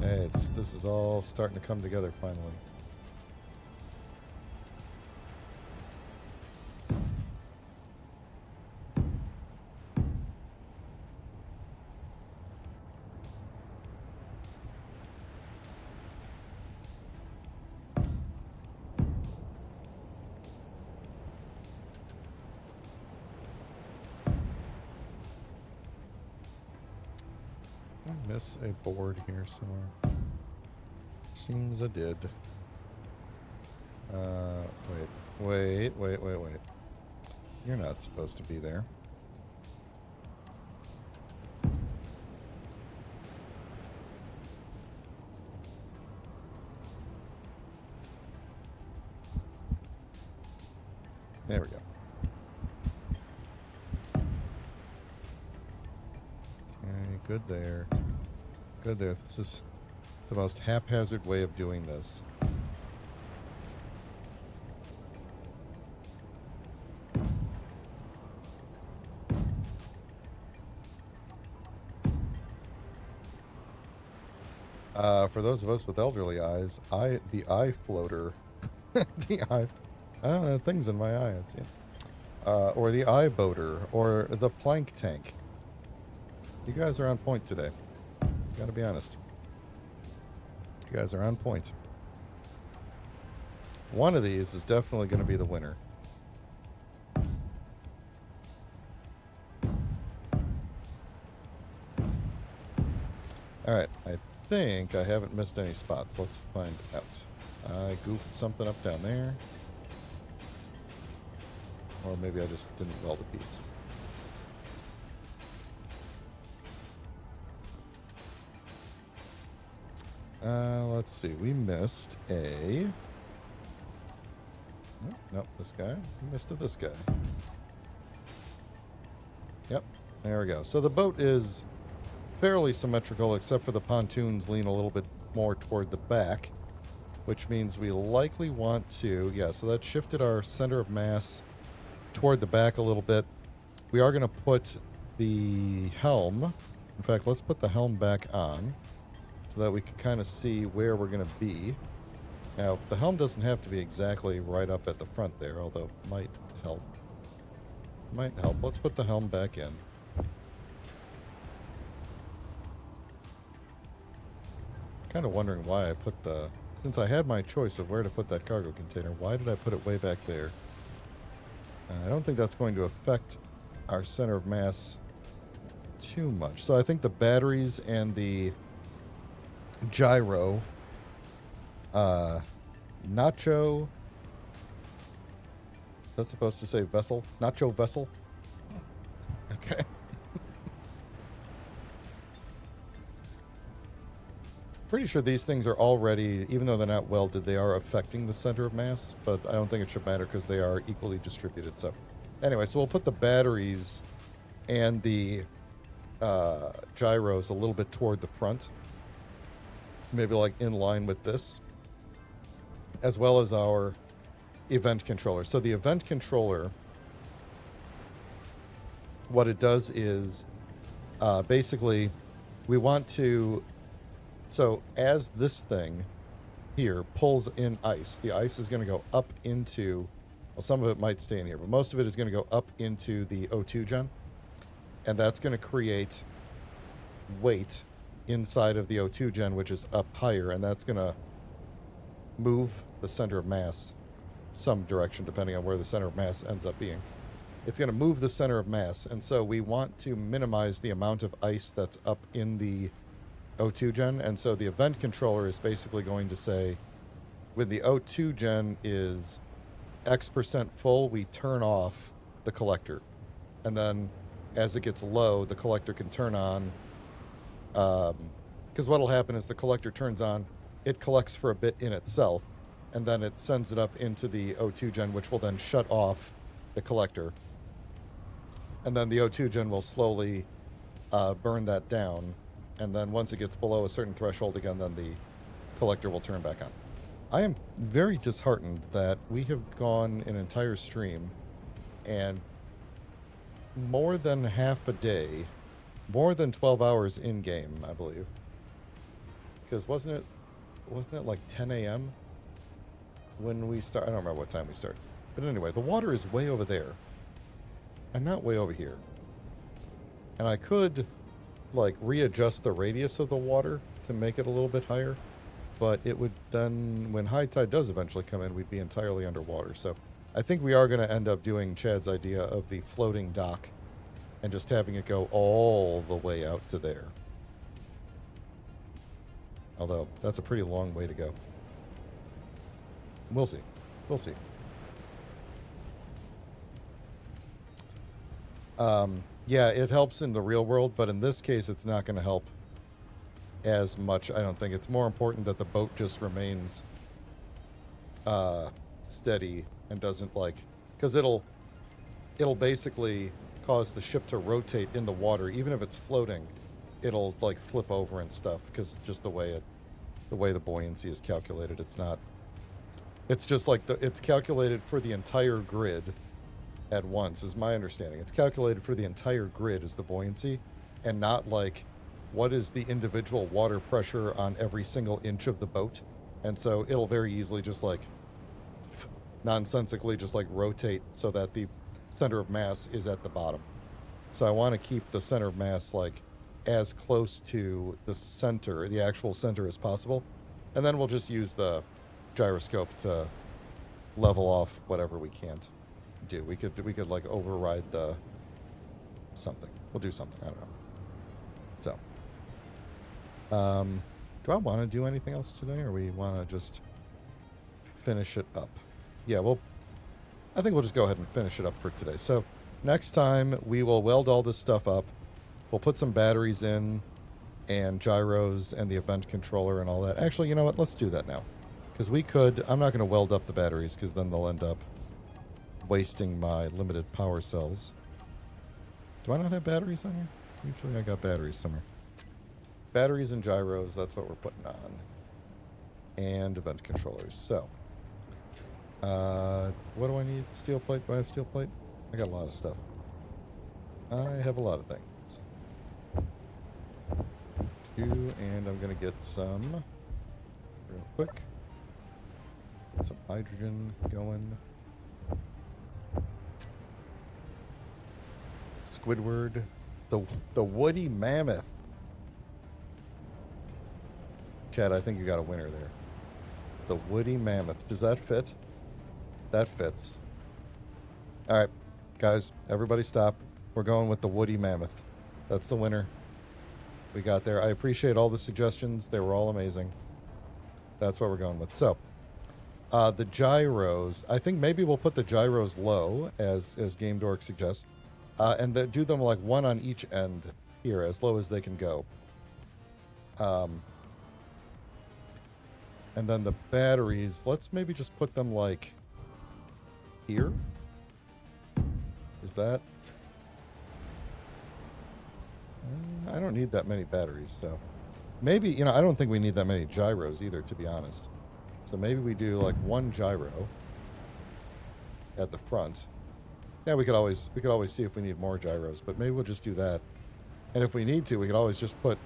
Hey, this is all starting to come together finally. I miss a board here somewhere. Seems I did. Wait. You're not supposed to be there. There we go. Okay, good there. Good there. This is the most haphazard way of doing this. For those of us with elderly eyes, the eye floater, the eye, I don't know, things in my eye, I've seen. Or the eye boater, or the plank tank. You guys are on point today. Gotta be honest. You guys are on point. One of these is definitely going to be the winner. Alright, I think I haven't missed any spots. Let's find out. I goofed something up down there. Or maybe I just didn't weld a piece. Let's see. We missed a... Nope, this guy. We missed this guy. Yep, there we go. So the boat is fairly symmetrical, except for the pontoons lean a little bit more toward the back, which means we likely want to... Yeah, so that shifted our center of mass toward the back a little bit. We are going to put the helm... In fact, let's put the helm back on so that we can kind of see where we're going to be. Now, the helm doesn't have to be exactly right up at the front there, although it might help. Might help. Let's put the helm back in. Kind of wondering why I put the... Since I had my choice of where to put that cargo container, why did I put it way back there? I don't think that's going to affect our center of mass too much. So I think the batteries and the gyro... Nacho... That's supposed to say vessel? Nacho vessel? Okay. Pretty sure these things are already, even though they're not welded, they are affecting the center of mass, but I don't think it should matter because they are equally distributed. So anyway, so we'll put the batteries and the gyros a little bit toward the front. Maybe like in line with this, as well as our event controller. So the event controller, what it does is basically we want to... So as this thing here pulls in ice, the ice is going to go up into... Well, some of it might stay in here, but most of it is going to go up into the O2 gen. And that's going to create weight inside of the O2 gen, which is up higher, and that's going to move the center of mass some direction, depending on where the center of mass ends up being. It's going to move the center of mass, and so we want to minimize the amount of ice that's up in the O2 gen, and so the event controller is basically going to say, when the O2 gen is X% full, we turn off the collector. And then as it gets low, the collector can turn on, because what'll happen is the collector turns on, it collects for a bit in itself, and then it sends it up into the O2 gen, which will then shut off the collector. And then the O2 gen will slowly burn that down. And then once it gets below a certain threshold again, then the collector will turn back on. I am very disheartened that we have gone an entire stream and more than half a day, more than 12 hours in-game, I believe. Because wasn't it like 10 a.m. when we start? I don't remember what time we started. But anyway, the water is way over there. I'm not way over here. And I could... like readjust the radius of the water to make it a little bit higher, but it would then, when high tide does eventually come in, we'd be entirely underwater. So I think we are going to end up doing Chad's idea of the floating dock and just having it go all the way out to there. Although that's a pretty long way to go. We'll see. We'll see. Yeah, it helps in the real world, but in this case, it's not going to help as much. I don't think. It's more important that the boat just remains steady and doesn't like... Because it'll basically cause the ship to rotate in the water. Even if it's floating, it'll like flip over and stuff, because just the way the buoyancy is calculated, it's not... It's just like it's calculated for the entire grid at once, is my understanding. It's calculated for the entire grid as the buoyancy, and not like what is the individual water pressure on every single inch of the boat. And so it'll very easily just like nonsensically just like rotate so that the center of mass is at the bottom. So I want to keep the center of mass like as close to the center, the actual center as possible. And then we'll just use the gyroscope to level off whatever we can't do. We could like override the something. We'll do something. I don't know. So, do I want to do anything else today, or we want to just finish it up? Yeah, I think we'll just go ahead and finish it up for today. So next time we will weld all this stuff up. We'll put some batteries in and gyros and the event controller and all that. Actually, you know what? Let's do that now. Because I'm not going to weld up the batteries because then they'll end up wasting my limited power cells. Do I not have batteries on here? Usually I got batteries somewhere. Batteries and gyros, that's what we're putting on. And event controllers. So, what do I need? Steel plate? Do I have steel plate? I got a lot of stuff. I have a lot of things. And I'm going to get some real quick. Get some hydrogen going. Squidward. The woody mammoth. Chad, I think you got a winner there. The woody mammoth. Does that fit? That fits. All right, guys, everybody stop. We're going with the woody mammoth. That's the winner. We got there. I appreciate all the suggestions. They were all amazing. That's what we're going with. So, the gyros. I think maybe we'll put the gyros low, as Game Dork suggests, and do them like one on each end here, as low as they can go. And then the batteries, let's maybe just put them like here. Is that? I don't need that many batteries, so maybe, I don't think we need that many gyros either, to be honest. So maybe we do like one gyro at the front. Yeah, we could always see if we need more gyros, but maybe we'll just do that. And if we need to, we could always just put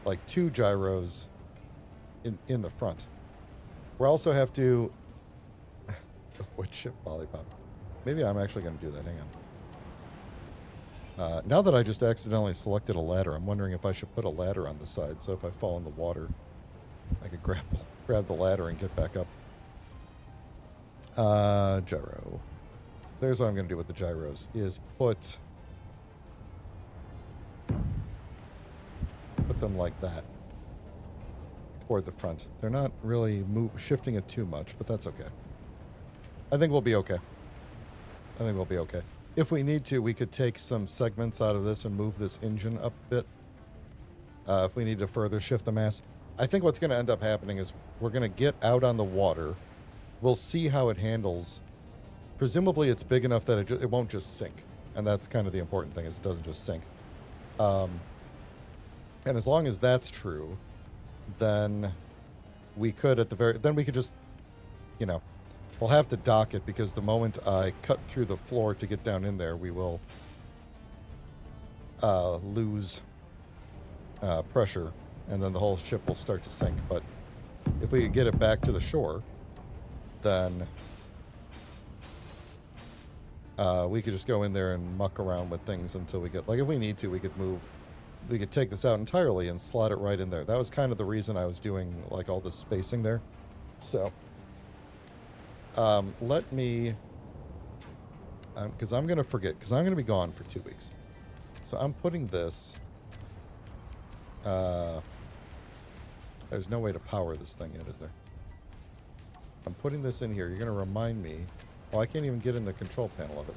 like 2 gyros in the front. We also have to wood chip lollipop. Maybe I'm actually going to do that. Hang on. Now that I just accidentally selected a ladder, I'm wondering if I should put a ladder on the side, so if I fall in the water, I could grab the ladder and get back up. Gyro. So here's what I'm going to do with the gyros, is put them like that toward the front. They're not really shifting it too much, but that's okay. I think we'll be okay. If we need to, we could take some segments out of this and move this engine up a bit. If we need to further shift the mass. I think what's going to end up happening is we're going to get out on the water. We'll see how it handles. Presumably it's big enough that it won't just sink. And that's kind of the important thing, is it doesn't just sink. And as long as that's true, then we could then we could just, we'll have to dock it, because the moment I cut through the floor to get down in there, we will lose pressure, and then the whole ship will start to sink. But if we could get it back to the shore, then we could just go in there and muck around with things until we get, like, if we need to, we could take this out entirely and slot it right in there. That was kind of the reason I was doing like all this spacing there. So let me, because I'm going to forget, because I'm going to be gone for 2 weeks. So I'm putting this, there's no way to power this thing yet, is there? I'm putting this in here. You're going to remind me. Oh, I can't even get in the control panel of it.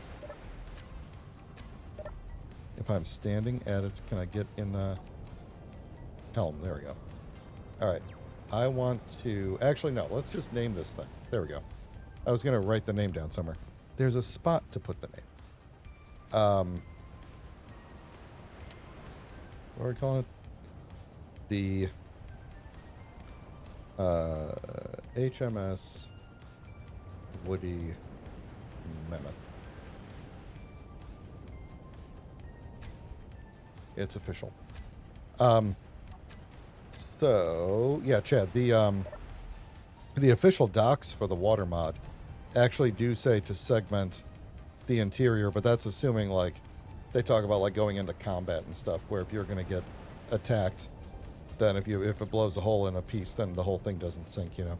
If I'm standing at it, can I get in the helm? There we go. All right. I want to... Actually, no. Let's just name this thing. There we go. I was going to write the name down somewhere. There's a spot to put the name. What are we calling it? The HMS Woody Mammoth. It's official. So, yeah, Chad, the official docs for the water mod actually do say to segment the interior, but that's assuming, like, they talk about, like, going into combat and stuff, where if you're going to get attacked, then if it blows a hole in a piece, then the whole thing doesn't sink, you know?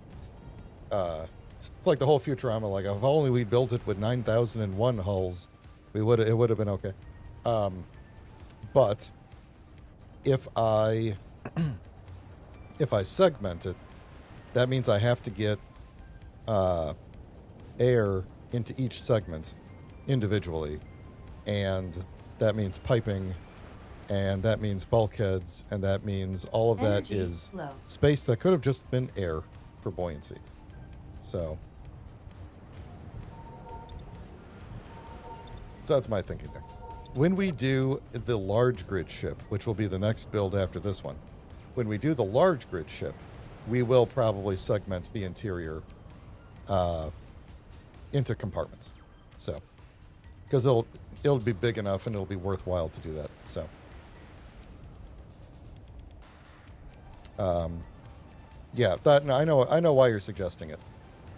It's like the whole Futurama, like, if only we built it with 9,001 hulls, it would have been okay. But if I segment it, that means I have to get air into each segment individually, and that means piping, and that means bulkheads, and that means all of that Energy is flow. space that could have just been air for buoyancy. So that's my thinking there. When we do the large grid ship, which will be the next build after this one, when we do the large grid ship, we will probably segment the interior into compartments. So, because it'll be big enough and it'll be worthwhile to do that. So, yeah, that I know why you're suggesting it.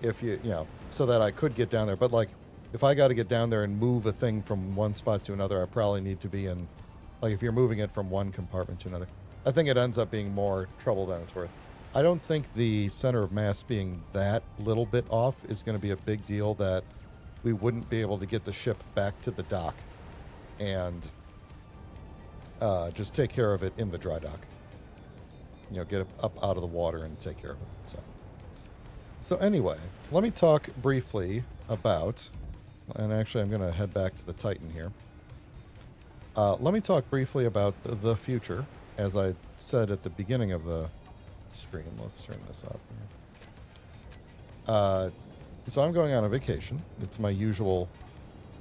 If you know, so that I could get down there, but like, if I got to get down there and move a thing from one spot to another, I probably need to be in, like, if you're moving it from one compartment to another, I think it ends up being more trouble than it's worth. I don't think the center of mass being that little bit off is going to be a big deal that we wouldn't be able to get the ship back to the dock and just take care of it in the dry dock. You know, get it up out of the water and take care of it. So anyway, let me talk briefly about, and actually I'm going to head back to the Titan here. Let me talk briefly about the future, as I said at the beginning of the stream. Let's turn this off here. So I'm going on a vacation. It's my usual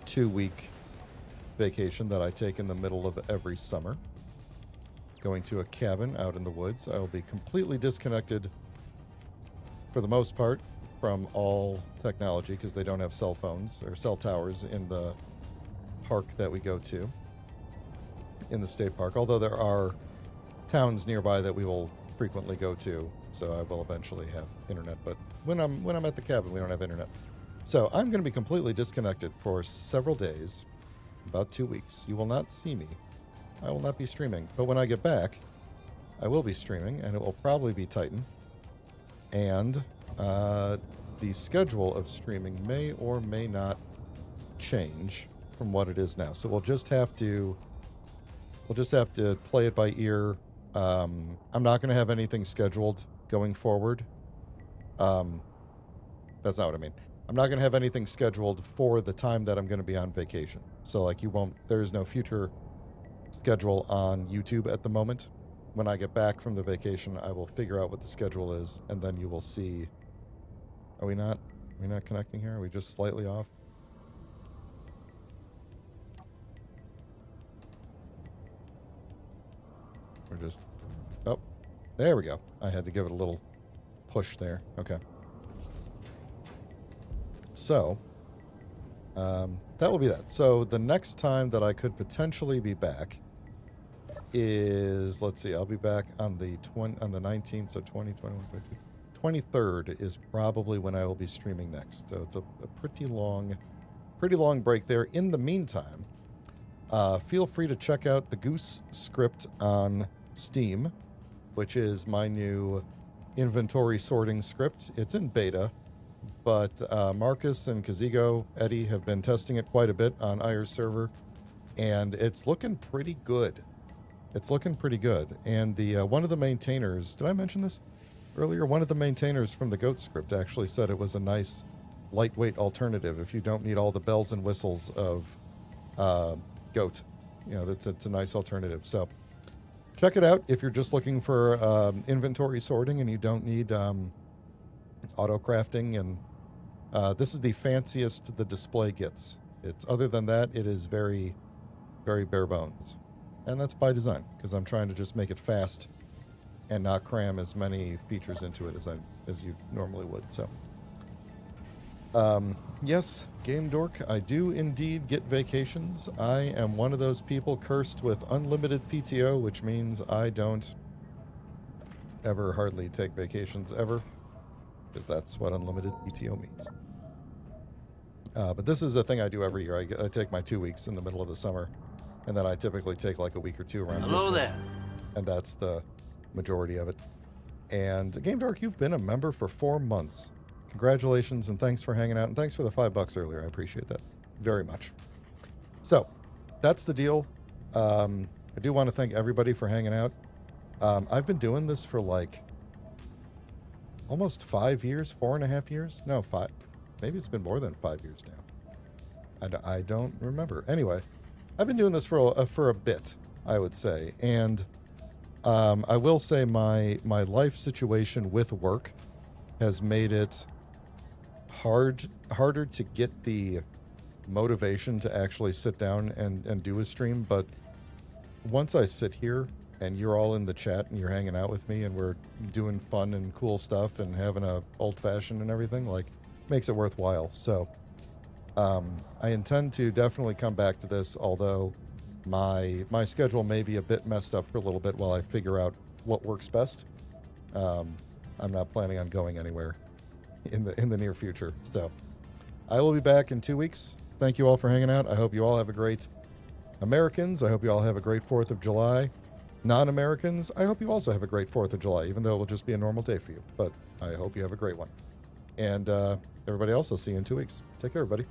2-week vacation that I take in the middle of every summer. Going to a cabin out in the woods. I will be completely disconnected, for the most part, from all technology, because they don't have cell phones or cell towers in the park that we go to, in the state park. Although there are towns nearby that we will frequently go to, so I will eventually have internet. But when I'm at the cabin, we don't have internet. So I'm going to be completely disconnected for several days, about 2 weeks. You will not see me. I will not be streaming. But when I get back, I will be streaming, and it will probably be Titan. And the schedule of streaming may or may not change from what it is now. So we'll just have to play it by ear. I'm not going to have anything scheduled going forward. That's not what I mean. I'm not going to have anything scheduled for the time that I'm going to be on vacation. So, like, there is no future schedule on YouTube at the moment. When I get back from the vacation, I will figure out what the schedule is, and then you will see. Are we not connecting here? Are we just slightly off? We're just... Oh, there we go. I had to give it a little push there. Okay. So, that will be that. So the next time that I could potentially be back is, let's see, I'll be back on the 19th, so 20, 21, 22. 23rd is probably when I will be streaming next. So it's a pretty long break there. In the meantime, feel free to check out the Goose script on Steam, which is my new inventory sorting script. It's in beta, but Marcus and Kazigo, Eddie, have been testing it quite a bit on Ayer's server, and it's looking pretty good. It's looking pretty good. And the one of the maintainers, did I mention this earlier? One of the maintainers from the Goat script actually said it was a nice lightweight alternative if you don't need all the bells and whistles of Goat. You know, it's a nice alternative. So check it out if you're just looking for inventory sorting and you don't need auto crafting. And this is the fanciest the display gets. Other than that, it is very, very bare bones. And that's by design, because I'm trying to just make it fast and not cram as many features into it as you normally would. So, yes, Game Dork, I do indeed get vacations. I am one of those people cursed with unlimited PTO, which means I don't ever hardly take vacations ever, because that's what unlimited PTO means. But this is a thing I do every year. I take my 2 weeks in the middle of the summer, and then I typically take like a week or two around Hello Christmas. there. And that's the majority of it. And Game Dork, you've been a member for 4 months. Congratulations and thanks for hanging out, and thanks for the $5 earlier. I appreciate that very much. So that's the deal. I do want to thank everybody for hanging out. I've been doing this for like almost 5 years, 4.5 years. No, 5. Maybe it's been more than 5 years now. I don't remember. Anyway, I've been doing this for a bit, I would say. And I will say my life situation with work has made it harder to get the motivation to actually sit down and do a stream. But once I sit here and you're all in the chat and you're hanging out with me and we're doing fun and cool stuff and having a old fashioned and everything, like, makes it worthwhile. So I intend to definitely come back to this, although my schedule may be a bit messed up for a little bit while I figure out what works best. I'm not planning on going anywhere in the near future. So I will be back in 2 weeks. Thank you all for hanging out. I hope you all have a great Americans. I hope you all have a great 4th of July. Non-Americans, I hope you also have a great 4th of July, even though it will just be a normal day for you. But I hope you have a great one. And everybody else, I'll see you in 2 weeks. Take care, everybody.